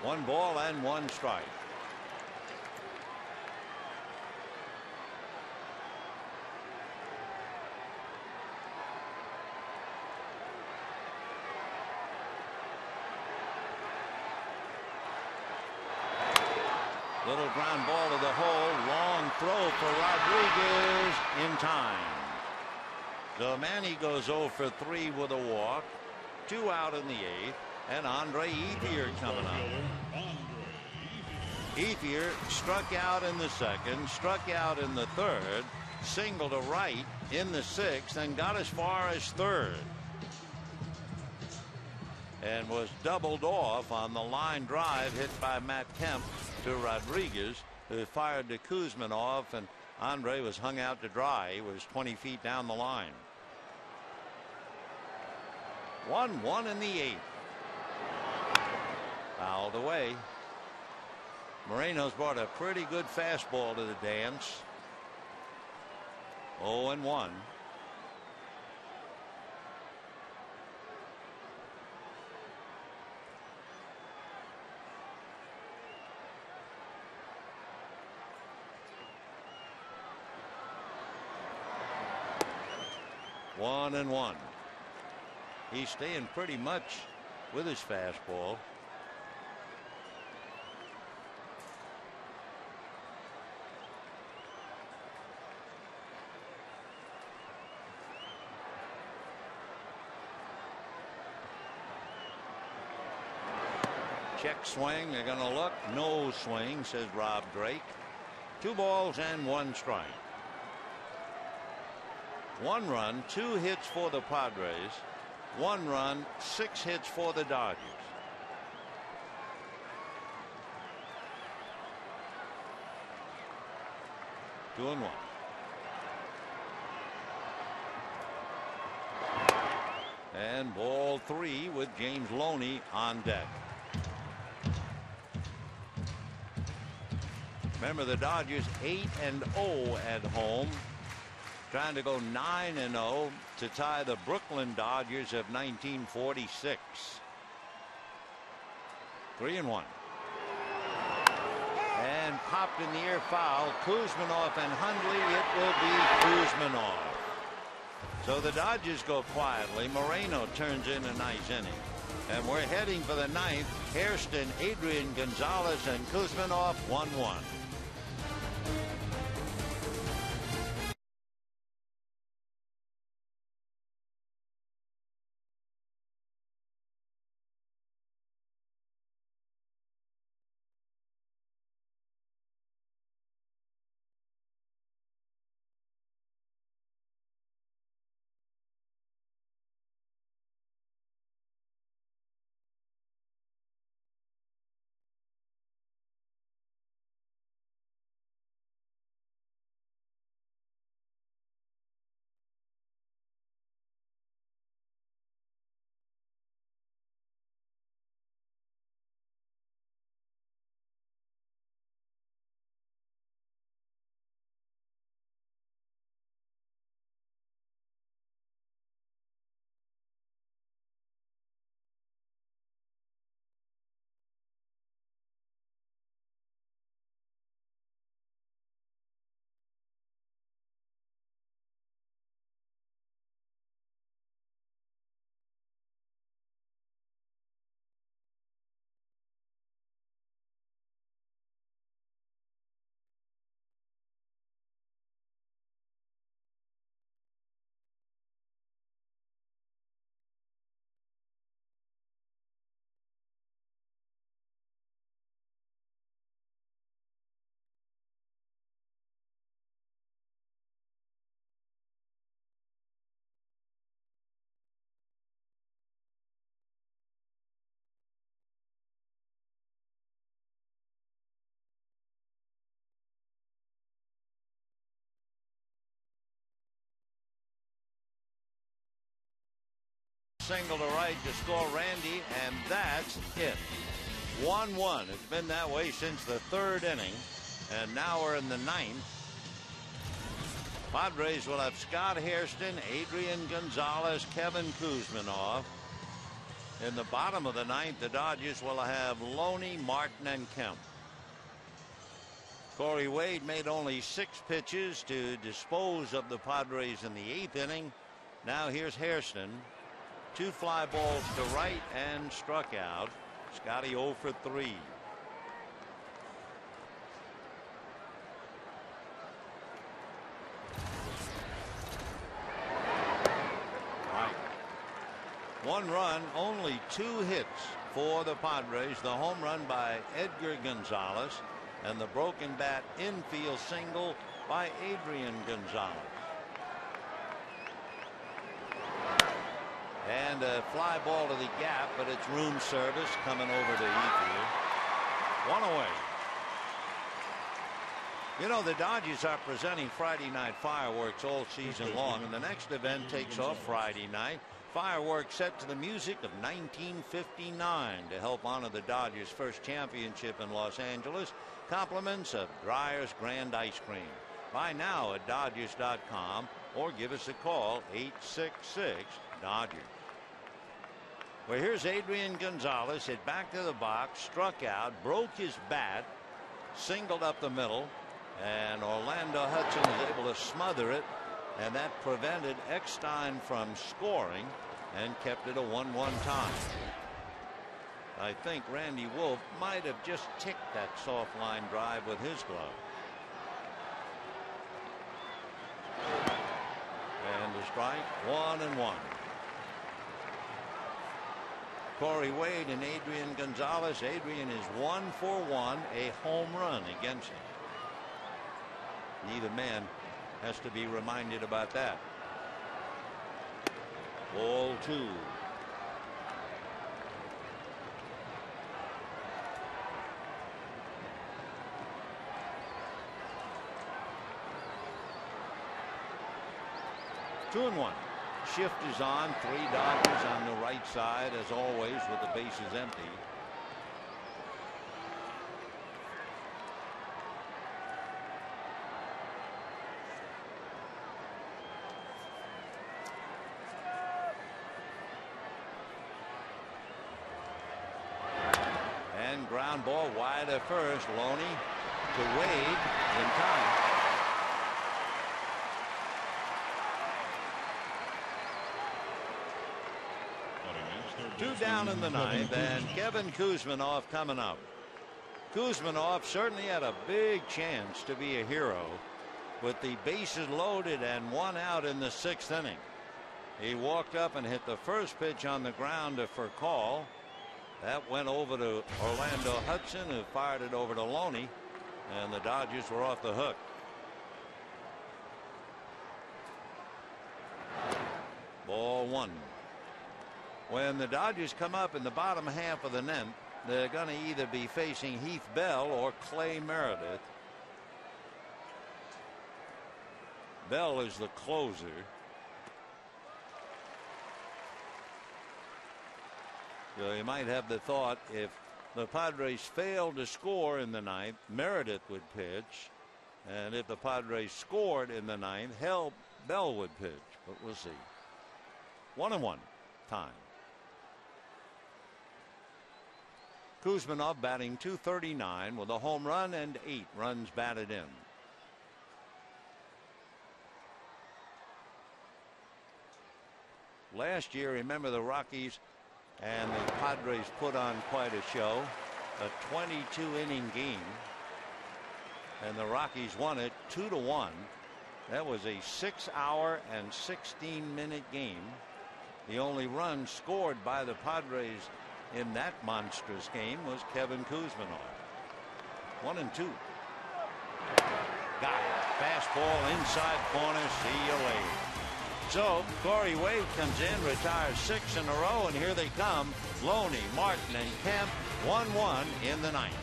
1 ball and 1 strike. Little ground ball to the hole. Long throw for Rodriguez in time. So Manny goes 0 for 3 with a walk. 2 out in the 8th. And Andre Ethier coming up. Ethier struck out in the 2nd, struck out in the 3rd, single to right in the 6th, and got as far as 3rd. And was doubled off on the line drive hit by Matt Kemp to Rodriguez, who fired to Kuzminov, and Andre was hung out to dry. He was 20 feet down the line. 1-1 in the 8th. Fouled away. Moreno's brought a pretty good fastball to the dance. 0-1. One and one. He's staying pretty much with his fastball. Check swing. They're going to look. No swing, says Rob Drake. 2 balls and 1 strike. 1 run, 2 hits for the Padres. 1 run, 6 hits for the Dodgers. Two and 1. And ball 3 with James Loney on deck. Remember, the Dodgers 8-0 at home, trying to go 9-0 to tie the Brooklyn Dodgers of 1946. 3-1. And popped in the air foul. Kuzminoff and Hundley. It will be Kuzminoff. So the Dodgers go quietly. Moreno turns in a nice inning. And we're heading for the 9th. Hairston, Adrian Gonzalez, and Kuzminoff 1-1. Single to right to score Randy, and that's it. 1-1. It's been that way since the 3rd inning, and now we're in the 9th. Padres will have Scott Hairston, Adrian Gonzalez, Kevin Kuzminoff. In the bottom of the 9th, the Dodgers will have Loney, Martin, and Kemp. Corey Wade made only 6 pitches to dispose of the Padres in the 8th inning. Now here's Hairston. 2 fly balls to right and struck out. Scotty 0 for 3. Right. 1 run, only 2 hits for the Padres. The home run by Edgar Gonzalez and the broken bat infield single by Adrian Gonzalez. And a fly ball to the gap, but it's room service coming over to Ethier. 1 away. You know, the Dodgers are presenting Friday night fireworks all season long, and the next event takes off Friday night. Fireworks set to the music of 1959 to help honor the Dodgers' first championship in Los Angeles. Compliments of Dreyer's Grand Ice Cream. Buy now at Dodgers.com or give us a call 866-DODGERS. Well, here's Adrian Gonzalez hit back to the box, struck out, broke his bat, singled up the middle, and Orlando Hudson was able to smother it, and that prevented Eckstein from scoring and kept it a 1-1 tie. I think Randy Wolf might have just ticked that soft line drive with his glove. And the strike, 1-1. Corey Wade and Adrian Gonzalez. Adrian is 1 for 1, a home run against him. Neither man has to be reminded about that. Ball 2. Two and one. Shift is on. 3 Dodgers on the right side as always with the bases empty. And ground ball wide at first. Loney to Wade in time. Two down in the ninth, and Kevin Kuzminoff coming up. Kuzminoff certainly had a big chance to be a hero with the bases loaded and 1 out in the 6th inning. He walked up and hit the first pitch on the ground for call. That went over to Orlando Hudson, who fired it over to Loney, and the Dodgers were off the hook. Ball 1. When the Dodgers come up in the bottom half of the ninth, they're going to either be facing Heath Bell or Clay Meredith. Bell is the closer. So you might have the thought if the Padres failed to score in the ninth, Meredith would pitch. And if the Padres scored in the ninth, Bell would pitch. But we'll see. 1-1 time. Kuzminoff batting .239 with a home run and 8 runs batted in. Last year, remember, the Rockies and the Padres put on quite a show. A 22-inning game. And the Rockies won it 2-1. That was a 6-hour and 16-minute game. The only run scored by the Padres in that monstrous game was Kevin Kuzminoff. 1-2. Got it. Fastball inside corner. See you later. So Corey Wade comes in, retires 6 in a row, and here they come. Loney, Martin, and Kemp. 1-1 in the ninth.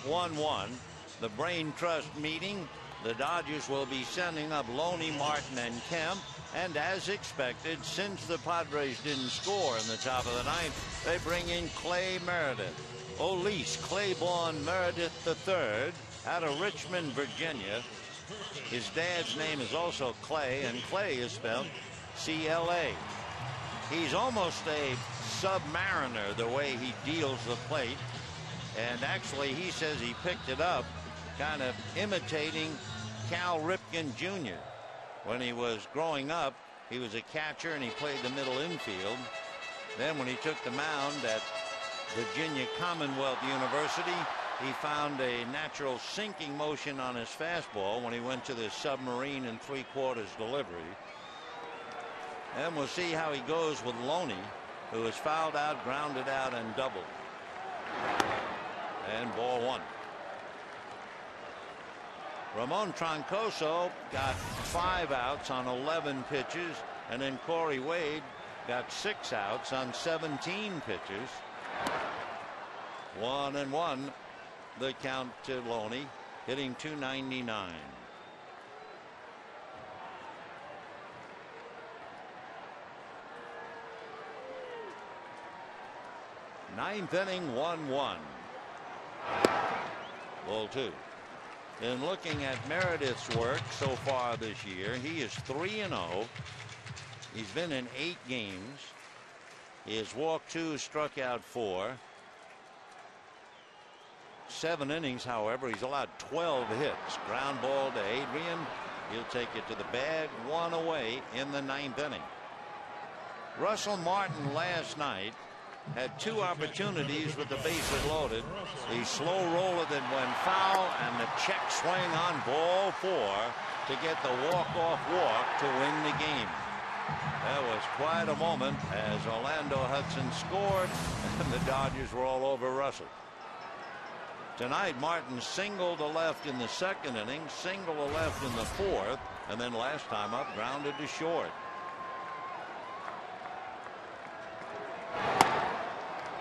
1-1. The Brain Trust meeting. The Dodgers will be sending up Loney, Martin, and Kemp. And as expected, since the Padres didn't score in the top of the ninth, they bring in Clay Meredith. Olise Claiborne Meredith III out of Richmond, Virginia. His dad's name is also Clay, and Clay is spelled C-L-A. He's almost a submariner the way he deals the plate. And actually, he says he picked it up kind of imitating Cal Ripken Jr. When he was growing up, he was a catcher and he played the middle infield. Then when he took the mound at Virginia Commonwealth University, he found a natural sinking motion on his fastball when he went to the submarine and 3/4 delivery. And we'll see how he goes with Loney, who is fouled out, grounded out, and doubled. And ball one. Ramon Troncoso got 5 outs on 11 pitches, and then Corey Wade got 6 outs on 17 pitches. 1-1 the count to Loney, hitting .299. Ninth inning, 1-1. Ball 2. In looking at Meredith's work so far this year, he is 3-0. He's been in 8 games. He has walked 2, struck out 4. 7 innings, however, he's allowed 12 hits. Ground ball to Adrian. He'll take it to the bag. 1 away in the 9th inning. Russell Martin last night had 2 opportunities with the bases loaded. The slow roller that went foul and the check swing on ball 4 to get the walk-off walk to win the game. That was quite a moment as Orlando Hudson scored and the Dodgers were all over Russell. Tonight, Martin singled to left in the 2nd inning, singled to left in the 4th, and then last time up grounded to short.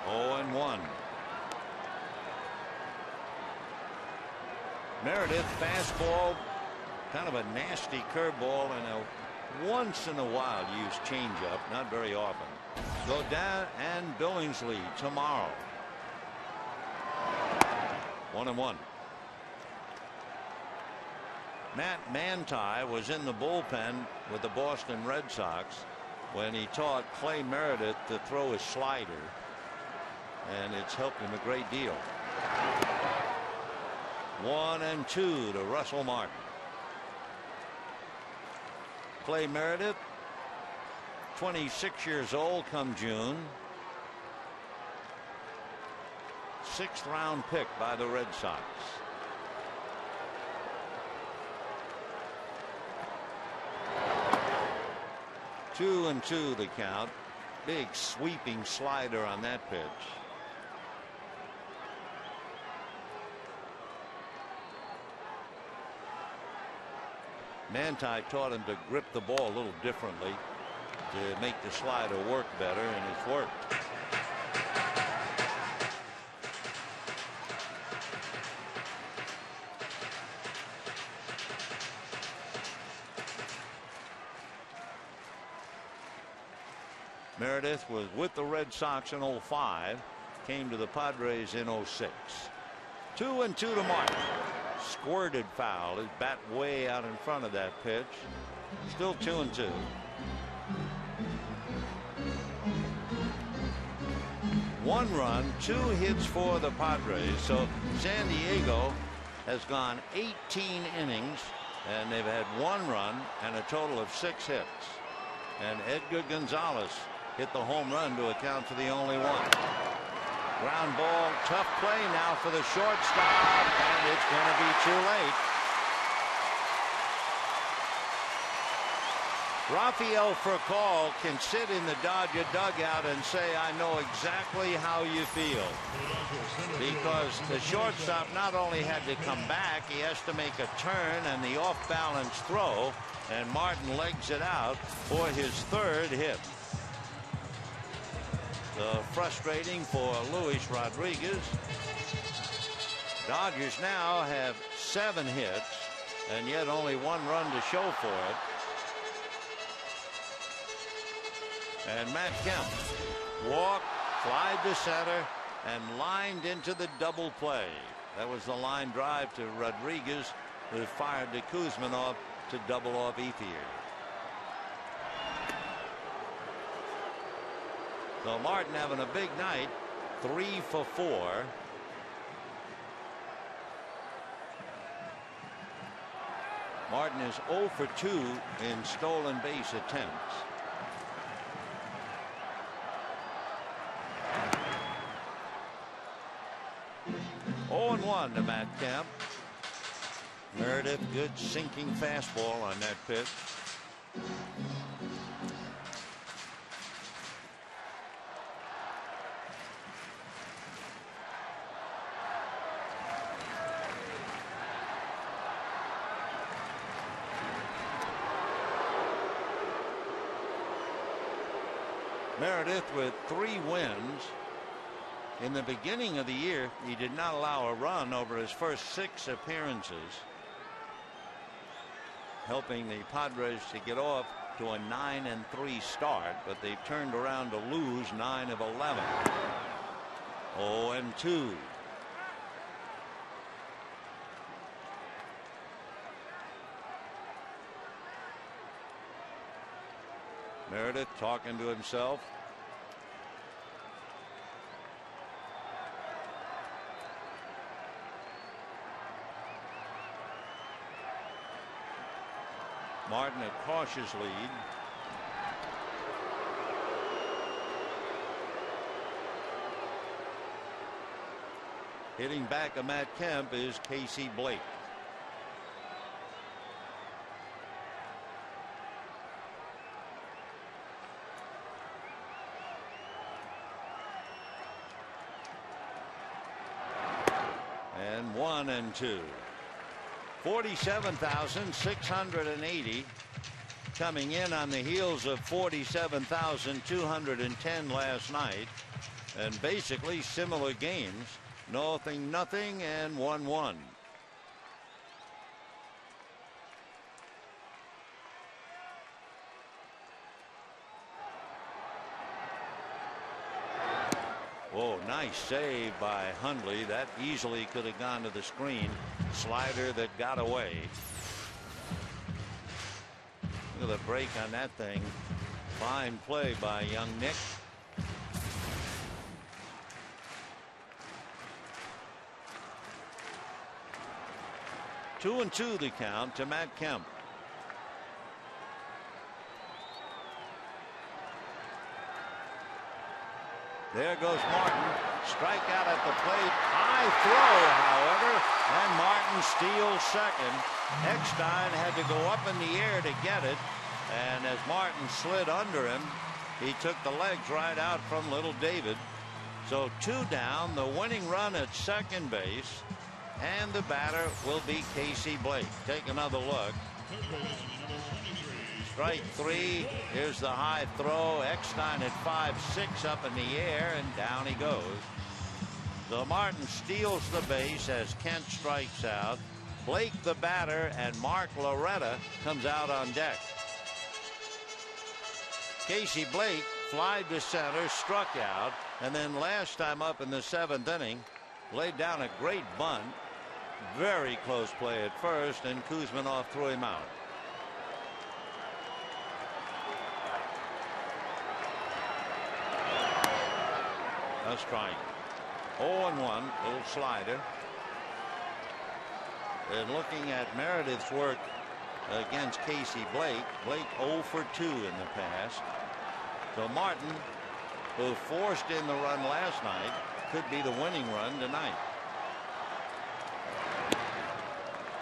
0-1. Meredith fastball, kind of a nasty curveball, and a once in a while used changeup, not very often. Godin and Billingsley tomorrow. 1-1. Matt Manti was in the bullpen with the Boston Red Sox when he taught Clay Meredith to throw his slider, and it's helped him a great deal. 1-2 to Russell Martin. Clay Meredith, 26 years old come June. 6th round pick by the Red Sox. Two and 2 the count. Big sweeping slider on that pitch. Manti taught him to grip the ball a little differently to make the slider work better, and it's worked. Meredith was with the Red Sox in 05, came to the Padres in 06. 2-2 to Martin. Squirted foul. His bat way out in front of that pitch. Still 2-2. One run, 2 hits for the Padres. So San Diego has gone 18 innings and they've had 1 run and a total of 6 hits. And Edgar Gonzalez hit the home run to account for the only one. Ground ball, tough play now for the shortstop, and it's going to be too late. Rafael Furcal can sit in the Dodger dugout and say, I know exactly how you feel. Because the shortstop not only had to come back, he has to make a turn and the off-balance throw, and Martin legs it out for his 3rd hit. Frustrating for Luis Rodriguez. Dodgers now have 7 hits and yet only 1 run to show for it. And Matt Kemp walked, flied to center, and lined into the double play. That was the line drive to Rodriguez, who fired to Kuzminov to double off Ethier. So Martin having a big night, 3 for 4. Martin is 0 for 2 in stolen base attempts. Oh, 0-1 to Matt Kemp. Meredith, good sinking fastball on that pitch. Meredith with 3 wins. In the beginning of the year, he did not allow a run over his first 6 appearances, helping the Padres to get off to a 9-3 start, but they've turned around to lose 9 of 11. 0-2. Meredith talking to himself. Martin a cautious lead. Hitting back of Matt Kemp is Casey Blake. And 1-2. 47,680 coming in on the heels of 47,210 last night, and basically similar games. Nothing and 1-1. Whoa, nice save by Hundley. That easily could have gone to the screen. Slider that got away. Look at the break on that thing. Fine play by young Nick. Two and 2 the count to Matt Kemp. There goes Martin. Strikeout at the plate. High throw, however, and Martin steals second. Eckstein had to go up in the air to get it, and as Martin slid under him, he took the legs right out from little David. So 2 down, the winning run at second base, and the batter will be Casey Blake. Take another look. Strike 3. Here's the high throw. Eckstein at 5-6 up in the air, and down he goes. So Martin steals the base as Kent strikes out. Blake the batter, and Mark Loretta comes out on deck. Casey Blake flied to center, struck out, and then last time up in the 7th inning, laid down a great bunt. Very close play at first, and Kuzminov threw him out. A strike. 0-1, little slider. And looking at Meredith's work against Casey Blake, Blake 0 for 2 in the past. So Martin, who forced in the run last night, could be the winning run tonight.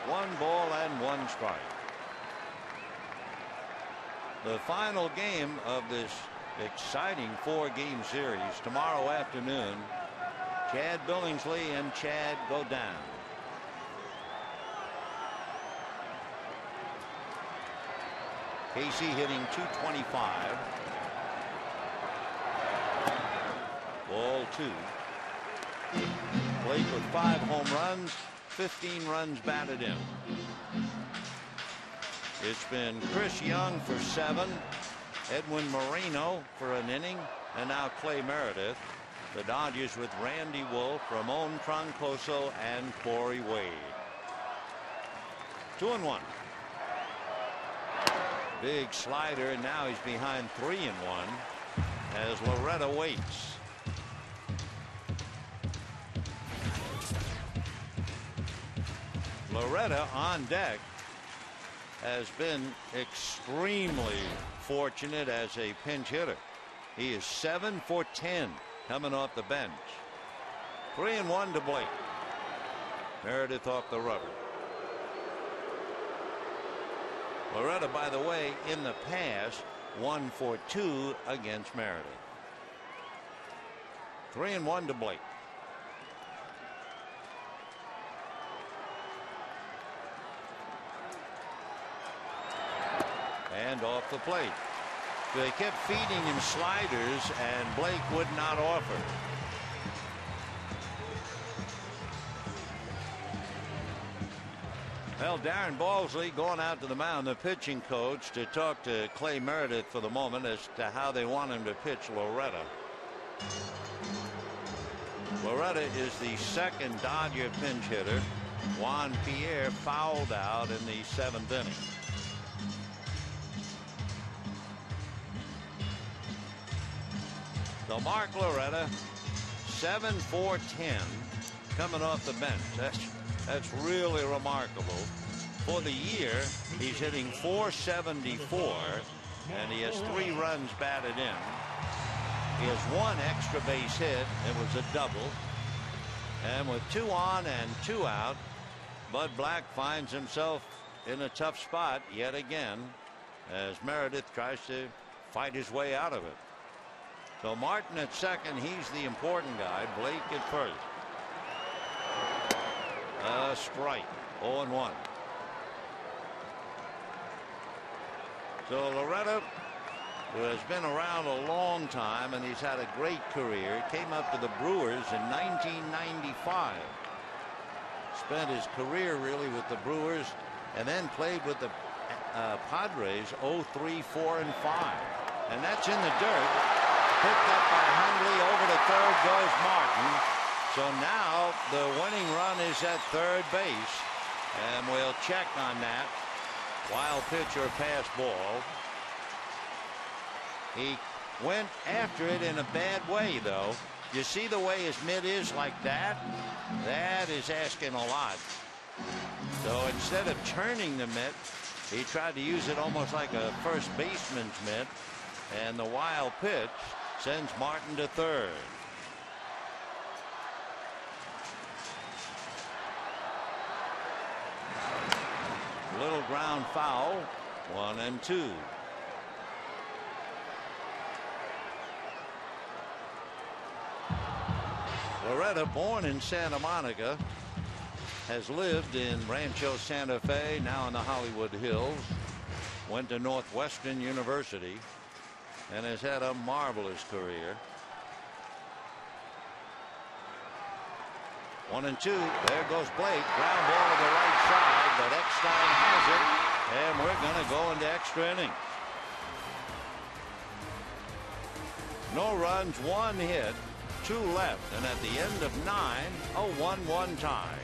1 ball and 1 strike. The final game of this exciting 4-game series tomorrow afternoon. Chad Billingsley and Chad go down. Casey hitting .225. Ball 2. Blake with 5 home runs, 15 runs batted in. It's been Chris Young for 7, Edwin Marino for an inning, and now Clay Meredith. The Dodgers with Randy Wolf, Ramon Troncoso, and Corey Wade. 2-1. Big slider, and now he's behind 3-1 as Loretta waits. Loretta on deck has been extremely fortunate as a pinch hitter. He is 7 for 10 coming off the bench. 3-1 to Blake. Meredith off the rubber. Loretta, by the way, in the past 1 for 2 against Meredith. 3-1 to Blake. And off the plate. They kept feeding him sliders, and Blake would not offer. Well, Darren Balsley going out to the mound, the pitching coach, to talk to Clay Meredith for the moment as to how they want him to pitch Loretta. Loretta is the second Dodger pinch hitter. Juan Pierre fouled out in the 7th inning. So Mark Loretta, 7 for 10 coming off the bench. That's really remarkable. For the year, he's hitting .474, and he has 3 runs batted in. He has 1 extra base hit. It was a double. And with 2 on and 2 out, Bud Black finds himself in a tough spot yet again as Meredith tries to fight his way out of it. So Martin at second, he's the important guy. Blake at first. A strike. 0-1. So Loretta, who has been around a long time and he's had a great career, came up to the Brewers in 1995. Spent his career really with the Brewers and then played with the Padres 03, 4, and 5. And that's in the dirt. Picked up by Hundley. Over to third goes Martin. So now the winning run is at third base. And we'll check on that. Wild pitch or pass ball. He went after it in a bad way, though. You see the way his mitt is like that? That is asking a lot. So instead of turning the mitt, he tried to use it almost like a first baseman's mitt. And the wild pitch sends Martin to third. Little ground foul. 1-2. Loretta, born in Santa Monica, has lived in Rancho Santa Fe, now in the Hollywood Hills. Went to Northwestern University and has had a marvelous career. 1-2. There goes Blake. Ground ball to the right side, but Eckstein has it, and we're going to go into extra inning. No runs, 1 hit, 2 left, and at the end of 9, a 1-1 tie.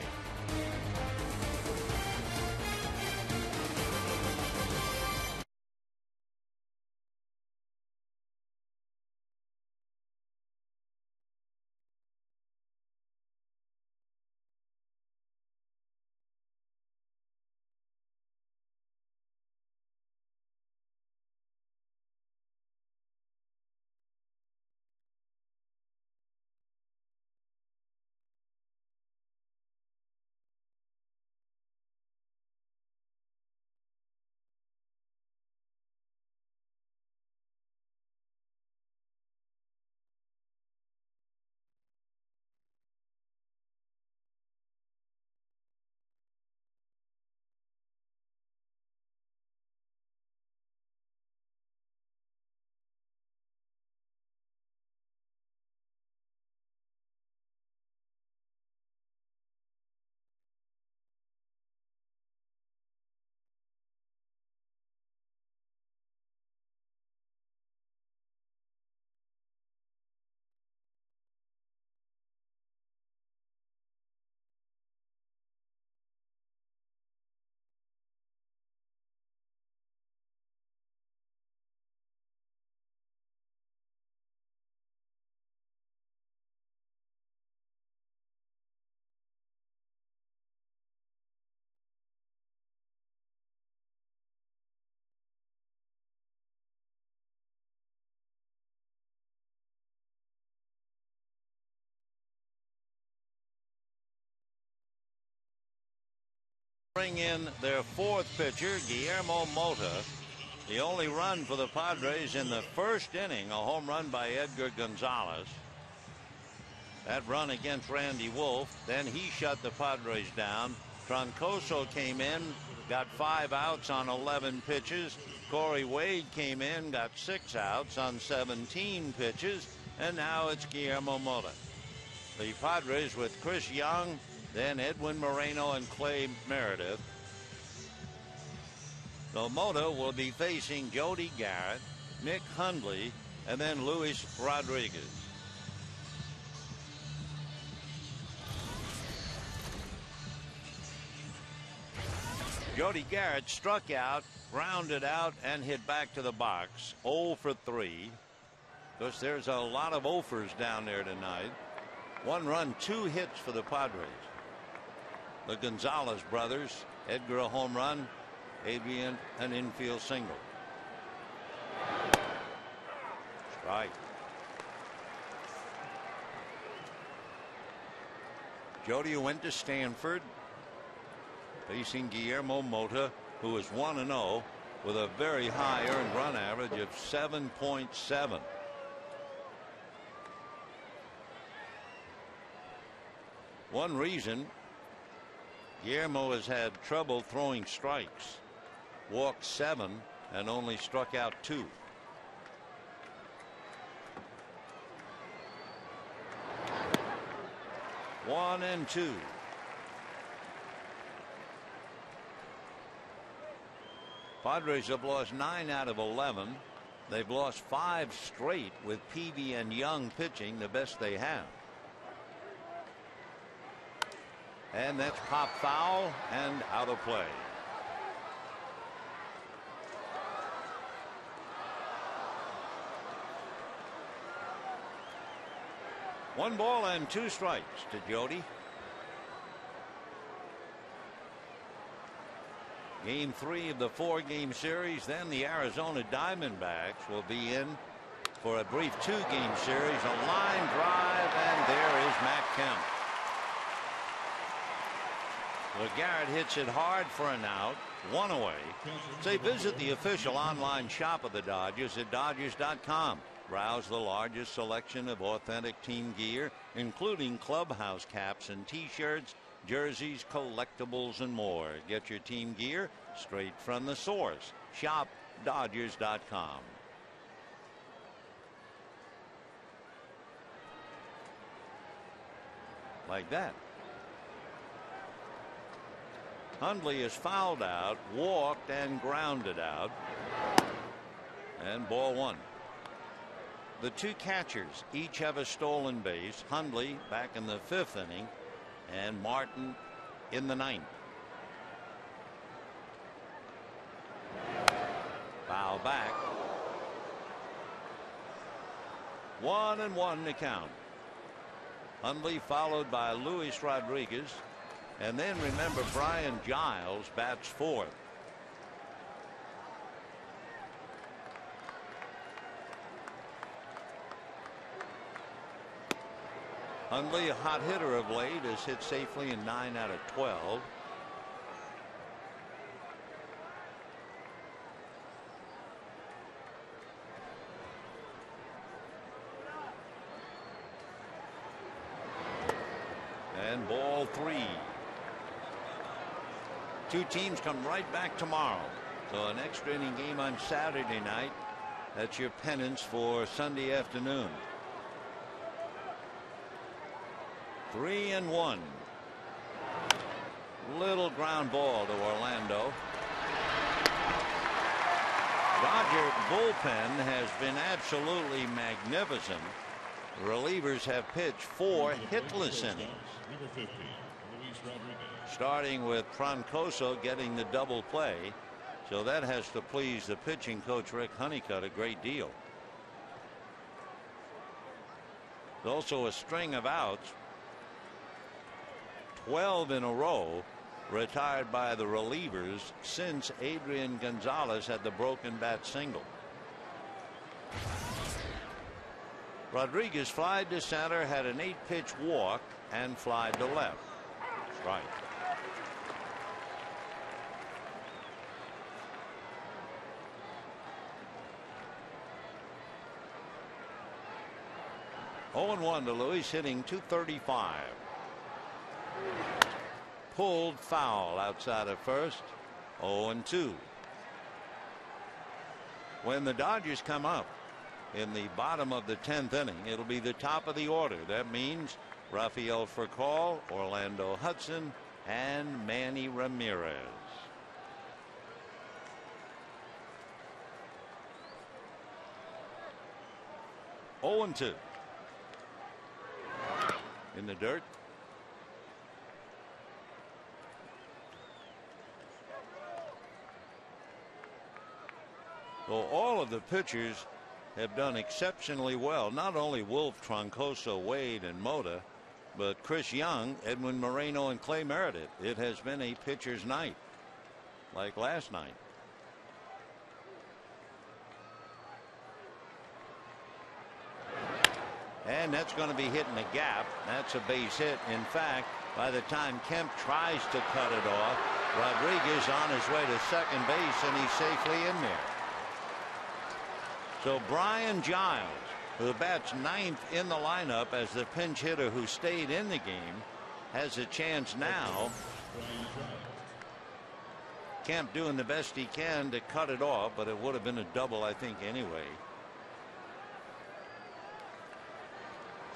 Bring in their fourth pitcher, Guillermo Mota. The only run for the Padres in the first inning, a home run by Edgar Gonzalez. That run against Randy Wolf. Then he shut the Padres down. Troncoso came in, got 5 outs on 11 pitches. Corey Wade came in, got 6 outs on 17 pitches. And now it's Guillermo Mota. The Padres with Chris Young, then Edwin Moreno and Clay Meredith. So Mota will be facing Jody Garrett, Nick Hundley, and then Luis Rodriguez. Jody Garrett struck out, grounded out, and hit back to the box. 0 for 3. Because there's a lot of offers down there tonight. 1 run, 2 hits for the Padres. The Gonzalez brothers, Edgar a home run, Adrian an infield single. Strike. Jody went to Stanford, facing Guillermo Mota, who is 1-0 with a very high earned run average of 7.7. One reason Guillermo has had trouble throwing strikes. Walked 7 and only struck out 2. One and 2. Padres have lost 9 out of 11. They've lost 5 straight with Peavy and Young pitching, the best they have. And that's pop foul and out of play. One ball and 2 strikes to Jody. Game 3 of the 4-game series. Then the Arizona Diamondbacks will be in for a brief 2-game series. A line drive, and there is Matt Kemp. Well, Garrett hits it hard for an out. 1 away. Say, visit the official online shop of the Dodgers at Dodgers.com. Browse the largest selection of authentic team gear, including clubhouse caps and T-shirts, jerseys, collectibles, and more. Get your team gear straight from the source. Shop Dodgers.com. Like that. Hundley is fouled out, walked, and grounded out. And ball 1. The 2 catchers each have a stolen base. Hundley back in the 5th inning, and Martin in the 9th. Foul back. 1-1 to count. Hundley followed by Luis Rodriguez. And then remember, Brian Giles bats 4th. Hundley, a hot hitter of late, has hit safely in 9 out of 12. And ball 3. 2 teams come right back tomorrow. So an extra inning game on Saturday night. That's your penance for Sunday afternoon. 3-1. Little ground ball to Orlando. Dodger bullpen has been absolutely magnificent. Relievers have pitched 4 hitless innings. Starting with Troncoso getting the double play. So that has to please the pitching coach Rick Honeycutt a great deal. There's also a string of outs. 12 in a row retired by the relievers since Adrian Gonzalez had the broken bat single. Rodriguez flied to center, had an 8-pitch walk, and flied to left. Strike. 0-1 to Luis, hitting .235. Pulled foul outside of first. 0-2. When the Dodgers come up in the bottom of the 10th inning, it'll be the top of the order. That means Rafael Furcal, Orlando Hudson, and Manny Ramirez. Oh and 2 in the dirt. So all of the pitchers have done exceptionally well. Not only Wolf, Troncoso, Wade, and Mota, but Chris Young, Edwin Moreno, and Clay Meredith. It has been a pitcher's night, like last night. And that's going to be hitting the gap. That's a base hit. In fact, by the time Kemp tries to cut it off, Rodriguez on his way to second base, and he's safely in there. So Brian Giles, who bats ninth in the lineup as the pinch hitter who stayed in the game, has a chance now. Kemp doing the best he can to cut it off, but it would have been a double, I think, anyway.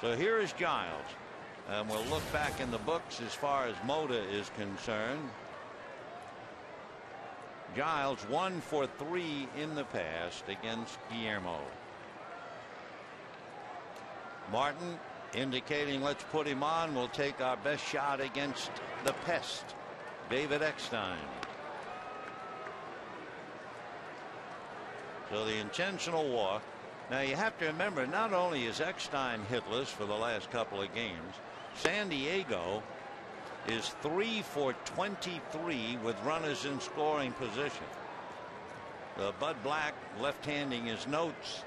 So here is Giles, and we'll look back in the books as far as Mota is concerned. Giles 1 for 3 in the past against Guillermo. Martin indicating let's put him on. We'll take our best shot against the pest, David Eckstein. So the intentional walk. Now you have to remember, not only is Eckstein hitless for the last couple of games, San Diego is 3 for 23 with runners in scoring position. Bud Black left-handing his notes,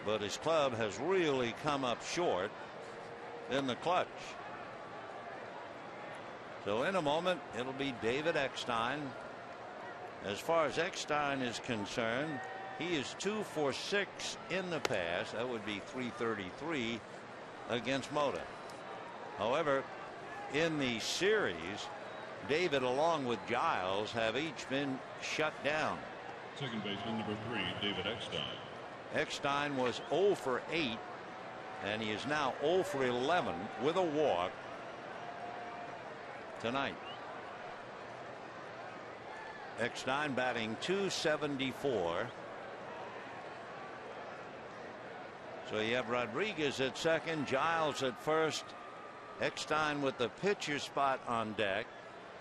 but his club has really come up short in the clutch. So in a moment it'll be David Eckstein. As far as Eckstein is concerned, he is 2 for 6 in the past. That would be .333 against Mota. However, in the series, David along with Giles have each been shut down. Second baseman number 3, David Eckstein. Eckstein was 0 for 8, and he is now 0 for 11 with a walk tonight. Eckstein batting .274. So you have Rodriguez at second, Giles at first, Eckstein with the pitcher spot on deck,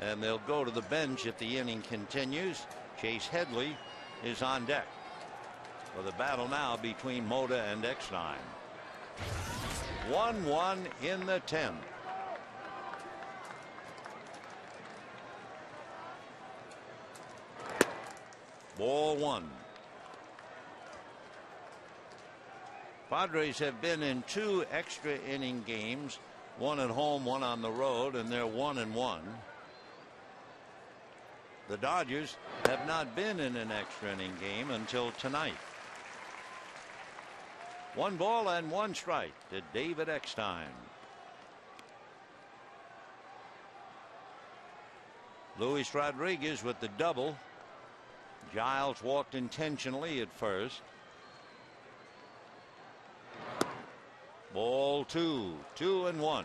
and they'll go to the bench if the inning continues. Chase Headley is on deck for the battle now between Mota and Eckstein. 1-1 in the 10th. Ball 1. Padres have been in 2 extra inning games, 1 at home, 1 on the road, and they're 1-1. The Dodgers have not been in an extra inning game until tonight. 1 ball and 1 strike to David Eckstein. Luis Rodriguez with the double. Giles walked intentionally at first. Ball 2, 2-1.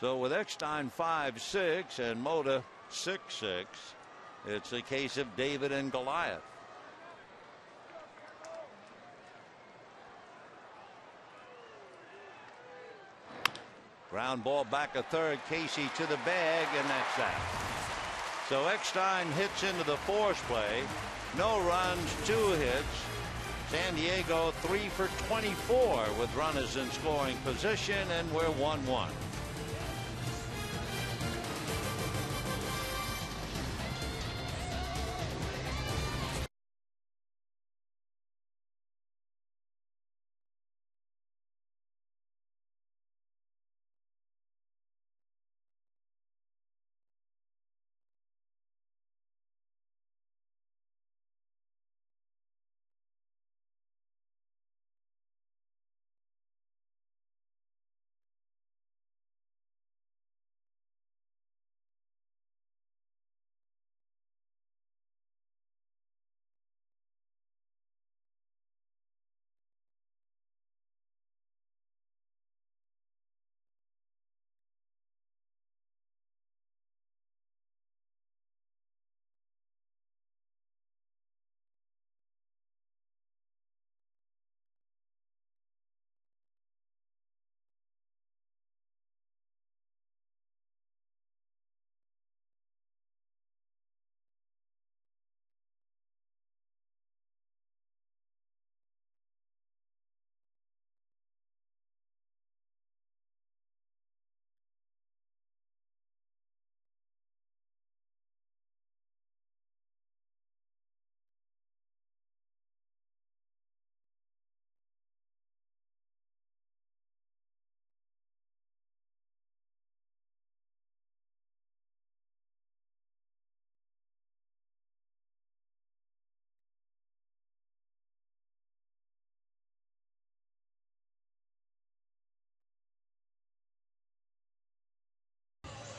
So with Eckstein 5-6 and Mota 6-6, it's a case of David and Goliath. Ground ball back a third. Casey to the bag, and that's that. So Eckstein hits into the force play. No runs, 2 hits. San Diego 3 for 24 with runners in scoring position, and we're 1-1.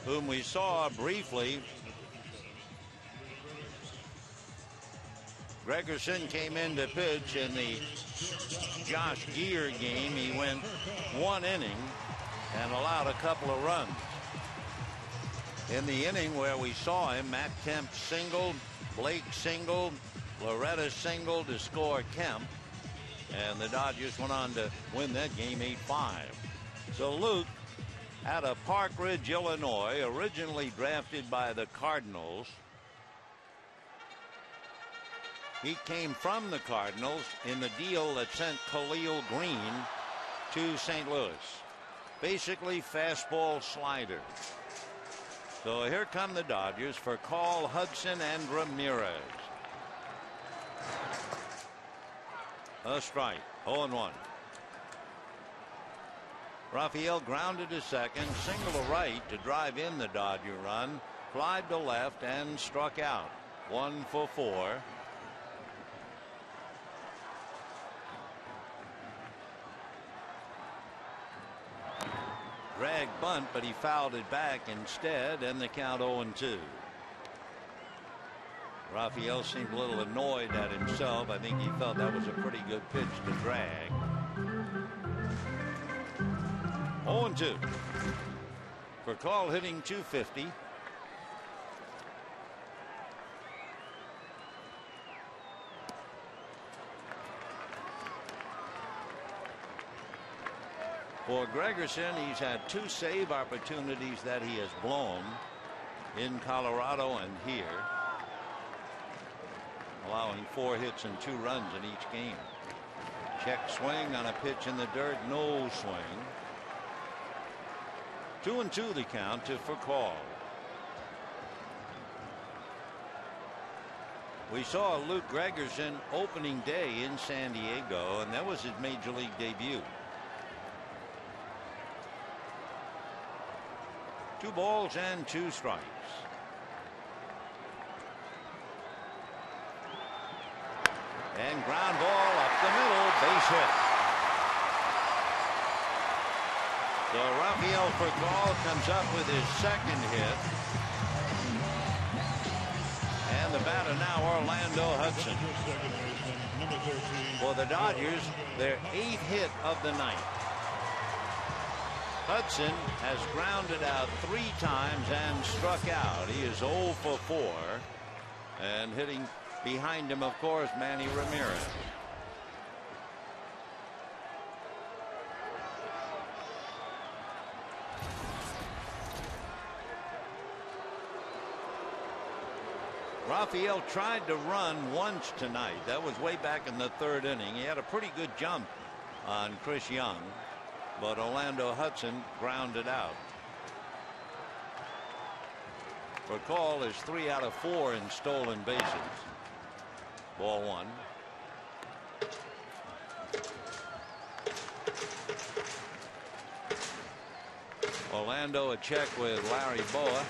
whom we saw briefly. Gregerson came in to pitch in the Josh Gear game. He went 1 inning and allowed a couple of runs. In the inning where we saw him, Matt Kemp singled, Blake singled, Loretta singled to score Kemp, and the Dodgers went on to win that game 8-5. So Luke, out of Park Ridge, Illinois, originally drafted by the Cardinals. He came from the Cardinals in the deal that sent Khalil Green to St. Louis. Basically fastball slider. So here come the Dodgers for Call, Hudson, and Ramirez. A strike, 0-1. Raphael grounded to second, single to right to drive in the Dodger run, flied to left, and struck out. 1 for 4. Drag bunt, but he fouled it back instead, and the count 0-2. Raphael seemed a little annoyed at himself. I think he felt that was a pretty good pitch to drag. 0-2. For Call, hitting .250. For Gregerson, he's had 2 save opportunities that he has blown in Colorado and here, allowing 4 hits and 2 runs in each game. Check swing on a pitch in the dirt, no swing. 2-2 the count for Call. We saw Luke Gregerson opening day in San Diego, and that was his major league debut. 2 balls and 2 strikes. And ground ball up the middle, base hit. So Raphael Furcal comes up with his 2nd hit. And the batter now, Orlando Hudson. For the Dodgers, their 8th hit of the night. Hudson has grounded out 3 times and struck out. He is 0 for 4. And hitting behind him, of course, Manny Ramirez. Raphael tried to run once tonight. That was way back in the 3rd inning. He had a pretty good jump on Chris Young, but Orlando Hudson grounded out. For Call is 3 out of 4 in stolen bases. Ball 1. Orlando a check with Larry Boa.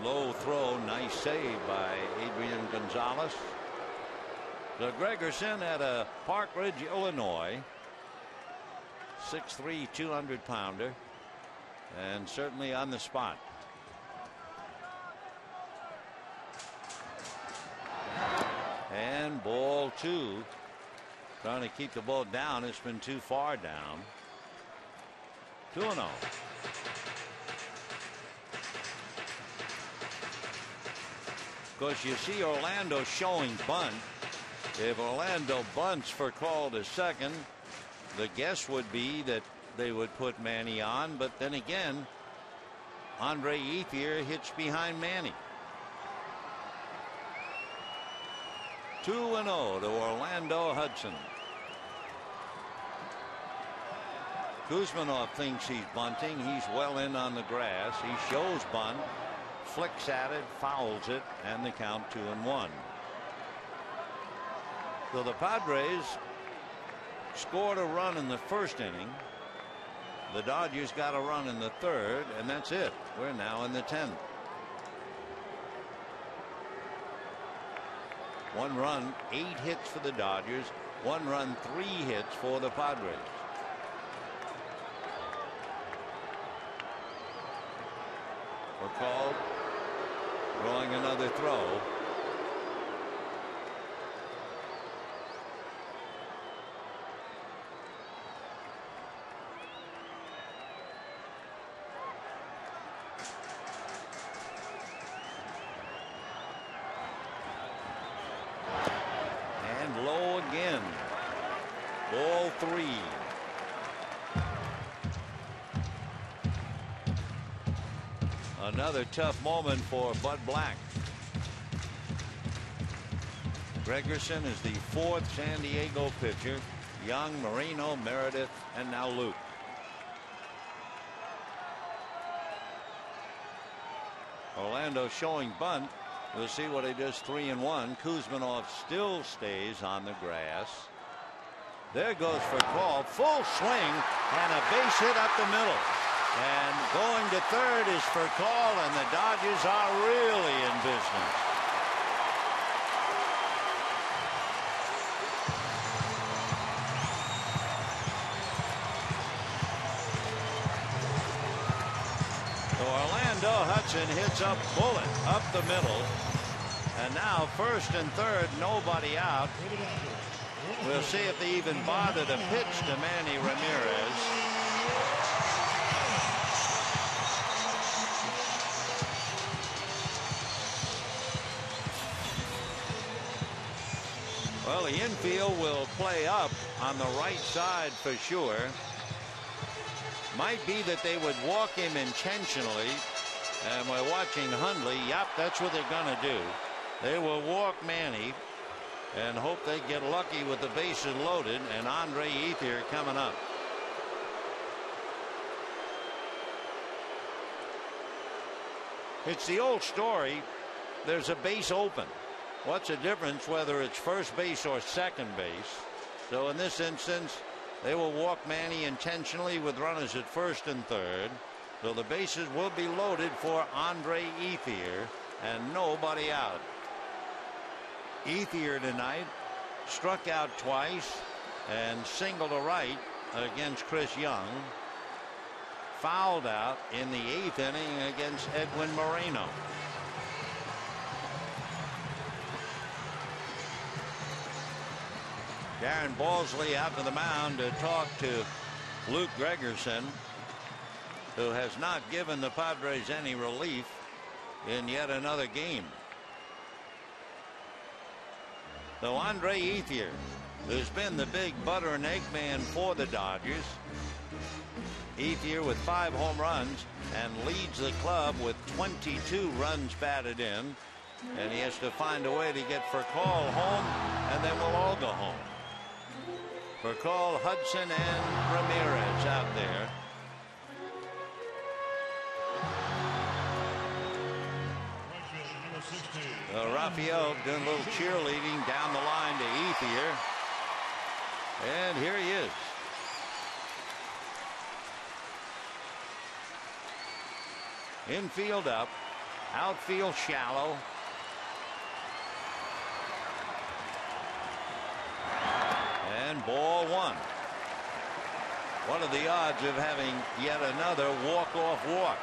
Low throw, nice save by Adrian Gonzalez. So Gregerson at a Park Ridge, Illinois. 6'3", 200-pounder, and certainly on the spot. And ball 2. Trying to keep the ball down. It's been too far down. 2-0. Of course, you see Orlando showing bunt. If Orlando bunts for Call to second, the guess would be that they would put Manny on, but then again, Andre Ethier hits behind Manny. 2-0 to Orlando Hudson. Kuzmanov thinks he's bunting. He's well in on the grass. He shows bunt, flicks at it, fouls it, and the count 2-1. So the Padres scored a run in the 1st inning. The Dodgers got a run in the 3rd, and that's it. We're now in the 10th. 1 run, 8 hits for the Dodgers. 1 run, 3 hits for the Padres. For call, drawing another throw. And low again. Ball 3. Another tough moment for Bud Black. Gregerson is the 4th San Diego pitcher. Young, Marino, Meredith, and now Luke. Orlando showing bunt. We'll see what he does. 3-1. Kuzminov still stays on the grass. There goes for call. Full swing and a base hit up the middle. And going to third is for call, and the Dodgers are really in business. So Orlando Hudson hits a bullet up the middle. And now first and third, nobody out. We'll see if they even bother to pitch to Manny Ramirez. Well, the infield will play up on the right side for sure. Might be that they would walk him intentionally. And we're watching Hundley. Yep, that's what they're going to do. They will walk Manny and hope they get lucky with the bases loaded, and Andre Ethier coming up. It's the old story. There's a base open. What's the difference whether it's first base or second base? So in this instance, they will walk Manny intentionally with runners at first and third. So the bases will be loaded for Andre Ethier and nobody out. Ethier tonight struck out twice and singled to right against Chris Young. Fouled out in the 8th inning against Edwin Moreno. Darren Balsley out to the mound to talk to Luke Gregerson, who has not given the Padres any relief in yet another game. So Andre Ethier, who's been the big butter and egg man for the Dodgers. Ethier with 5 home runs and leads the club with 22 runs batted in. And he has to find a way to get Furcal home, and then we'll all go home. Furcal, Hudson, and Ramirez out there. Rafael doing a little cheerleading down the line to Ethier. And here he is. Infield up, outfield shallow. And ball 1. What are the odds of having yet another walk-off walk?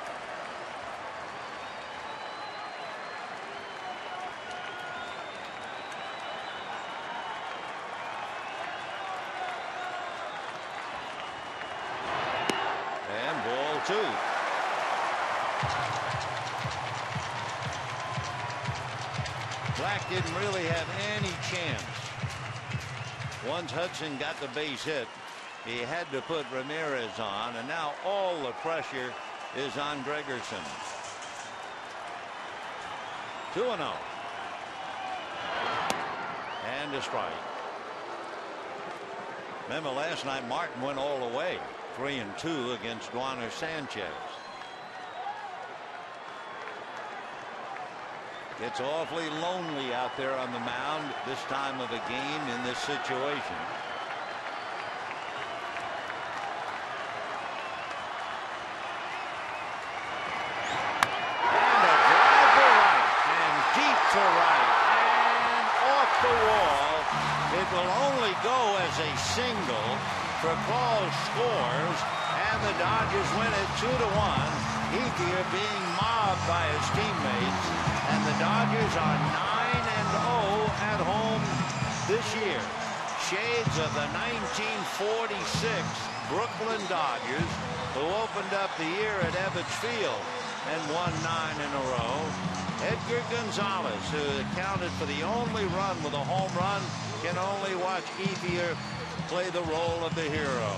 And ball 2. Black didn't really have any chance. Once Hudson got the base hit, he had to put Ramirez on, and now all the pressure is on Gregerson. 2-0. And a strike. Remember last night Martin went all the way, 3-2 against Duaner Sanchez. It's awfully lonely out there on the mound this time of the game in this situation. And a drive to right and deep to right and off the a single. Furcal scores, and the Dodgers win it 2-1. Ethier being mobbed by his teammates, and the Dodgers are 9-0 at home this year. Shades of the 1946 Brooklyn Dodgers, who opened up the year at Ebbets Field and won 9 in a row. Edgar Gonzalez, who accounted for the only run with a home run, can only watch Ethier play the role of the hero.